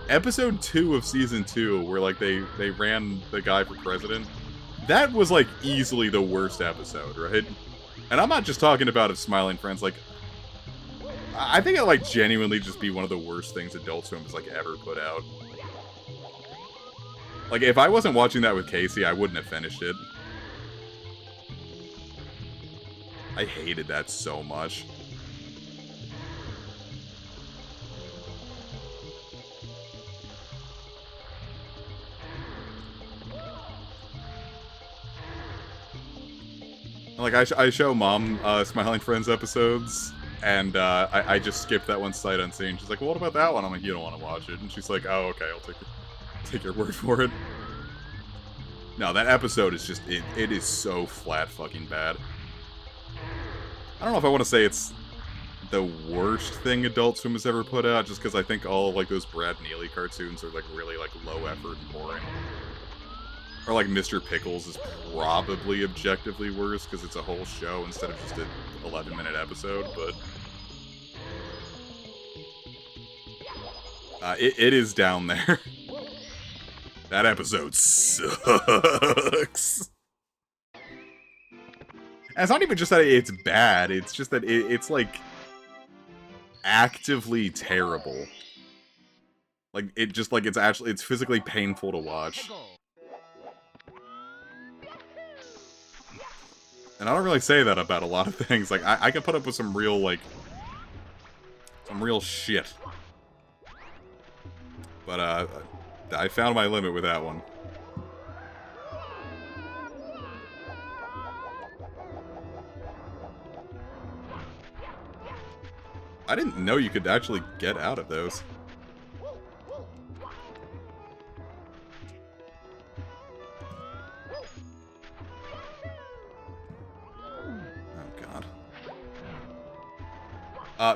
Speaker 1: episode 2 of season 2, where, like, they ran the guy for president, that was, like, easily the worst episode, right? And I'm not just talking about Smiling Friends, like, I think it, like, genuinely just be one of the worst things Adult Swim has, like, ever put out. Like, if I wasn't watching that with Casey, I wouldn't have finished it. I hated that so much. Like, I show Mom Smiling Friends episodes, and I just skipped that one sight unseen. She's like, well, what about that one? I'm like, you don't want to watch it. And she's like, oh, okay, I'll take your word for it. No, that episode is just, it is so flat fucking bad. I don't know if I want to say it's the worst thing Adult Swim has ever put out, just because I think all, like, those Brad Neely cartoons are, like, really, like, low effort and boring. Or, like, Mr. Pickles is probably objectively worse, because it's a whole show instead of just an 11-minute episode, but... it is down there. That episode sucks. And it's not even just that it's bad, it's just that it's, like, actively terrible. Like, it just, like, it's physically painful to watch. And I don't really say that about a lot of things. Like, I can put up with some real, like, some real shit. But, I found my limit with that one. I didn't know you could actually get out of those.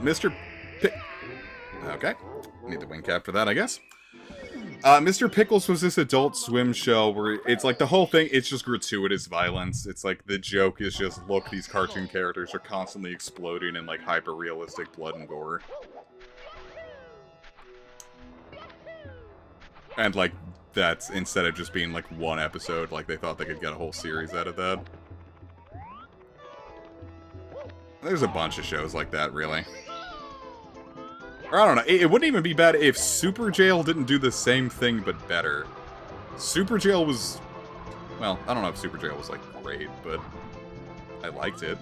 Speaker 1: Mr. Okay. Need the wing cap for that, I guess. Mr. Pickles was this Adult Swim show where it's like the whole thing, it's just gratuitous violence. It's like the joke is just, look, these cartoon characters are constantly exploding in like hyper-realistic blood and gore. And like, that's instead of just being like one episode, like they thought they could get a whole series out of that. There's a bunch of shows like that, really. Or I don't know, it wouldn't even be bad if Super Jail didn't do the same thing, but better. Super Jail was... Well, I don't know if Super Jail was, like, great, but I liked it.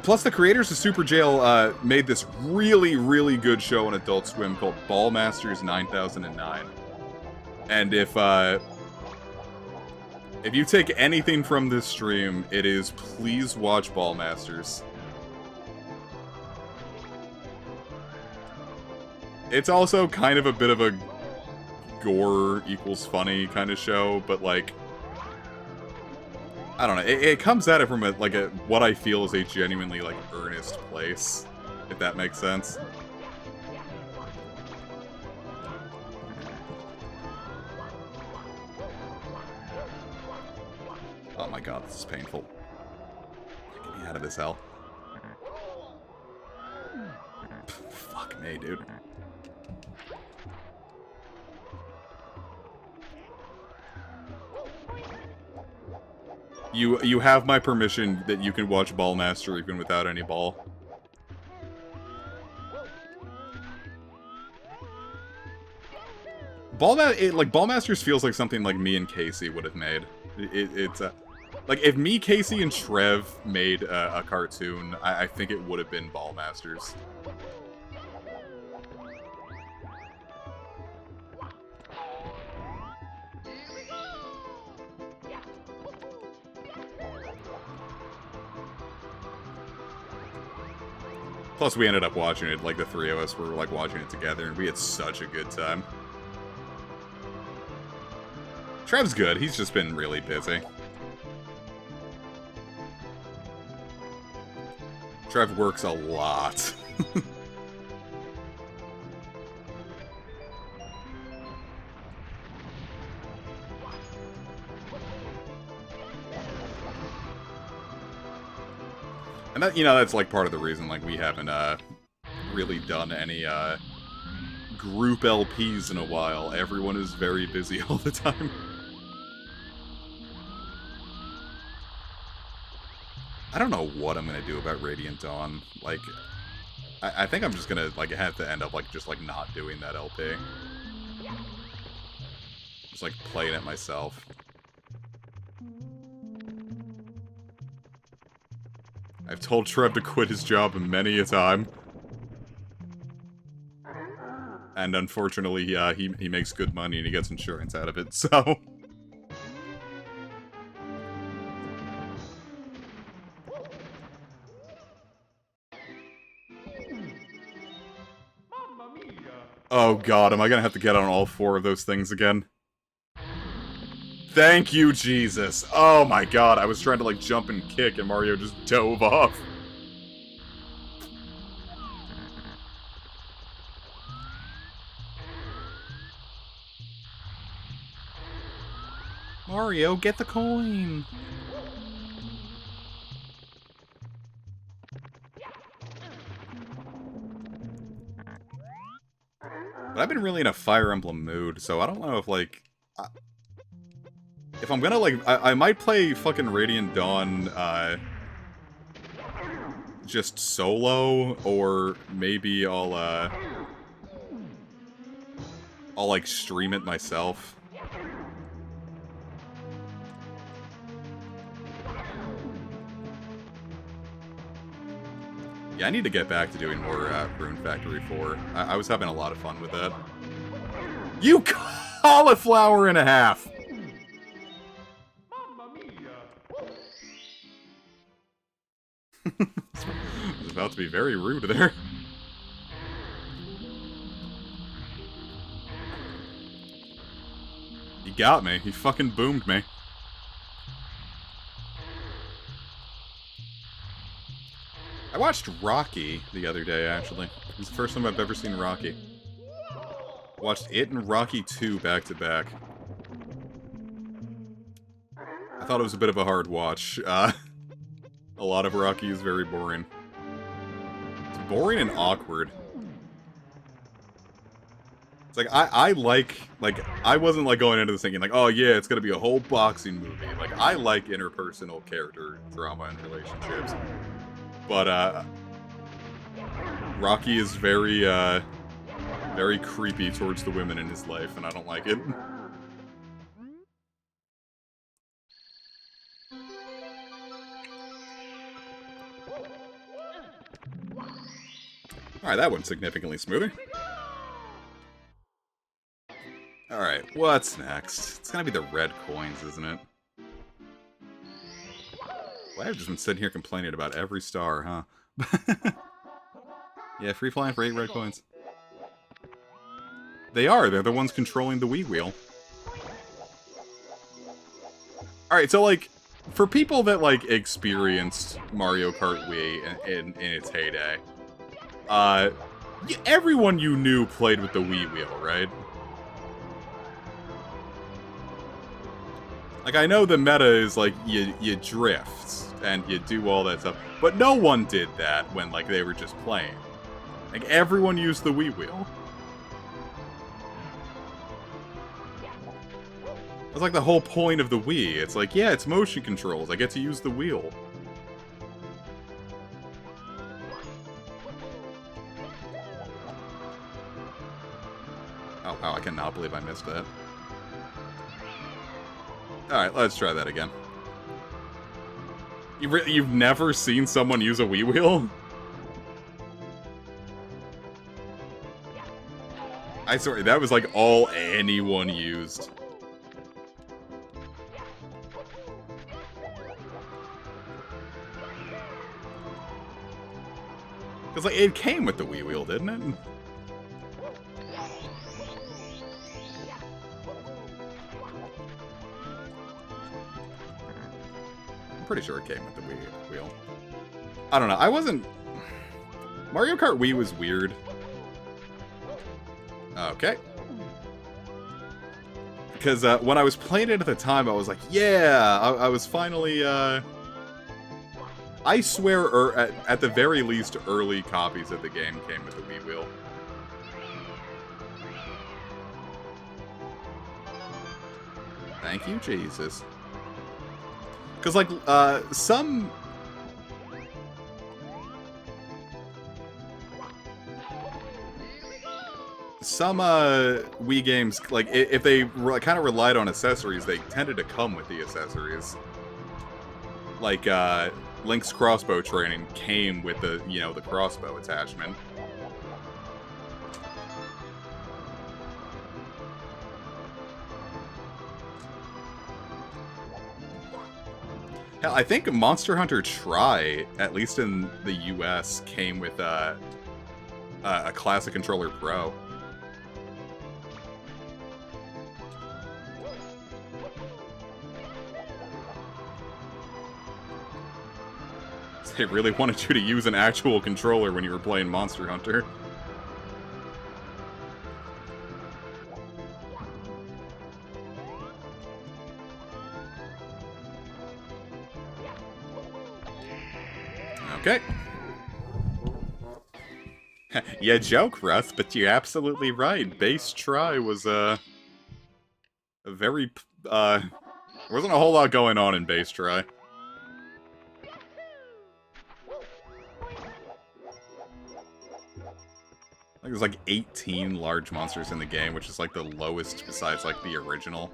Speaker 1: Plus, the creators of Super Jail made this really, really good show on Adult Swim called Ballmasters 9009. And if you take anything from this stream, it is please watch Ballmasters. It's also kind of a bit of a gore equals funny kind of show, but like, I don't know, it comes at it from what I feel is a genuinely like earnest place, if that makes sense. Oh my god, this is painful. Get me out of this hell. Fuck me, dude. You have my permission that you can watch Ballmaster even without any ball. Ballmasters feels like something like me and Casey would have made. It's like, if me, Casey, and Trev made a cartoon, I think it would have been Ballmasters. Plus, we ended up watching it, like, the three of us were, like, watching it together, and we had such a good time. Trev's good, he's just been really busy. Trev works a lot. And that, you know, that's like part of the reason like we haven't really done any group LPs in a while. Everyone is very busy all the time. I don't know what I'm gonna do about Radiant Dawn. Like, I think I'm just gonna like have to end up like just like not doing that LP. Just like playing it myself. I've told Trev to quit his job many a time. And unfortunately, he makes good money and he gets insurance out of it, so... Oh god, am I gonna have to get on all four of those things again? Thank you, Jesus! Oh my god, I was trying to like jump and kick and Mario just dove off. Mario, get the coin! But I've been really in a Fire Emblem mood, so I don't know if, like... if I'm gonna, like... I might play fucking Radiant Dawn, just solo, or maybe I'll, like, stream it myself. Yeah, I need to get back to doing more Rune Factory 4. I was having a lot of fun with that. You cauliflower and a half! I was about to be very rude there. He got me. He fucking boomed me. I watched Rocky the other day, actually. It was the first time I've ever seen Rocky. Watched it and Rocky 2 back-to-back. I thought it was a bit of a hard watch. A lot of Rocky is very boring. It's boring and awkward. It's like, I wasn't, like, going into this thinking, like, oh, yeah, it's gonna be a whole boxing movie. Like, I like interpersonal character drama and relationships. But, Rocky is very, very creepy towards the women in his life, and I don't like it. Alright, that went significantly smoother. Alright, what's next? It's gonna be the red coins, isn't it? Well, I've just been sitting here complaining about every star, huh? Yeah, free flying for 8 red coins. They are, they're the ones controlling the Wii wheel. Alright, so like, for people that like experienced Mario Kart Wii in its heyday, everyone you knew played with the Wii wheel, right? Like, I know the meta is, like, you drift, and you do all that stuff, but no one did that when, like, they were just playing. Like, everyone used the Wii wheel. That's like the whole point of the Wii. It's like, yeah, it's motion controls, I get to use the wheel. Oh, wow, I cannot believe I missed that. Alright, let's try that again. You've never seen someone use a Wii wheel? I swear, that was like all anyone used. Because, like, it came with the Wii wheel, didn't it? I'm pretty sure it came with the Wii wheel. I don't know. I wasn't... Mario Kart Wii was weird. Okay. Because when I was playing it at the time, I was like, yeah, I was finally... I swear, at the very least, early copies of the game came with the Wii wheel. Thank you, Jesus. Because, like, some Wii games, like, if they kind of relied on accessories, they tended to come with the accessories. Like, Link's crossbow training came with the, you know, the crossbow attachment. Hell, I think Monster Hunter Tri, at least in the US, came with a Classic Controller Pro. They really wanted you to use an actual controller when you were playing Monster Hunter. Okay. You joke, Russ, but you're absolutely right. Base Try was, a very, there wasn't a whole lot going on in Base Try. I think there's like 18 large monsters in the game, which is like the lowest besides like the original.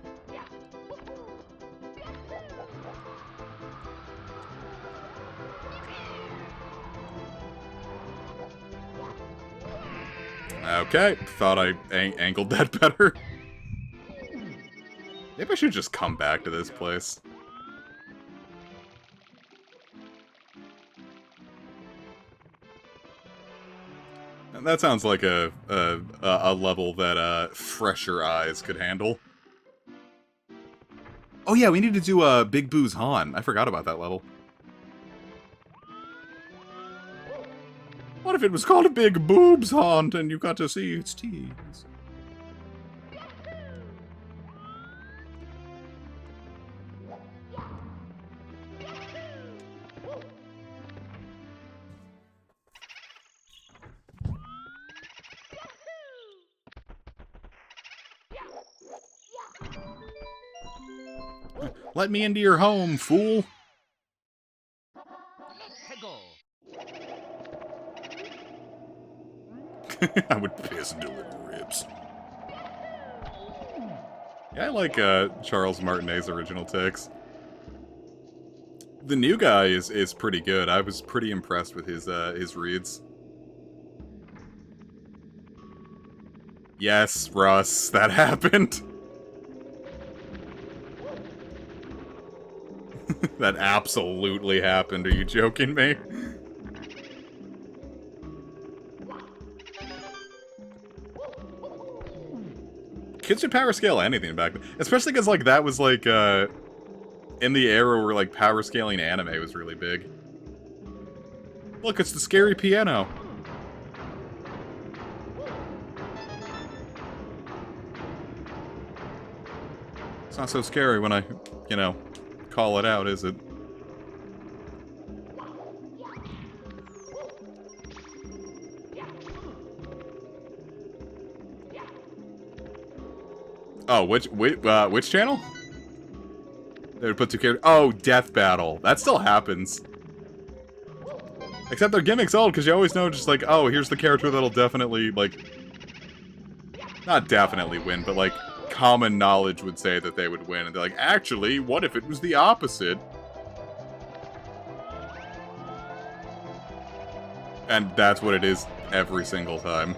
Speaker 1: Okay, thought I angled that better. Maybe I should just come back to this place. That sounds like a level that fresher eyes could handle. Oh yeah, we need to do Big Boo's Han. I forgot about that level. What if it was called a Big Boobs Haunt and you got to see its teeth? Let me into your home, fool! I would piss into little ribs. Yeah, I like Charles Martinet's original text. The new guy is pretty good. I was pretty impressed with his reads. Yes, Russ, that happened. That absolutely happened. Are you joking me? Kids should power scale anything back then. Especially because, like, that was, like, in the era where, like, power scaling anime was really big. Look, it's the scary piano. It's not so scary when I, you know, call it out, is it? Oh, which channel? They would put two characters. Oh, Death Battle. That still happens. Except their gimmick's old, because you always know just like, oh, here's the character that'll definitely, like... Not definitely win, but like, common knowledge would say that they would win. And they're like, actually, what if it was the opposite? And that's what it is every single time.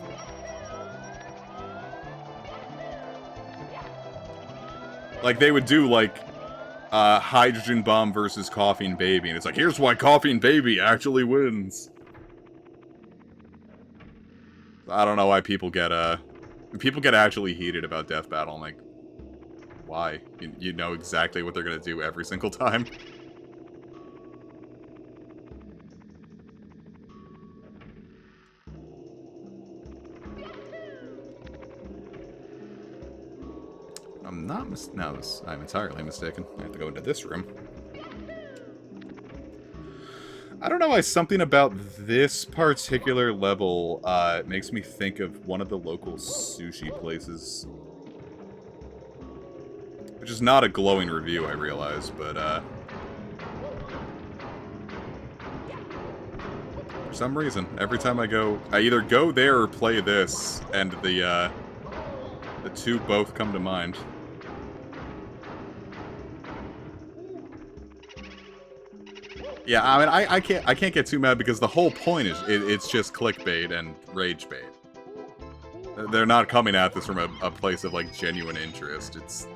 Speaker 1: Like, they would do, like, Hydrogen Bomb versus Coughing Baby, and it's like, here's why Coughing Baby actually wins. I don't know why people get actually heated about Death Battle. I'm like, why? You know exactly what they're gonna do every single time. I'm entirely mistaken. I have to go into this room. I don't know why something about this particular level makes me think of one of the local sushi places. Which is not a glowing review, I realize, but for some reason, every time I either go there or play this, and the two both come to mind. Yeah, I mean, I can't get too mad because the whole point is it's just clickbait and rage bait. They're not coming at this from a place of like genuine interest. It's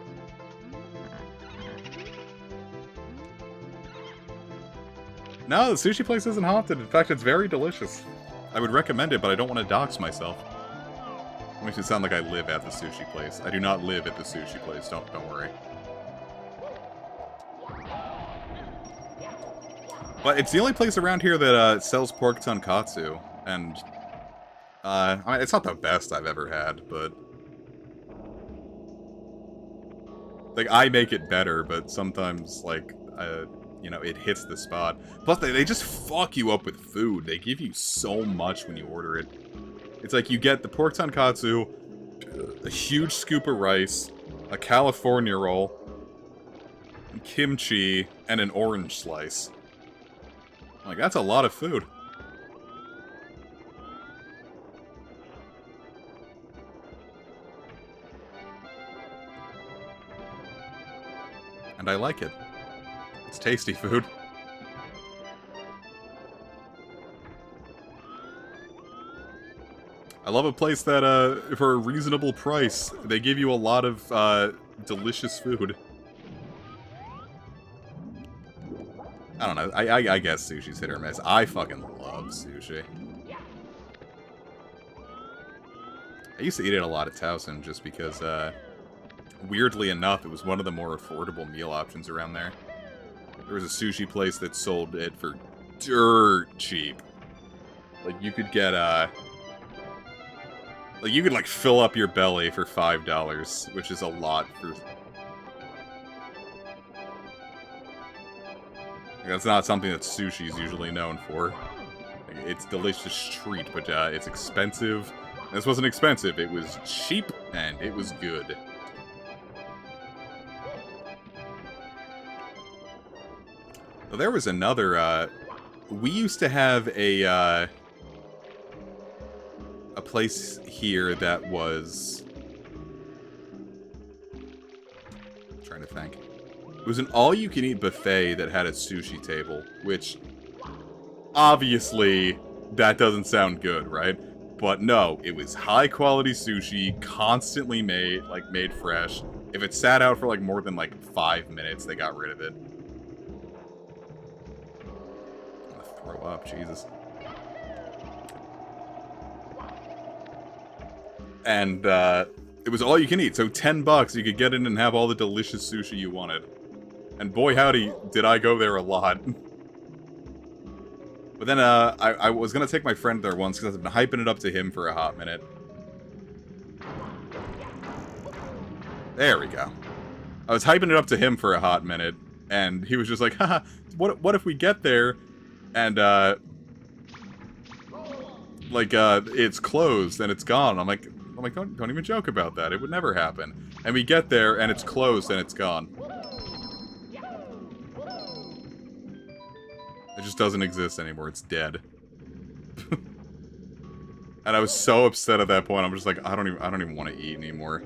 Speaker 1: no, the sushi place isn't haunted. In fact, it's very delicious. I would recommend it, but I don't want to dox myself. It makes it sound like I live at the sushi place. I do not live at the sushi place. Don't worry. But it's the only place around here that sells pork tonkatsu, and I mean, it's not the best I've ever had, but like I make it better. But sometimes, like, you know, it hits the spot. Plus, they just fuck you up with food. They give you so much when you order it. It's like you get the pork tonkatsu, a huge scoop of rice, a California roll, kimchi, and an orange slice. Like, that's a lot of food. And I like it. It's tasty food. I love a place that, for a reasonable price, they give you a lot of, delicious food. I don't know. I guess sushi's hit or miss. I fucking love sushi. I used to eat it a lot at Towson just because, weirdly enough, it was one of the more affordable meal options around there. There was a sushi place that sold it for dirt cheap. Like, you could get, like, you could, like, fill up your belly for $5, which is a lot for... That's not something that sushi's usually known for. It's a delicious treat, but it's expensive. This wasn't expensive, it was cheap, and it was good. Well, there was another, we used to have a place here that was... I'm trying to think. It was an all-you-can-eat buffet that had a sushi table, which, obviously, that doesn't sound good, right? But no, it was high-quality sushi, constantly made fresh. If it sat out for, like, more than, like, 5 minutes, they got rid of it. I'm gonna throw up, Jesus. And, it was all-you-can-eat, so $10, you could get in and have all the delicious sushi you wanted. And boy howdy, did I go there a lot. But then, I was gonna take my friend there once, because I've been hyping it up to him for a hot minute. There we go. I was hyping it up to him for a hot minute, and he was just like, haha, what if we get there, and, like, it's closed, and it's gone. I'm like, don't even joke about that. It would never happen. And we get there, and it's closed, and it's gone. It just doesn't exist anymore. It's dead. And I was so upset at that point. I'm just like, I don't even want to eat anymore.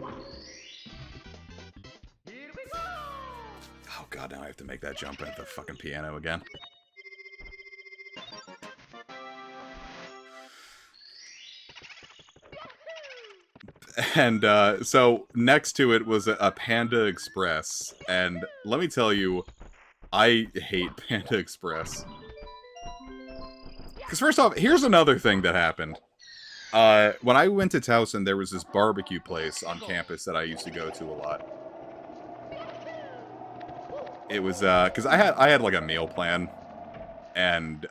Speaker 1: Oh god, now I have to make that jump at the fucking piano again. And so next to it was a Panda Express, and let me tell you, I hate Panda Express. Because first off, here's another thing that happened. When I went to Towson, there was this barbecue place on campus that I used to go to a lot. It was, because I had, like, a meal plan, and,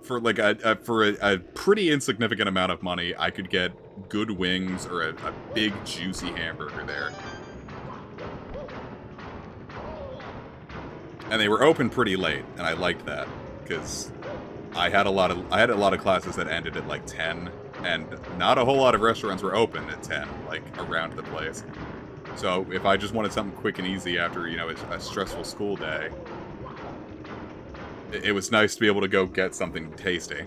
Speaker 1: for, like, a pretty insignificant amount of money, I could get good wings or a big, juicy hamburger there. And they were open pretty late, and I liked that, because I had a lot of classes that ended at like 10, and not a whole lot of restaurants were open at 10, like around the place. So if I just wanted something quick and easy after, you know, a stressful school day, it was nice to be able to go get something tasty.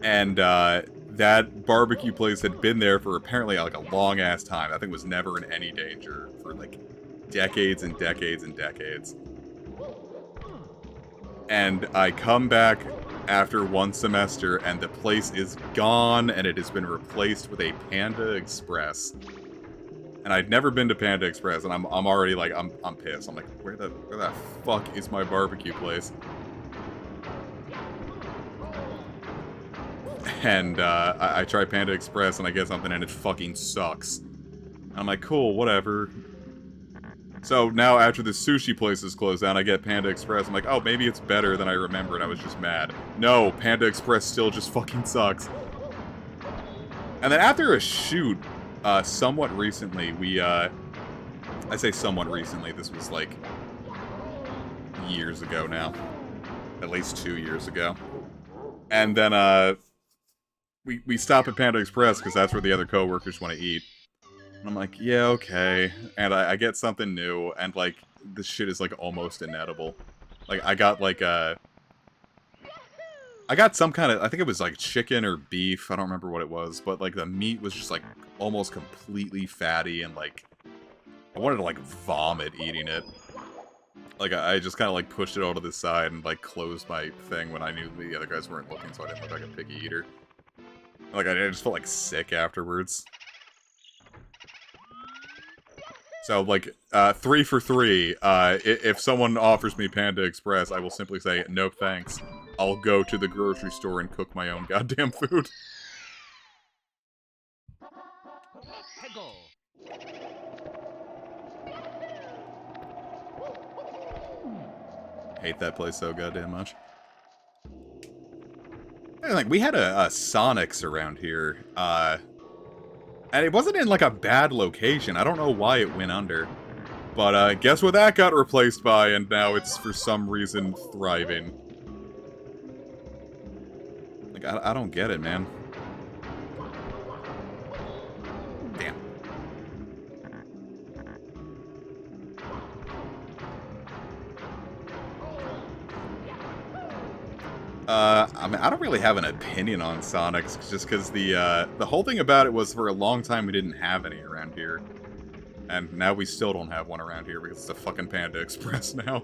Speaker 1: And that barbecue place had been there for apparently like a long ass time. That thing was never in any danger for like decades and decades and decades. And I come back after one semester, and the place is gone, and it has been replaced with a Panda Express. And I'd never been to Panda Express, and I'm already like, I'm pissed. I'm like, where the fuck is my barbecue place? And I try Panda Express, and I get something, and it fucking sucks. And I'm like, cool, whatever. So now after the sushi place is closed down, I get Panda Express. I'm like, oh, maybe it's better than I remember, and I was just mad. No, Panda Express still just fucking sucks. And then after a shoot, somewhat recently, we, I say somewhat recently, this was like years ago now. At least 2 years ago. And then, we stop at Panda Express, because that's where the other coworkers want to eat. And I'm like, yeah, okay. And I get something new, and, like, this shit is, like, almost inedible. Like, I got, like, I got some kind of, I think it was, like, chicken or beef, I don't remember what it was, but, like, the meat was just, like, almost completely fatty, and, like, I wanted to, like, vomit eating it. Like, I just kind of, like, pushed it all to the side and, like, closed my thing when I knew the other guys weren't looking, so I didn't look like a picky eater. Like, I just felt, like, sick afterwards. So, like, 3 for 3, if someone offers me Panda Express, I will simply say, no thanks. I'll go to the grocery store and cook my own goddamn food. Hate that place so goddamn much. Like, we had a Sonic's around here, and it wasn't in, like, a bad location. I don't know why it went under. But, guess what that got replaced by, and now it's, for some reason, thriving. Like, I don't get it, man. Damn. I mean, I don't really have an opinion on Sonic's, just because the whole thing about it was for a long time we didn't have any around here. And now we still don't have one around here because it's a fucking Panda Express now.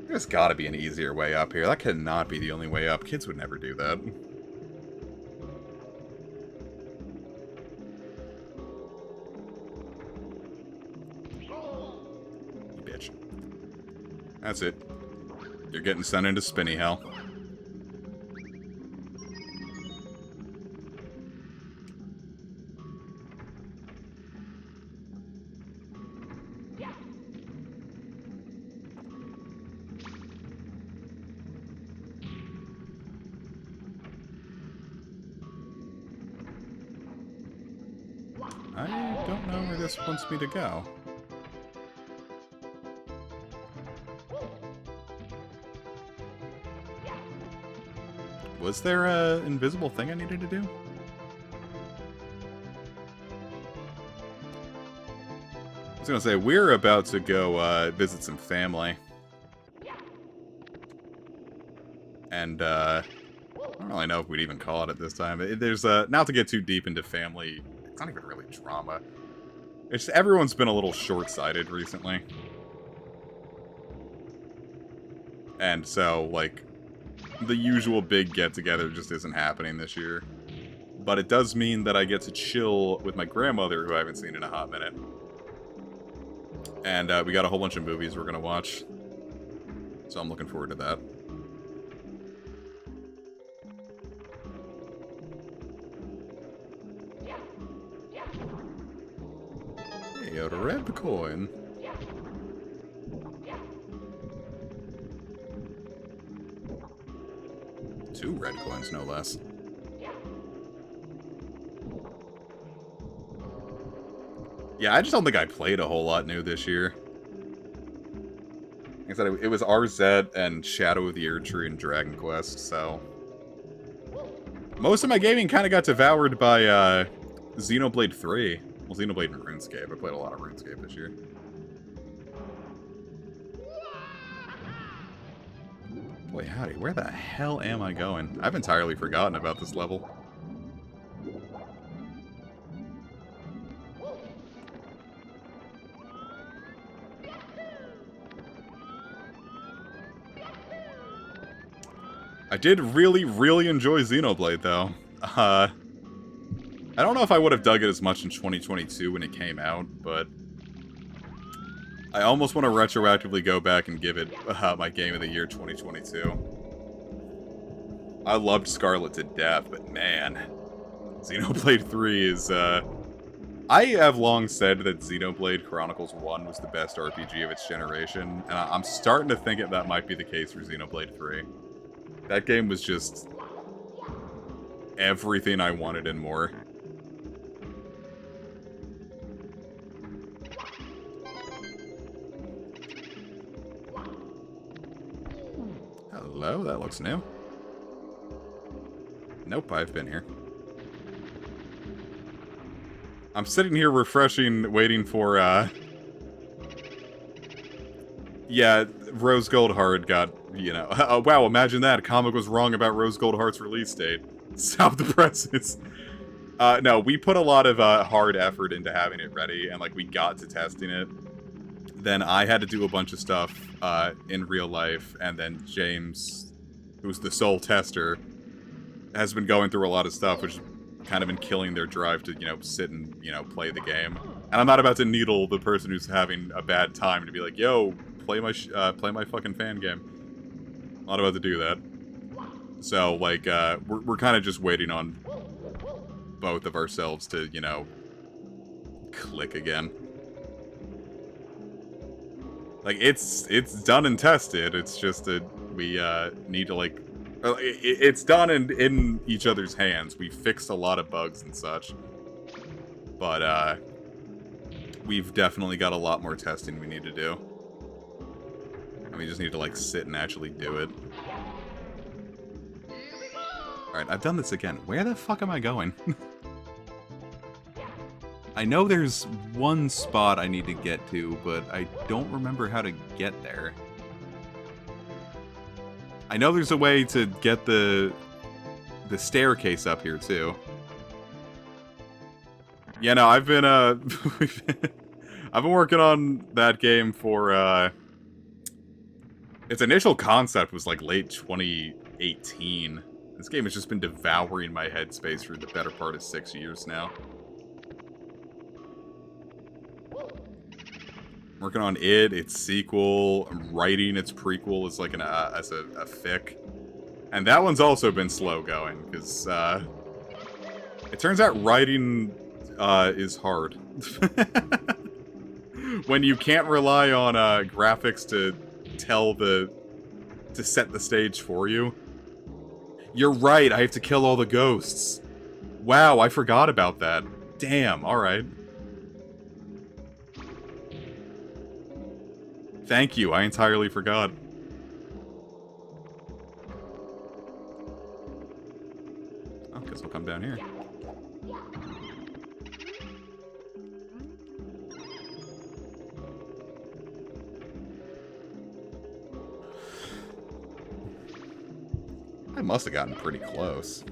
Speaker 1: There's gotta be an easier way up here. That cannot be the only way up. Kids would never do that. Bitch. That's it. You're getting sent into spinny hell. I don't know where this wants me to go. Was there an invisible thing I needed to do? I was gonna say, we're about to go visit some family. And I don't really know if we'd even call it at this time. There's not to get too deep into family. It's not even really drama. It's just, everyone's been a little short-sighted recently. And so, like, the usual big get-together just isn't happening this year. But it does mean that I get to chill with my grandmother, who I haven't seen in a hot minute. And we got a whole bunch of movies we're gonna watch. So I'm looking forward to that. Hey, a red coin. Two red coins, no less. Yeah, I just don't think I played a whole lot new this year. Like I said, it was RZ and Shadow of the Erdtree and Dragon Quest, so... Most of my gaming kind of got devoured by Xenoblade 3. Well, Xenoblade and RuneScape. I played a lot of RuneScape this year. Boy, howdy, where the hell am I going? I've entirely forgotten about this level. I did really, really enjoy Xenoblade, though. I don't know if I would have dug it as much in 2022 when it came out, but... I almost want to retroactively go back and give it my Game of the Year 2022. I loved Scarlet to death, but man... Xenoblade 3 is, I have long said that Xenoblade Chronicles 1 was the best RPG of its generation, and I'm starting to think that might be the case for Xenoblade 3. That game was just everything I wanted and more. Hello, that looks new. Nope, I've been here. I'm sitting here refreshing, waiting for, yeah, Rose Gold Heart got, you know... wow, imagine that. Comic was wrong about Rose Gold Heart's release date. Stop the presses. No, we put a lot of hard effort into having it ready, and, like, we got to testing it. Then I had to do a bunch of stuff in real life, and then James, who's the sole tester, has been going through a lot of stuff, which has kind of been killing their drive to, you know, sit and, you know, play the game. And I'm not about to needle the person who's having a bad time to be like, yo, play my fucking fan game. I'm not about to do that. So, like, we're kind of just waiting on both of ourselves to, you know, click again. Like, it's done and tested. It's just that we need to, like... It's done in each other's hands. We fixed a lot of bugs and such. But, we've definitely got a lot more testing we need to do. And we just need to, like, sit and actually do it. Alright, I've done this again. Where the fuck am I going? I know there's one spot I need to get to, but I don't remember how to get there. I know there's a way to get the staircase up here, too. Yeah, no, I've been, I've been working on that game for, its initial concept was, like, late 2018. This game has just been devouring my headspace for the better part of 6 years now. I'm working on it, its sequel. I'm writing its prequel as like as a fic. And that one's also been slow going, because it turns out writing is hard. When you can't rely on graphics to set the stage for you. You're right, I have to kill all the ghosts. Wow, I forgot about that. Damn, alright. Thank you, I entirely forgot. Oh, guess I'll come down here. I must have gotten pretty close.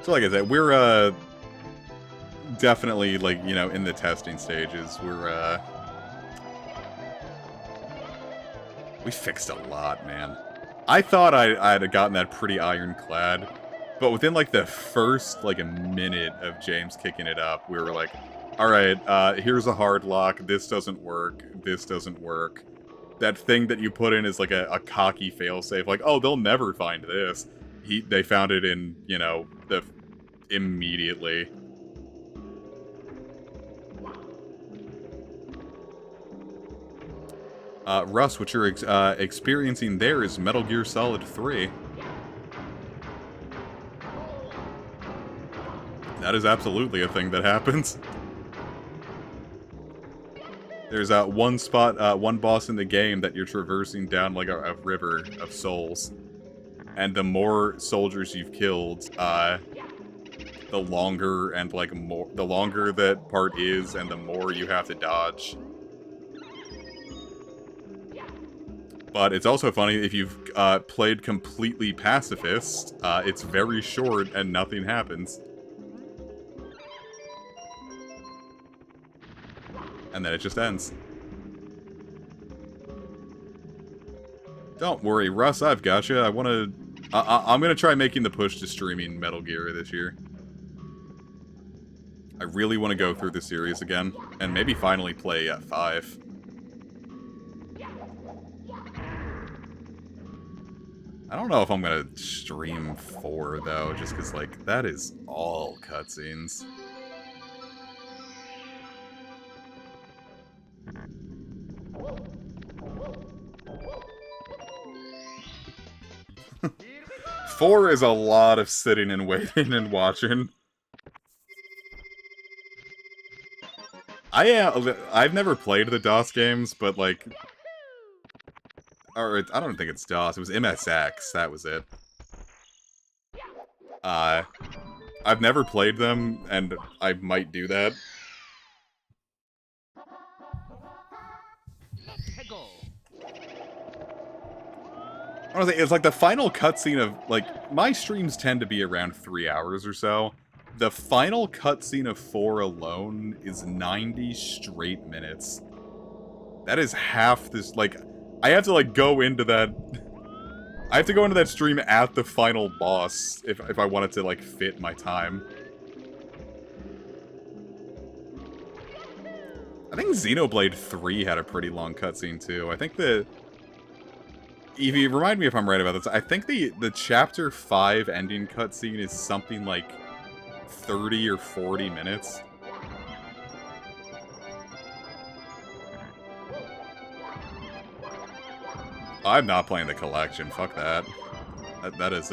Speaker 1: So like I said, we're definitely, like, you know, in the testing stages. We're We fixed a lot, man. I thought I'd have gotten that pretty ironclad, but within, like, the first, like, a minute of James kicking it up, we were like, alright, here's a hard lock, this doesn't work, this doesn't work. That thing that you put in is, like, a cocky failsafe, like, oh, they'll never find this. They found it in, you know, immediately. Russ, what you're experiencing there is Metal Gear Solid 3. That is absolutely a thing that happens. There's one spot, one boss in the game that you're traversing down like a river of souls. And the more soldiers you've killed, the longer and like the longer that part is and the more you have to dodge. But it's also funny, if you've played completely pacifist, it's very short and nothing happens. And then it just ends. Don't worry, Russ, I've gotcha. I'm gonna try making the push to streaming Metal Gear this year. I really want to go through the series again, and maybe finally play 5. I don't know if I'm gonna stream 4, though, just because, like, that is all cutscenes. Four is a lot of sitting and waiting and watching. I've never played the DOS games, but, like... Or, I don't think it's DOS, it was MSX, that was it. I've never played them, and I might do that. Honestly, it's like the final cutscene of, like, my streams tend to be around 3 hours or so. The final cutscene of 4 alone is 90 straight minutes. That is half this, like, I have to, like, go into that... I have to go into that stream at the final boss if I want it to, like, fit my time. I think Xenoblade 3 had a pretty long cutscene, too. I think the... Evie, remind me if I'm right about this. I think the Chapter 5 ending cutscene is something like 30 or 40 minutes. I'm not playing the collection. Fuck that. That is,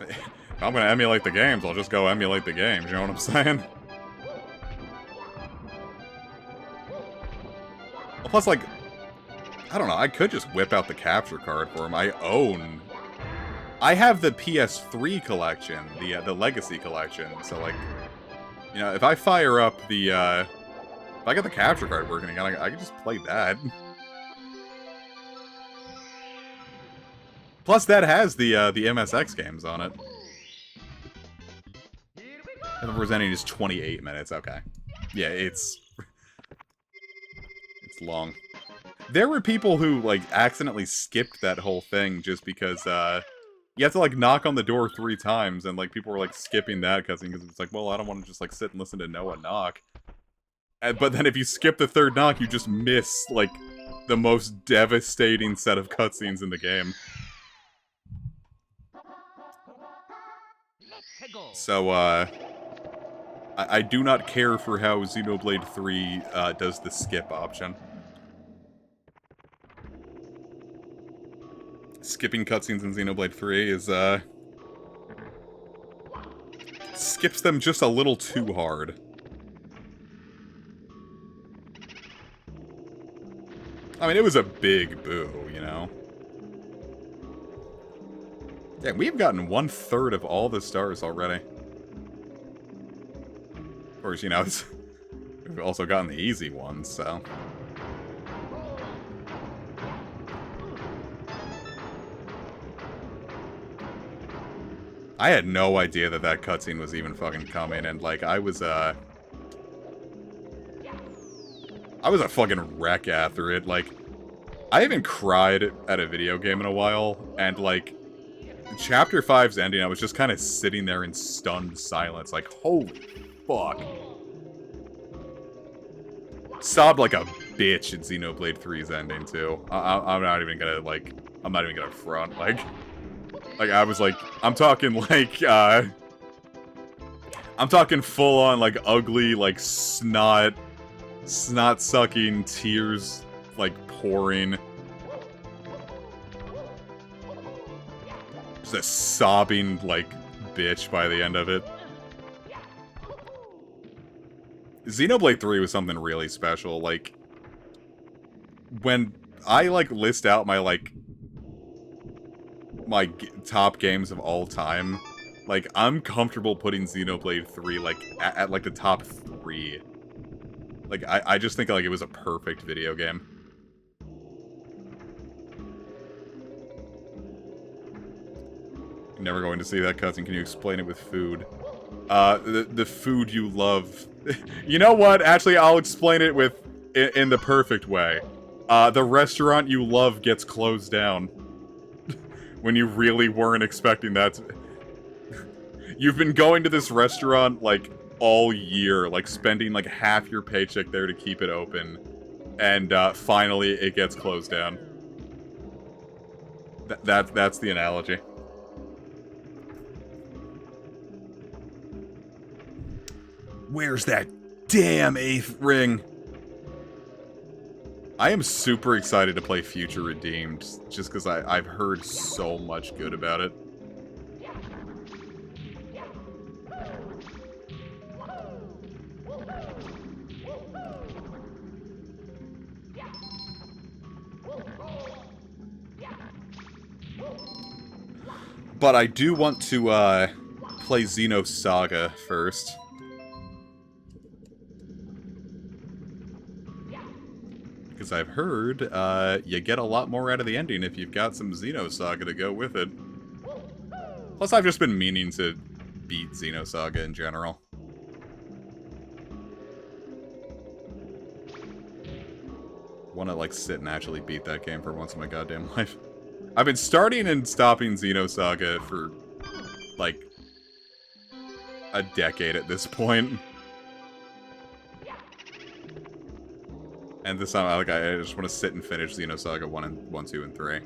Speaker 1: If I'm gonna emulate the games, I'll just go emulate the games, you know what I'm saying? Well, plus, like, I don't know, I could just whip out the capture card for him. I have the PS3 collection, the Legacy collection, so, like, you know, if I fire up the, if I get the capture card working again, I can just play that. Plus, that has the MSX games on it. And representing is 28 minutes, okay. Yeah, it's long. There were people who, like, accidentally skipped that whole thing just because, you have to, like, knock on the door 3 times, and, like, people were, like, skipping that because it's like, well, I don't want to just, like, sit and listen to Noah knock. But then if you skip the 3rd knock, you just miss, like, the most devastating set of cutscenes in the game. So, I do not care for how Xenoblade 3 does the skip option. Skipping cutscenes in Xenoblade 3 is, skips them just a little too hard. I mean, it was a big boo, you know? Yeah, we've gotten 1/3 of all the stars already. Of course, you know, we've also gotten the easy ones, so... I had no idea that that cutscene was even fucking coming, and, like, I I was a fucking wreck after it. Like, I haven't cried at a video game in a while, and like, Chapter 5's ending, I was just kind of sitting there in stunned silence, like, holy fuck. Sobbed like a bitch at Xenoblade 3's ending, too. I'm not even gonna, like, I'm not even gonna front, like, I was like, I'm talking full on, like, ugly, like, snot-sucking, tears, like, pouring. Just a sobbing, like, bitch by the end of it. Xenoblade 3 was something really special. Like, when I, like, list out my top games of all time, like, I'm comfortable putting Xenoblade 3, like, at like, the top 3. Like, I just think, like, it was a perfect video game. Never going to see that cutscene. Can you explain it with food? The food you love. You know what? Actually, I'll explain it with in the perfect way. The restaurant you love gets closed down. When you really weren't expecting that. You've been going to this restaurant, like, all year. Like, spending, like, half your paycheck there to keep it open. And, finally, it gets closed down. That's the analogy. Where's that damn 8th ring? I am super excited to play Future Redeemed, just because I've heard so much good about it. But I do want to, play Xenosaga first. Because I've heard, you get a lot more out of the ending if you've got some Xenosaga to go with it. Plus, I've just been meaning to beat Xenosaga in general. Want to, like, sit and actually beat that game for once in my goddamn life. I've been starting and stopping Xenosaga for, like, a decade at this point. And this time, I just want to sit and finish Xenosaga 1, 2, and 3. I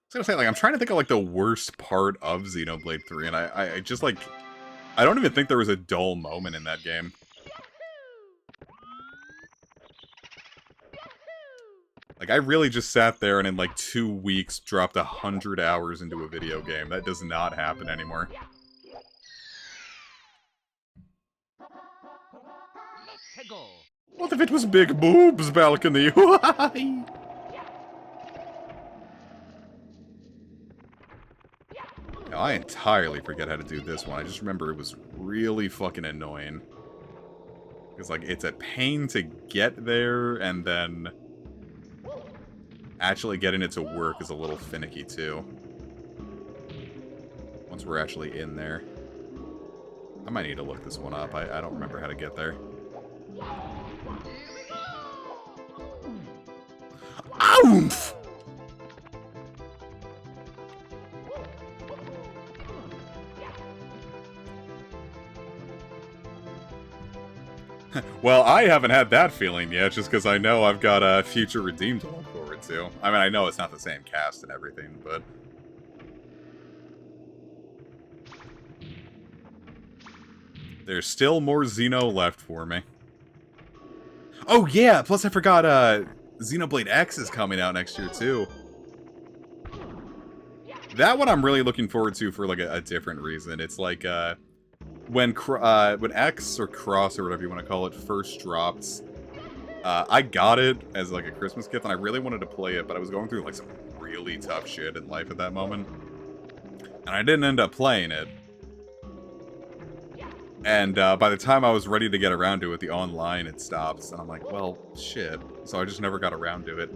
Speaker 1: was gonna say, like, I'm trying to think of, like, the worst part of Xenoblade 3, and I just, like, I don't even think there was a dull moment in that game. Like, I really just sat there and in, like, 2 weeks dropped 100 hours into a video game. That does not happen anymore. What if it was Big Boob's balcony? Why? Now, I entirely forget how to do this one. I just remember it was really fucking annoying. Because, like, it's a pain to get there, and then actually getting it to work is a little finicky, too. Once we're actually in there. I might need to look this one up. I don't remember how to get there. Oomph! Well, I haven't had that feeling yet, just because I know I've got a Future Redeemed to look forward to. I mean, I know it's not the same cast and everything, but... there's still more Xeno left for me. Oh, yeah! Plus I forgot, Xenoblade X is coming out next year, too. That one I'm really looking forward to for, like, a different reason. It's like, when X, or Cross, or whatever you want to call it, first dropped, I got it as, like, a Christmas gift, and I really wanted to play it, but I was going through, like, some really tough shit in life at that moment. And I didn't end up playing it. And, by the time I was ready to get around to it, the online, it stops. And I'm like, well, shit. So I just never got around to it.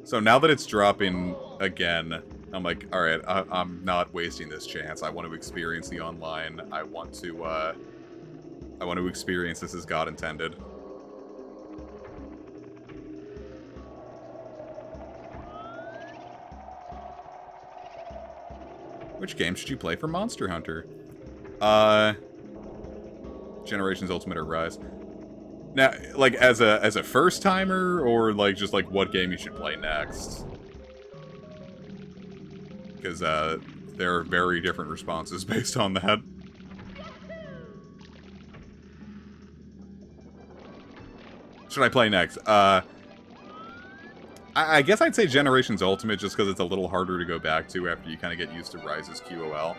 Speaker 1: So now that it's dropping again, I'm like, alright, I'm not wasting this chance. I want to experience the online. I want to experience this as God intended. Which game should you play for Monster Hunter? Generations Ultimate or Rise. Now, like, as a first-timer, or, like, just, like, what game you should play next? Because, there are very different responses based on that. Should I play next? I guess I'd say Generations Ultimate, just because it's a little harder to go back to after you kind of get used to Rise's QOL.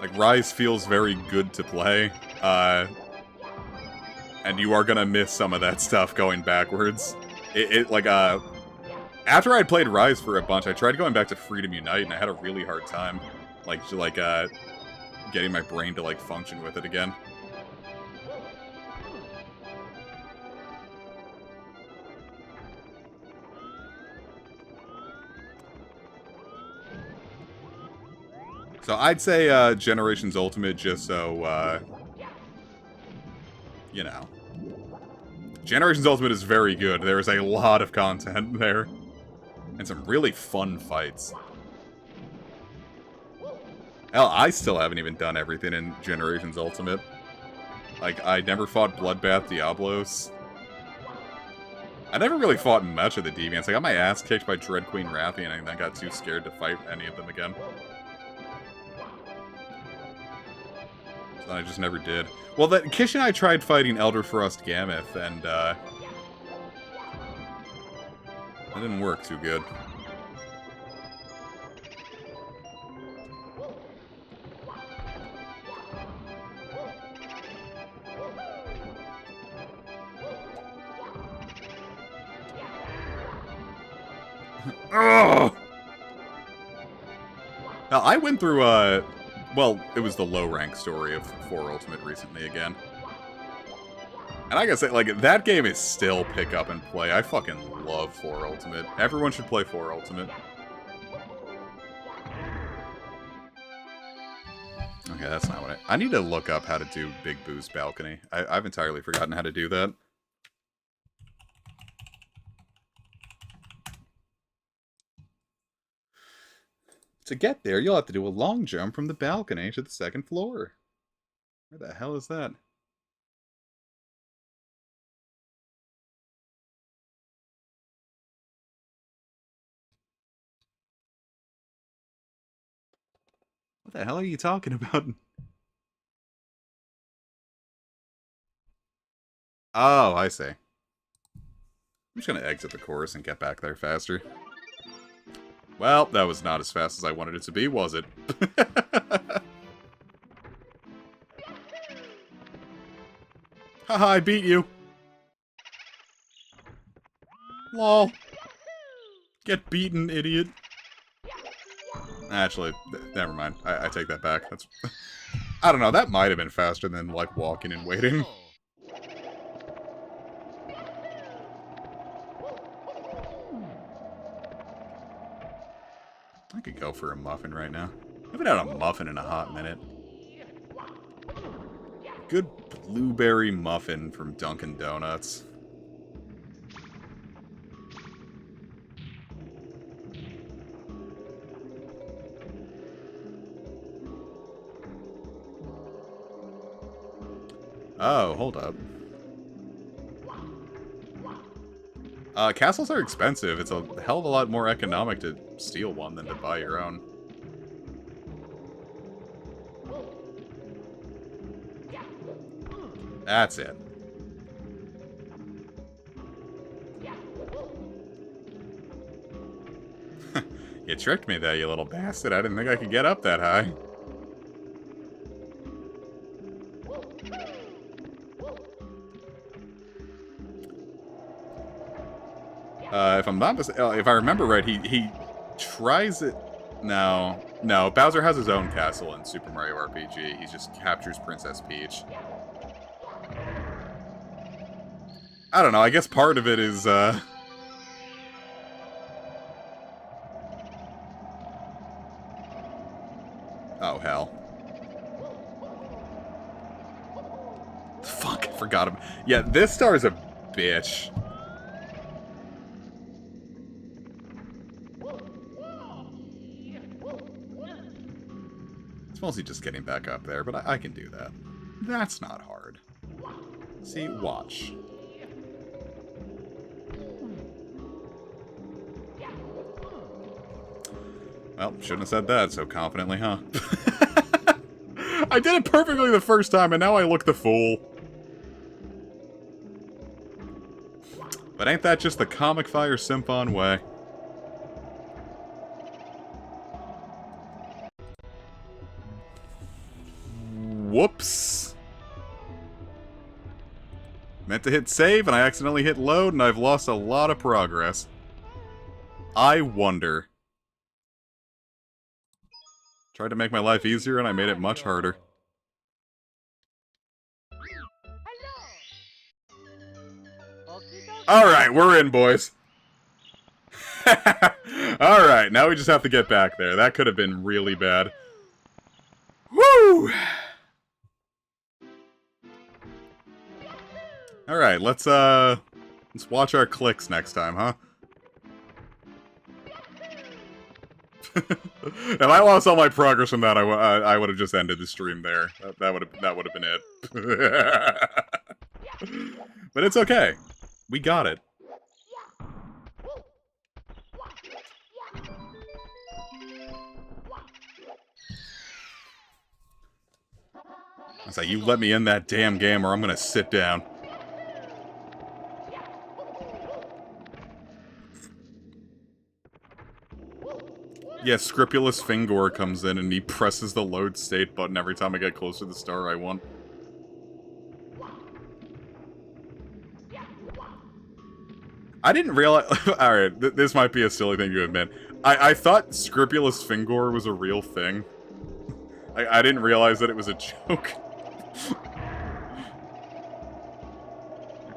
Speaker 1: Like, Rise feels very good to play, and you are gonna miss some of that stuff going backwards. After I'd played Rise for a bunch, I tried going back to Freedom Unite, and I had a really hard time, getting my brain to, like, function with it again. So I'd say Generations Ultimate, just so, you know. Generations Ultimate is very good. There is a lot of content there. And some really fun fights. Hell, I still haven't even done everything in Generations Ultimate. Like, I never fought Bloodbath Diablos. I never really fought much of the Deviants. I got my ass kicked by Dread Queen Rathian, and I got too scared to fight any of them again. So I just never did. Well, Kish and I tried fighting Elder Frost Gammoth, and, that didn't work too good. Oh! Now, I went through, well, it was the low-rank story of 4 Ultimate recently again. And I gotta say, like, that game is still pick up and play. I fucking love 4 Ultimate. Everyone should play 4 Ultimate. Okay, that's not what I need to look up how to do Big Boo's Balcony. I've entirely forgotten how to do that. To get there, you'll have to do a long jump from the balcony to the 2nd floor. Where the hell is that? What the hell are you talking about? Oh, I see. I'm just gonna exit the course and get back there faster. Well, that was not as fast as I wanted it to be, was it? Haha, I beat you! Lol. Get beaten, idiot. Actually, never mind. I take that back. That's... I don't know, that might have been faster than, like, walking and waiting. I could go for a muffin right now. I haven't had a muffin in a hot minute. Good blueberry muffin from Dunkin' Donuts. Oh, hold up. Castles are expensive. It's a hell of a lot more economic to steal one than to buy your own. That's it. You tricked me there, you little bastard. I didn't think I could get up that high. If I'm not if I remember right, he tries it. No, Bowser has his own castle in Super Mario RPG. He just captures Princess Peach. I don't know. I guess part of it is Oh, hell. Fuck, I forgot him. Yeah, this star is a bitch. It's mostly just getting back up there, but I can do that. That's not hard. See, watch. Well, shouldn't have said that so confidently, huh? I did it perfectly the first time, and now I look the fool. But ain't that just the Comic Fire Symphon way? Whoops. Meant to hit save, and I accidentally hit load, and I've lost a lot of progress. I wonder. Tried to make my life easier, and I made it much harder. Alright, we're in, boys. Alright, now we just have to get back there. That could have been really bad. Woo! Alright, let's watch our clicks next time, huh? If I lost all my progress from that, I would have just ended the stream there. That would have been it. But it's okay. We got it. I was like, you let me in that damn game or I'm gonna sit down. Yeah, Scrupulous Fingor comes in and he presses the load state button every time I get closer to the star I want. I didn't realize... Alright, this might be a silly thing to admit. I thought Scrupulous Fingor was a real thing. I didn't realize that it was a joke.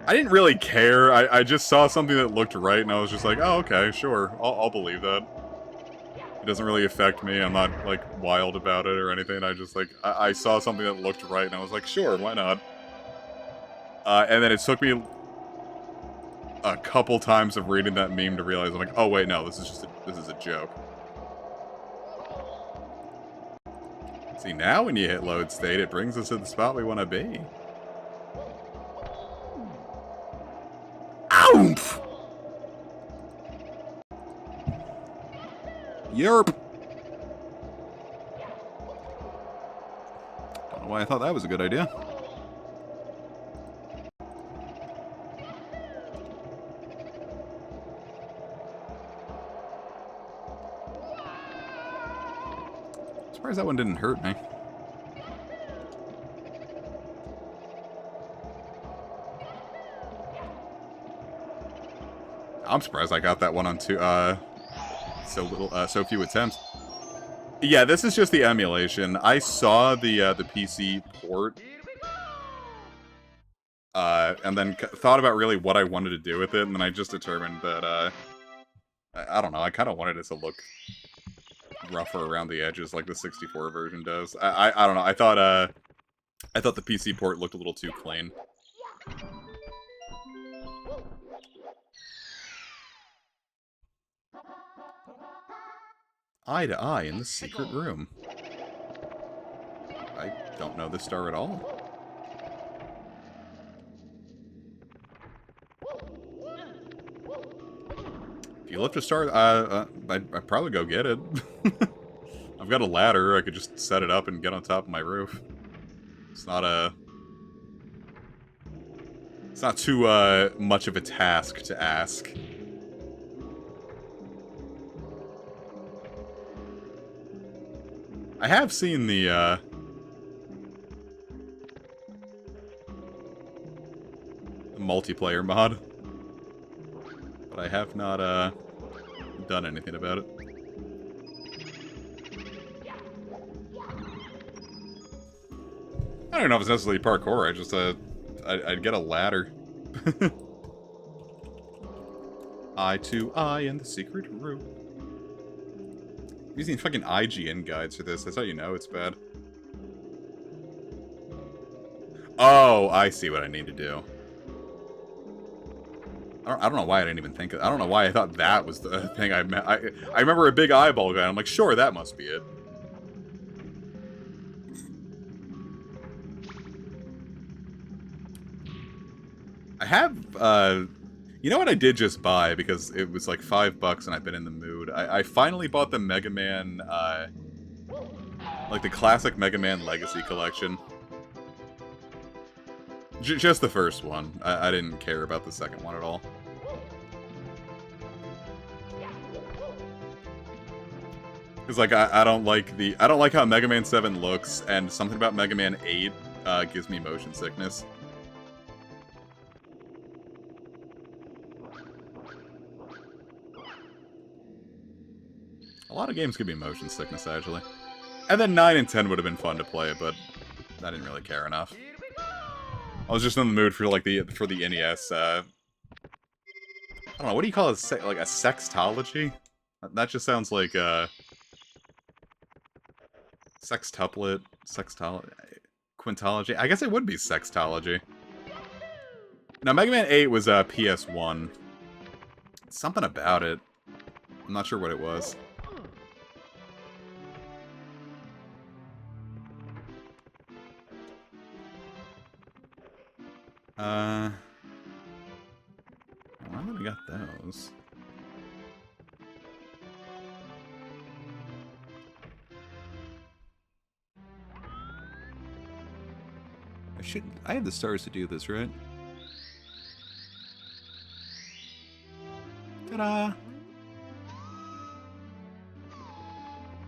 Speaker 1: I didn't really care. I just saw something that looked right, and I was just like, oh, okay, sure. I'll believe that. It doesn't really affect me. I'm not, like, wild about it or anything. I just, like, I saw something that looked right, and I was like, sure, why not? And then it took me a couple times of reading that meme to realize, I'm like, oh, wait, no, this is a joke. See, now when you hit load state, it brings us to the spot we want to be. Oomph! Yerp! Don't know why I thought that was a good idea. Surprised that one didn't hurt me. I'm surprised I got that one on so few attempts. Yeah, this is just the emulation. I saw the PC port, and then thought about really what I wanted to do with it, and then I just determined that I don't know. I kind of wanted it to look rougher around the edges like the 64 version does. I don't know. I thought the PC port looked a little too clean. Eye to eye in the secret room. I don't know this star at all. If you lift a star, I'd probably go get it. I've got a ladder. I could just set it up and get on top of my roof. It's not too much of a task to ask. I have seen the multiplayer mod, but I have not done anything about it. I don't know if it's necessarily parkour. I just I'd get a ladder. Eye to eye in the secret room. using fucking IGN guides for this. That's how you know it's bad. Oh, I see what I need to do. I don't know why I didn't even think of... I don't know why I thought that was the thing I meant. I remember a big eyeball guy. I'm like, sure, that must be it. I have, you know what I did just buy, because it was like $5 and I've been in the mood? I finally bought the Mega Man, like the classic Mega Man Legacy Collection. Just the first one. I didn't care about the second one at all. Because, like, I don't like how Mega Man 7 looks, and something about Mega Man 8 gives me motion sickness. A lot of games could be motion sickness, actually. And then 9 and 10 would have been fun to play, but I didn't really care enough. I was just in the mood for, like, the NES, I don't know, what do you call it? Like, a sextology? That just sounds like, sextuplet, quintology. I guess it would be sextology. Now, Mega Man 8 was, PS1. Something about it. I'm not sure what it was. Well, I already got those. I have the stars to do this, right? Ta-da!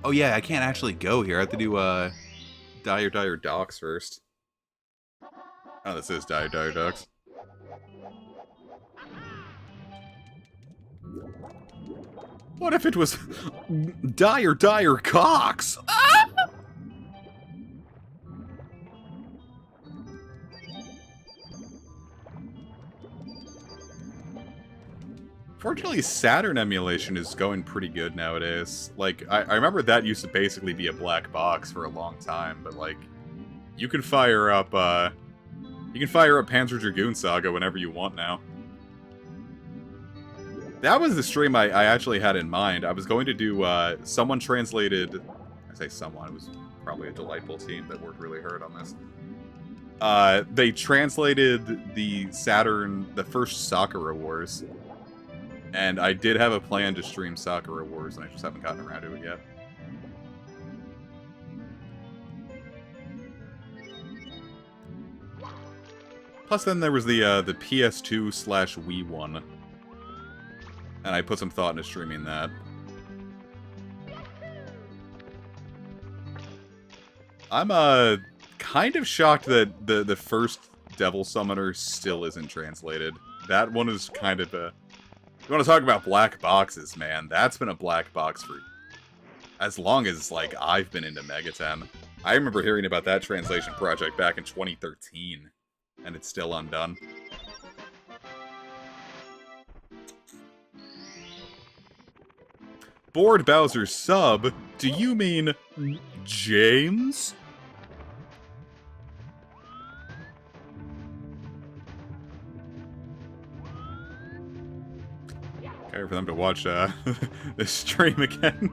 Speaker 1: Oh yeah, I can't actually go here. I have to do, Dire Docks first. Oh, this is Dire Docks. What if it was Dire Cox? Ah! Fortunately, Saturn emulation is going pretty good nowadays. Like, I remember that used to basically be a black box for a long time, but, like, you can fire up, Panzer Dragoon Saga whenever you want now. That was the stream I actually had in mind. I was going to do, someone translated... I say someone, it was probably a delightful team that worked really hard on this. They translated the Saturn, the first Sakura Wars. And I did have a plan to stream Sakura Wars, and I just haven't gotten around to it yet. Plus, then there was the PS2/Wii one. And I put some thought into streaming that. I'm, kind of shocked that the first Devil Summoner still isn't translated. That one is kind of a... You want to talk about black boxes, man. That's been a black box for as long as, like, I've been into Megaten. I remember hearing about that translation project back in 2013, and it's still undone. Bored Bowser sub? Do you mean James? For them to watch this stream again.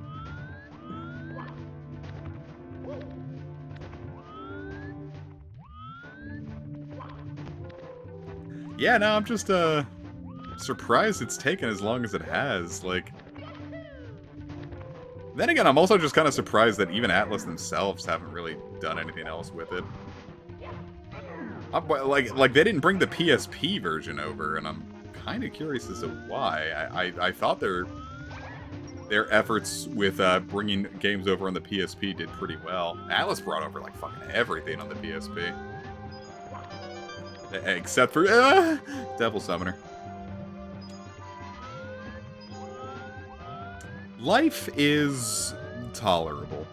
Speaker 1: Yeah, no, I'm just surprised it's taken as long as it has. Like, then again, I'm also just kind of surprised that even Atlas themselves haven't really done anything else with it. Like they didn't bring the PSP version over, and I'm kind of curious as to why. I thought their efforts with bringing games over on the PSP did pretty well. Atlas brought over like fucking everything on the PSP, except for Devil Summoner. Life is tolerable.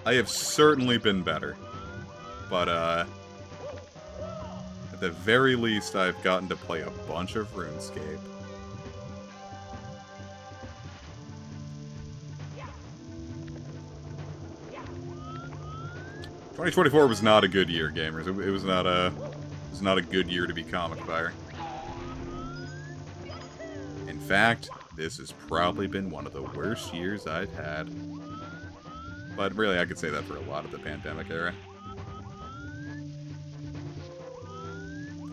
Speaker 1: I have certainly been better, but at the very least, I've gotten to play a bunch of RuneScape. 2024 was not a good year, gamers. It was not a good year to be comic buyer. In fact, this has probably been one of the worst years I've had. But really, I could say that for a lot of the pandemic era.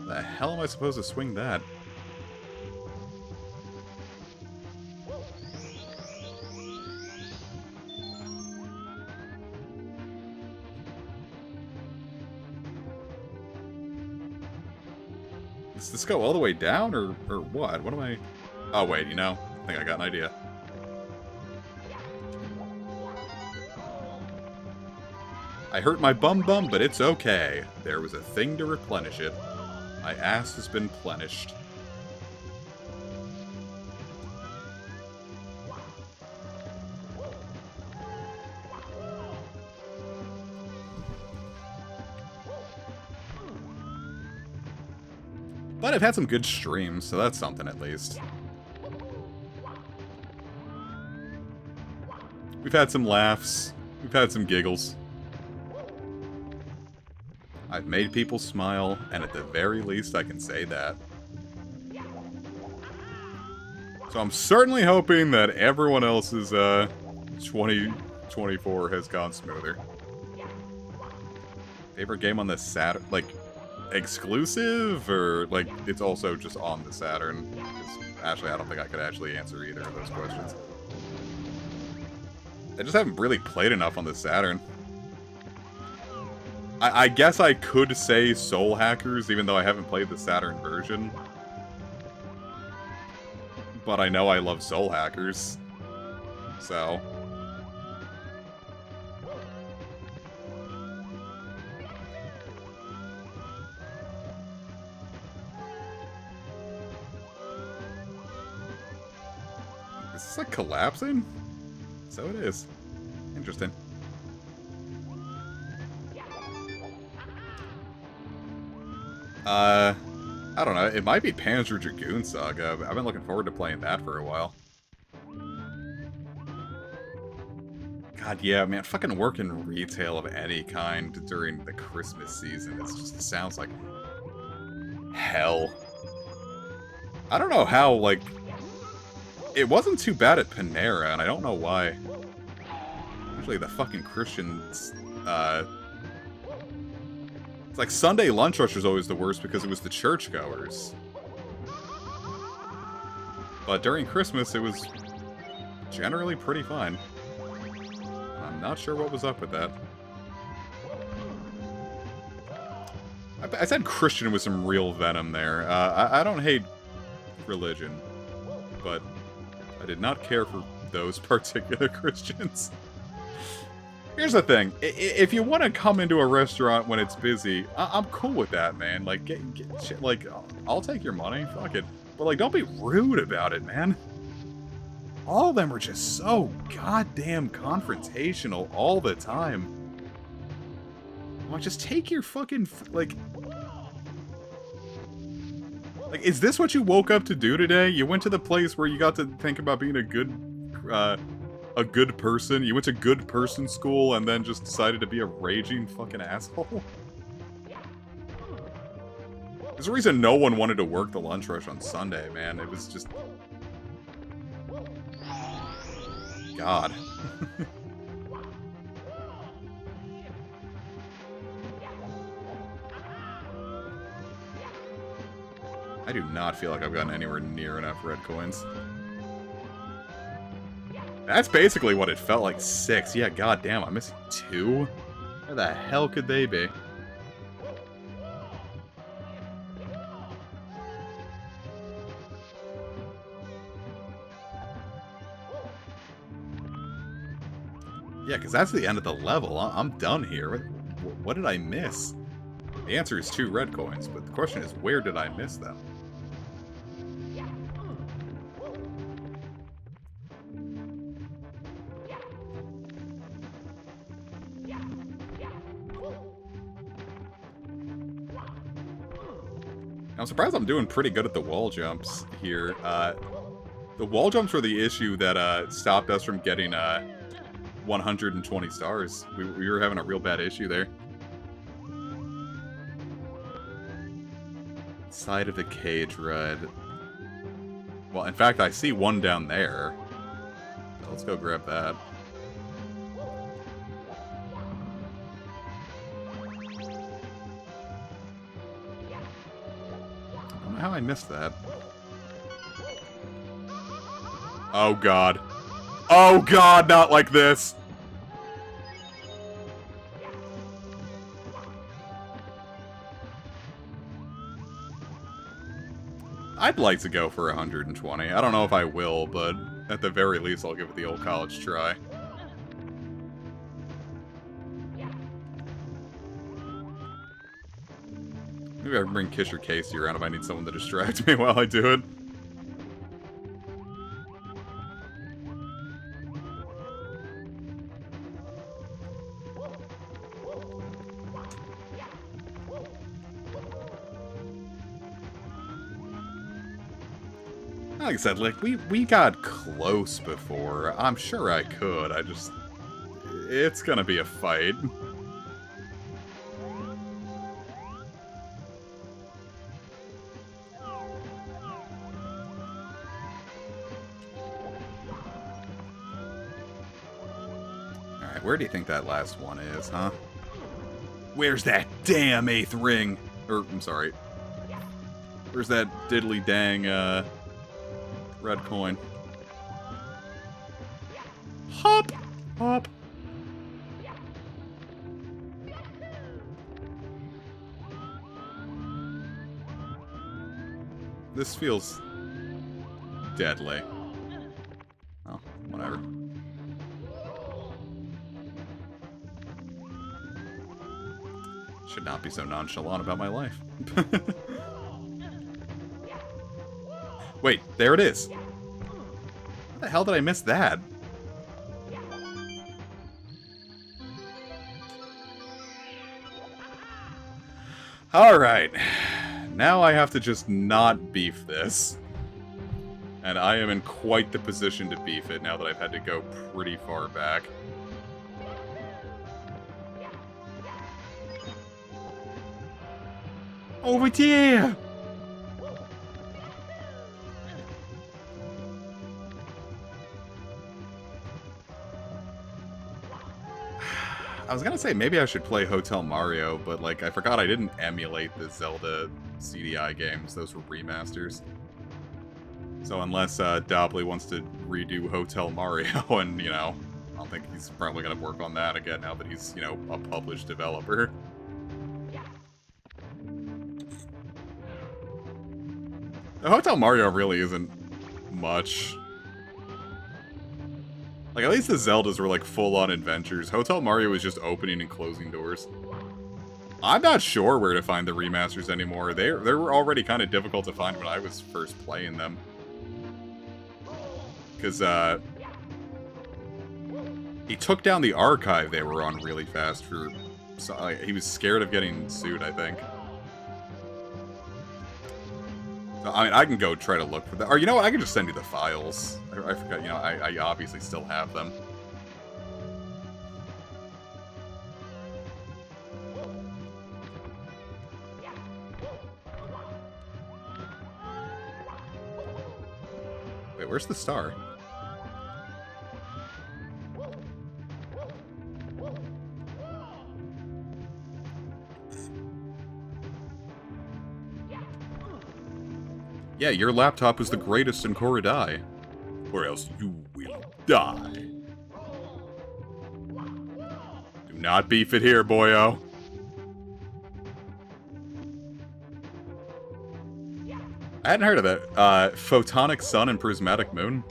Speaker 1: The hell am I supposed to swing that? Does this go all the way down, or what? What am I... Oh, wait, you know, I think I got an idea. I hurt my bum, but it's okay. There was a thing to replenish it. My ass has been plenished. But I've had some good streams, so that's something at least. We've had some laughs. We've had some giggles. I've made people smile, and at the very least I can say that. So I'm certainly hoping that everyone else's 2024 has gone smoother. Favorite game on the Saturn? Like, exclusive? Or, like, it's also just on the Saturn? Because, actually, I don't think I could actually answer either of those questions. I just haven't really played enough on the Saturn. I guess I could say Soul Hackers, even though I haven't played the Saturn version. But I know I love Soul Hackers. So... Is this, like, collapsing? So it is. Interesting. I don't know. It might be Panzer Dragoon Saga. I've been looking forward to playing that for a while. God, yeah, man. Fucking working retail of any kind during the Christmas season. It sounds like hell. I don't know how, like... It wasn't too bad at Panera, and I don't know why. Usually the fucking Christians, It's like Sunday lunch rush was always the worst because it was the churchgoers. But during Christmas, it was generally pretty fine. I'm not sure what was up with that. I said Christian with some real venom there. I don't hate religion, but I did not care for those particular Christians. Here's the thing. If you want to come into a restaurant when it's busy, I'm cool with that, man. Like, like, I'll take your money. Fuck it. But, like, don't be rude about it, man. All of them are just so goddamn confrontational all the time. I'm like, just take your fucking, like... Like, is this what you woke up to do today? You went to the place where you got to think about being a good person? You went to good person school and then just decided to be a raging fucking asshole? There's a reason no one wanted to work the lunch rush on Sunday, man. It was just... God. I do not feel like I've gotten anywhere near enough red coins. That's basically what it felt like. 6. Yeah, goddamn, I'm missing 2? Where the hell could they be? Yeah, because that's the end of the level. I'm done here. What did I miss? The answer is 2 red coins, but the question is, where did I miss them? I'm surprised I'm doing pretty good at the wall jumps here. The wall jumps were the issue that stopped us from getting 120 stars. We were having a real bad issue there. Side of the cage ride. Well, in fact, I see one down there. So let's go grab that. I don't know how I missed that. Oh, God. Oh, God, not like this! I'd like to go for 120. I don't know if I will, but at the very least, I'll give it the old college try. Maybe I can bring Kish or Casey around if I need someone to distract me while I do it. Like I said, like, we got close before. I'm sure I could. It's gonna be a fight. Alright, where do you think that last one is, huh? Where's that damn 8th ring? Or, I'm sorry. Where's that diddly dang, red coin? Hop! Hop! This feels deadly. Oh, whatever. Should not be so nonchalant about my life. Wait, there it is. How the hell did I miss that? Alright. Now I have to just not beef this. And I am in quite the position to beef it now that I've had to go pretty far back. Over there! I was gonna say maybe I should play Hotel Mario, but like I forgot I didn't emulate the Zelda CDI games. Those were remasters. So unless Dobley wants to redo Hotel Mario, and you know, I don't think he's probably gonna work on that again now that he's, you know, a published developer. The Hotel Mario really isn't much. Like, at least the Zeldas were, like, full-on adventures. Hotel Mario was just opening and closing doors. I'm not sure where to find the remasters anymore. They were already kind of difficult to find when I was first playing them. Because, he took down the archive they were on really fast for... So, like, he was scared of getting sued, I think. So, I mean, I can go try to look for that. Or, you know what? I can just send you the files. I forgot, you know, I obviously still have them. Wait, where's the star? Yeah, your laptop is the greatest in Korodai. Or else you will die. Do not beef it here, boyo. I hadn't heard of that. Photonic Sun and Prismatic Moon.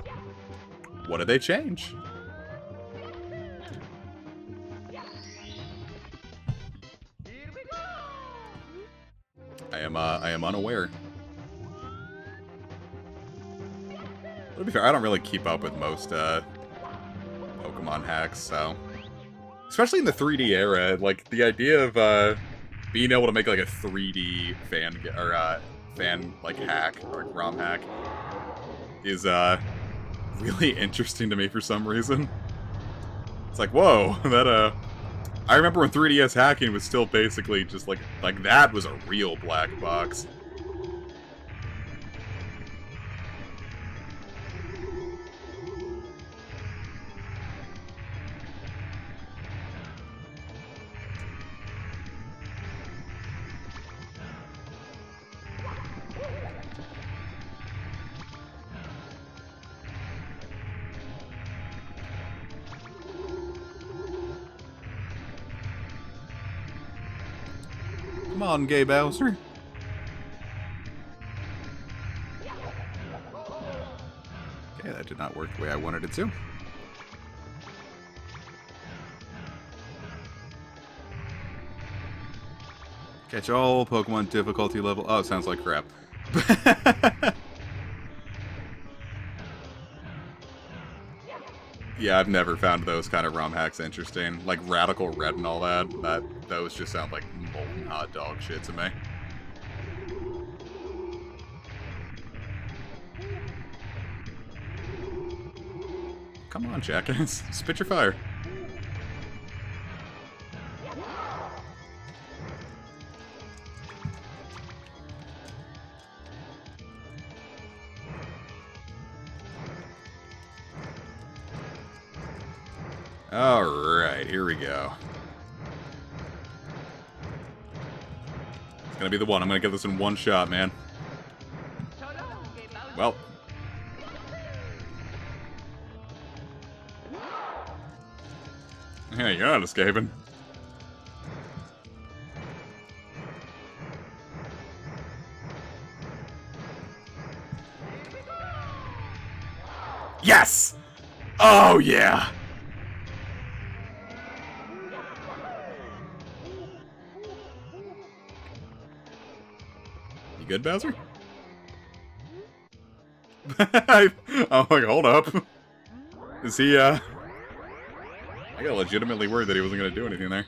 Speaker 1: What did they change? I am unaware. To be fair, I don't really keep up with most Pokemon hacks, so... Especially in the 3D era, like, the idea of being able to make, like, a 3D fan hack, or like, ROM hack, is really interesting to me for some reason. It's like, whoa, that, I remember when 3DS hacking was still basically just, like that was a real black box. Come on, gay Bowser. Okay, that did not work the way I wanted it to. Catch all Pokemon difficulty level. Oh, it sounds like crap. Yeah, I've never found those kind of ROM hacks interesting. Like Radical Red and all that. Those just sound like molten hot dog shit to me. Come on, jackass. Spit your fire. Alright, here we go. It's gonna be the one. I'm gonna get this in one shot, man. Well. Yeah, you're not escaping. Yes! Oh, yeah! You good, Bowser? I'm like, hold up. Is he, I got legitimately worried that he wasn't gonna do anything there.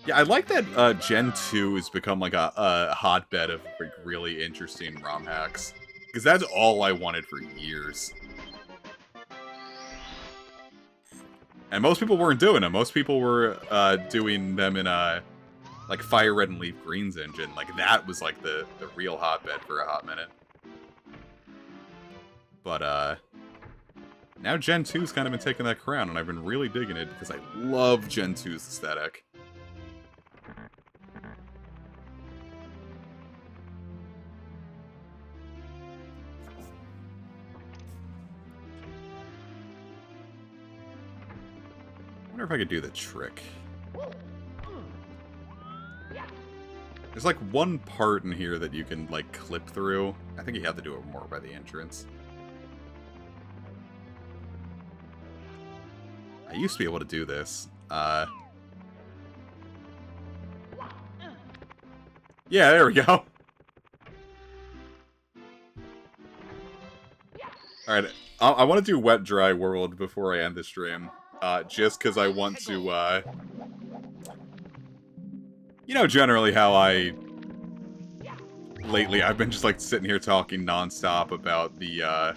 Speaker 1: Yeah, I like that Gen 2 has become like a hotbed of like really interesting ROM hacks. Because that's all I wanted for years. And most people weren't doing them. Most people were doing them in like Fire Red and Leaf Green's engine. Like that was like the real hotbed for a hot minute. But now Gen 2's kind of been taking that crown, and I've been really digging it because I love Gen 2's aesthetic. I wonder if I could do the trick. There's like one part in here that you can like clip through. I think you have to do it more by the entrance. I used to be able to do this. Yeah, there we go. Alright, I want to do Wet Dry World before I end the stream. Just because I want to, you know, generally how lately I've been just, like, sitting here talking nonstop about the,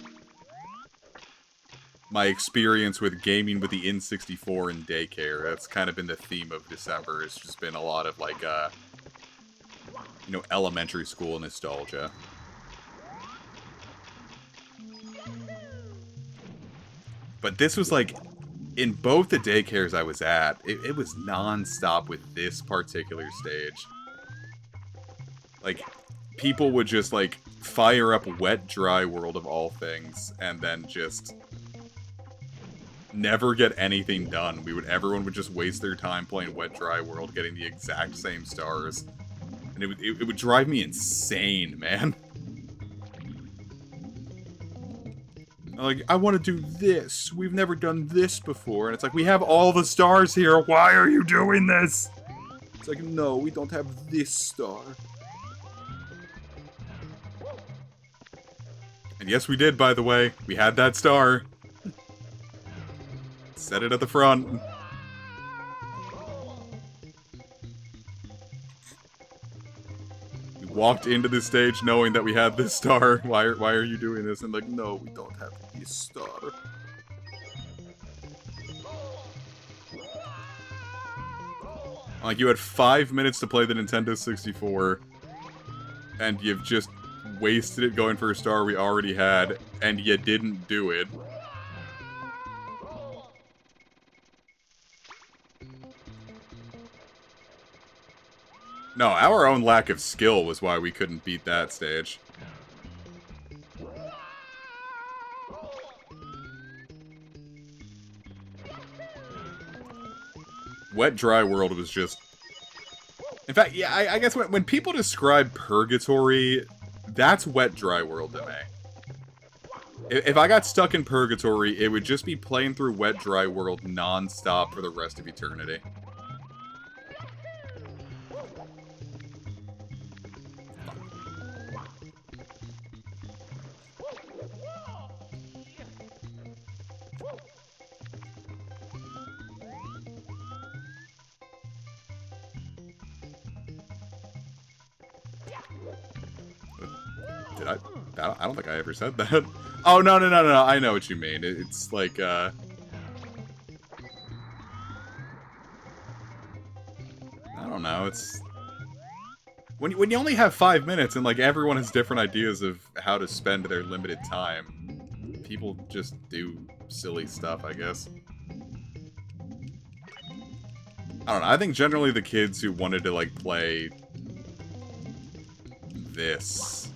Speaker 1: my experience with gaming with the N64 in daycare. That's kind of been the theme of December. It's just been a lot of, like, you know, elementary school nostalgia. But this was, like, in both the daycares I was at, it was non-stop with this particular stage. Like, people would just, like, fire up Wet Dry World of all things, and then just never get anything done. Everyone would just waste their time playing Wet Dry World, getting the exact same stars. And it would drive me insane, man. Like, I want to do this. We've never done this before. And it's like, we have all the stars here. Why are you doing this? It's like, no, we don't have this star. And yes, we did, by the way. We had that star. Set it at the front. We walked into this stage knowing that we had this star. Why are you doing this? And like, no, we don't have this star. Like, you had 5 minutes to play the Nintendo 64, and you've just wasted it going for a star we already had, and you didn't do it. No, our own lack of skill was why we couldn't beat that stage. Wet Dry World was just... In fact, yeah, I guess when people describe Purgatory, that's Wet Dry World to me. If I got stuck in Purgatory, it would just be playing through Wet Dry World non-stop for the rest of eternity. Did I don't think I ever said that. Oh, no, I know what you mean. It's like, I don't know, it's... When you only have 5 minutes and, like, everyone has different ideas of how to spend their limited time, people just do silly stuff, I guess. I don't know, I think generally the kids who wanted to, like, play... this,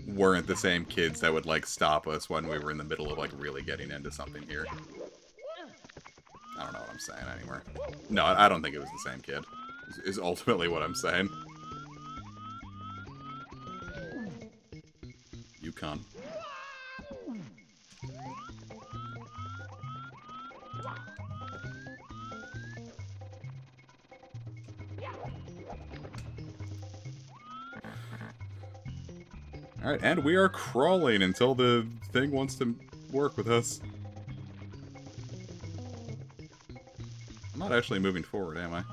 Speaker 1: weren't the same kids that would, like, stop us when we were in the middle of, like, really getting into something here. I don't know what I'm saying anymore. No, I don't think it was the same kid, is ultimately what I'm saying. You cunt. Alright, and we are crawling until the thing wants to work with us. I'm not actually moving forward, am I?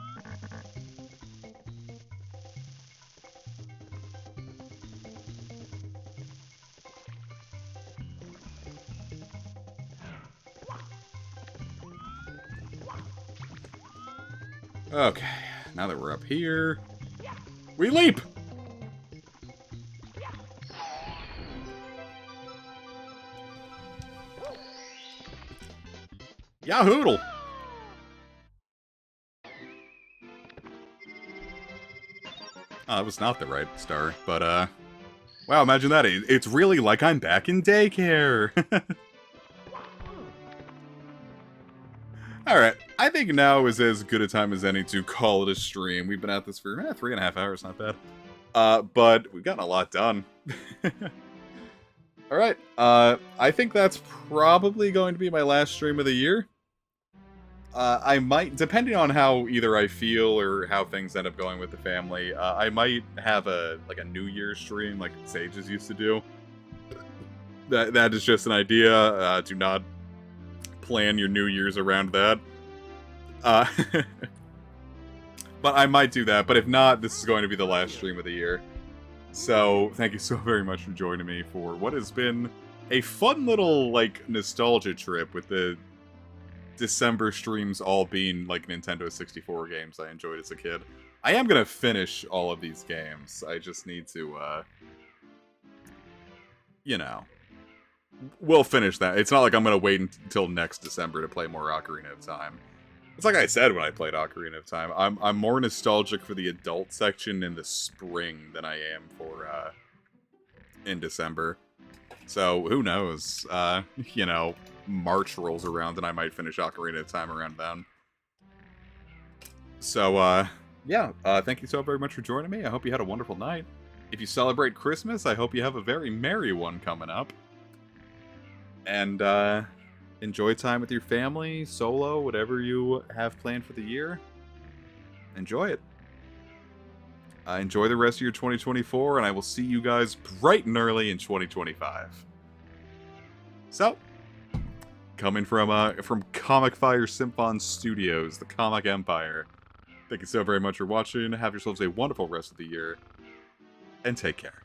Speaker 1: Okay, now that we're up here, we leap! Yahoodle! Oh, it was not the right star, but, wow, imagine that. It's really like I'm back in daycare! Alright, I think now is as good a time as any to call it a stream. We've been at this for 3.5 hours, not bad. But we've gotten a lot done. Alright, I think that's probably going to be my last stream of the year. I might, depending on how either I feel or how things end up going with the family, I might have a New Year's stream like Sages used to do. That is just an idea. Do not plan your New Year's around that. But I might do that, but if not, this is going to be the last stream of the year. So, thank you so very much for joining me for what has been a fun little, like, nostalgia trip with the December streams all being, like, Nintendo 64 games I enjoyed as a kid. I am gonna finish all of these games. I just need to, you know. We'll finish that. It's not like I'm gonna wait until next December to play more Ocarina of Time. It's like I said when I played Ocarina of Time. I'm more nostalgic for the adult section in the spring than I am for, in December. So, who knows? You know, March rolls around and I might finish Ocarina of Time around then. So, yeah, thank you so very much for joining me. I hope you had a wonderful night. If you celebrate Christmas, I hope you have a very merry one coming up. And, enjoy time with your family, solo, whatever you have planned for the year. Enjoy it. Enjoy the rest of your 2024, and I will see you guys bright and early in 2025. So, coming from Comic Fire Symphon Studios, the Comic Empire. Thank you so very much for watching. Have yourselves a wonderful rest of the year, and take care.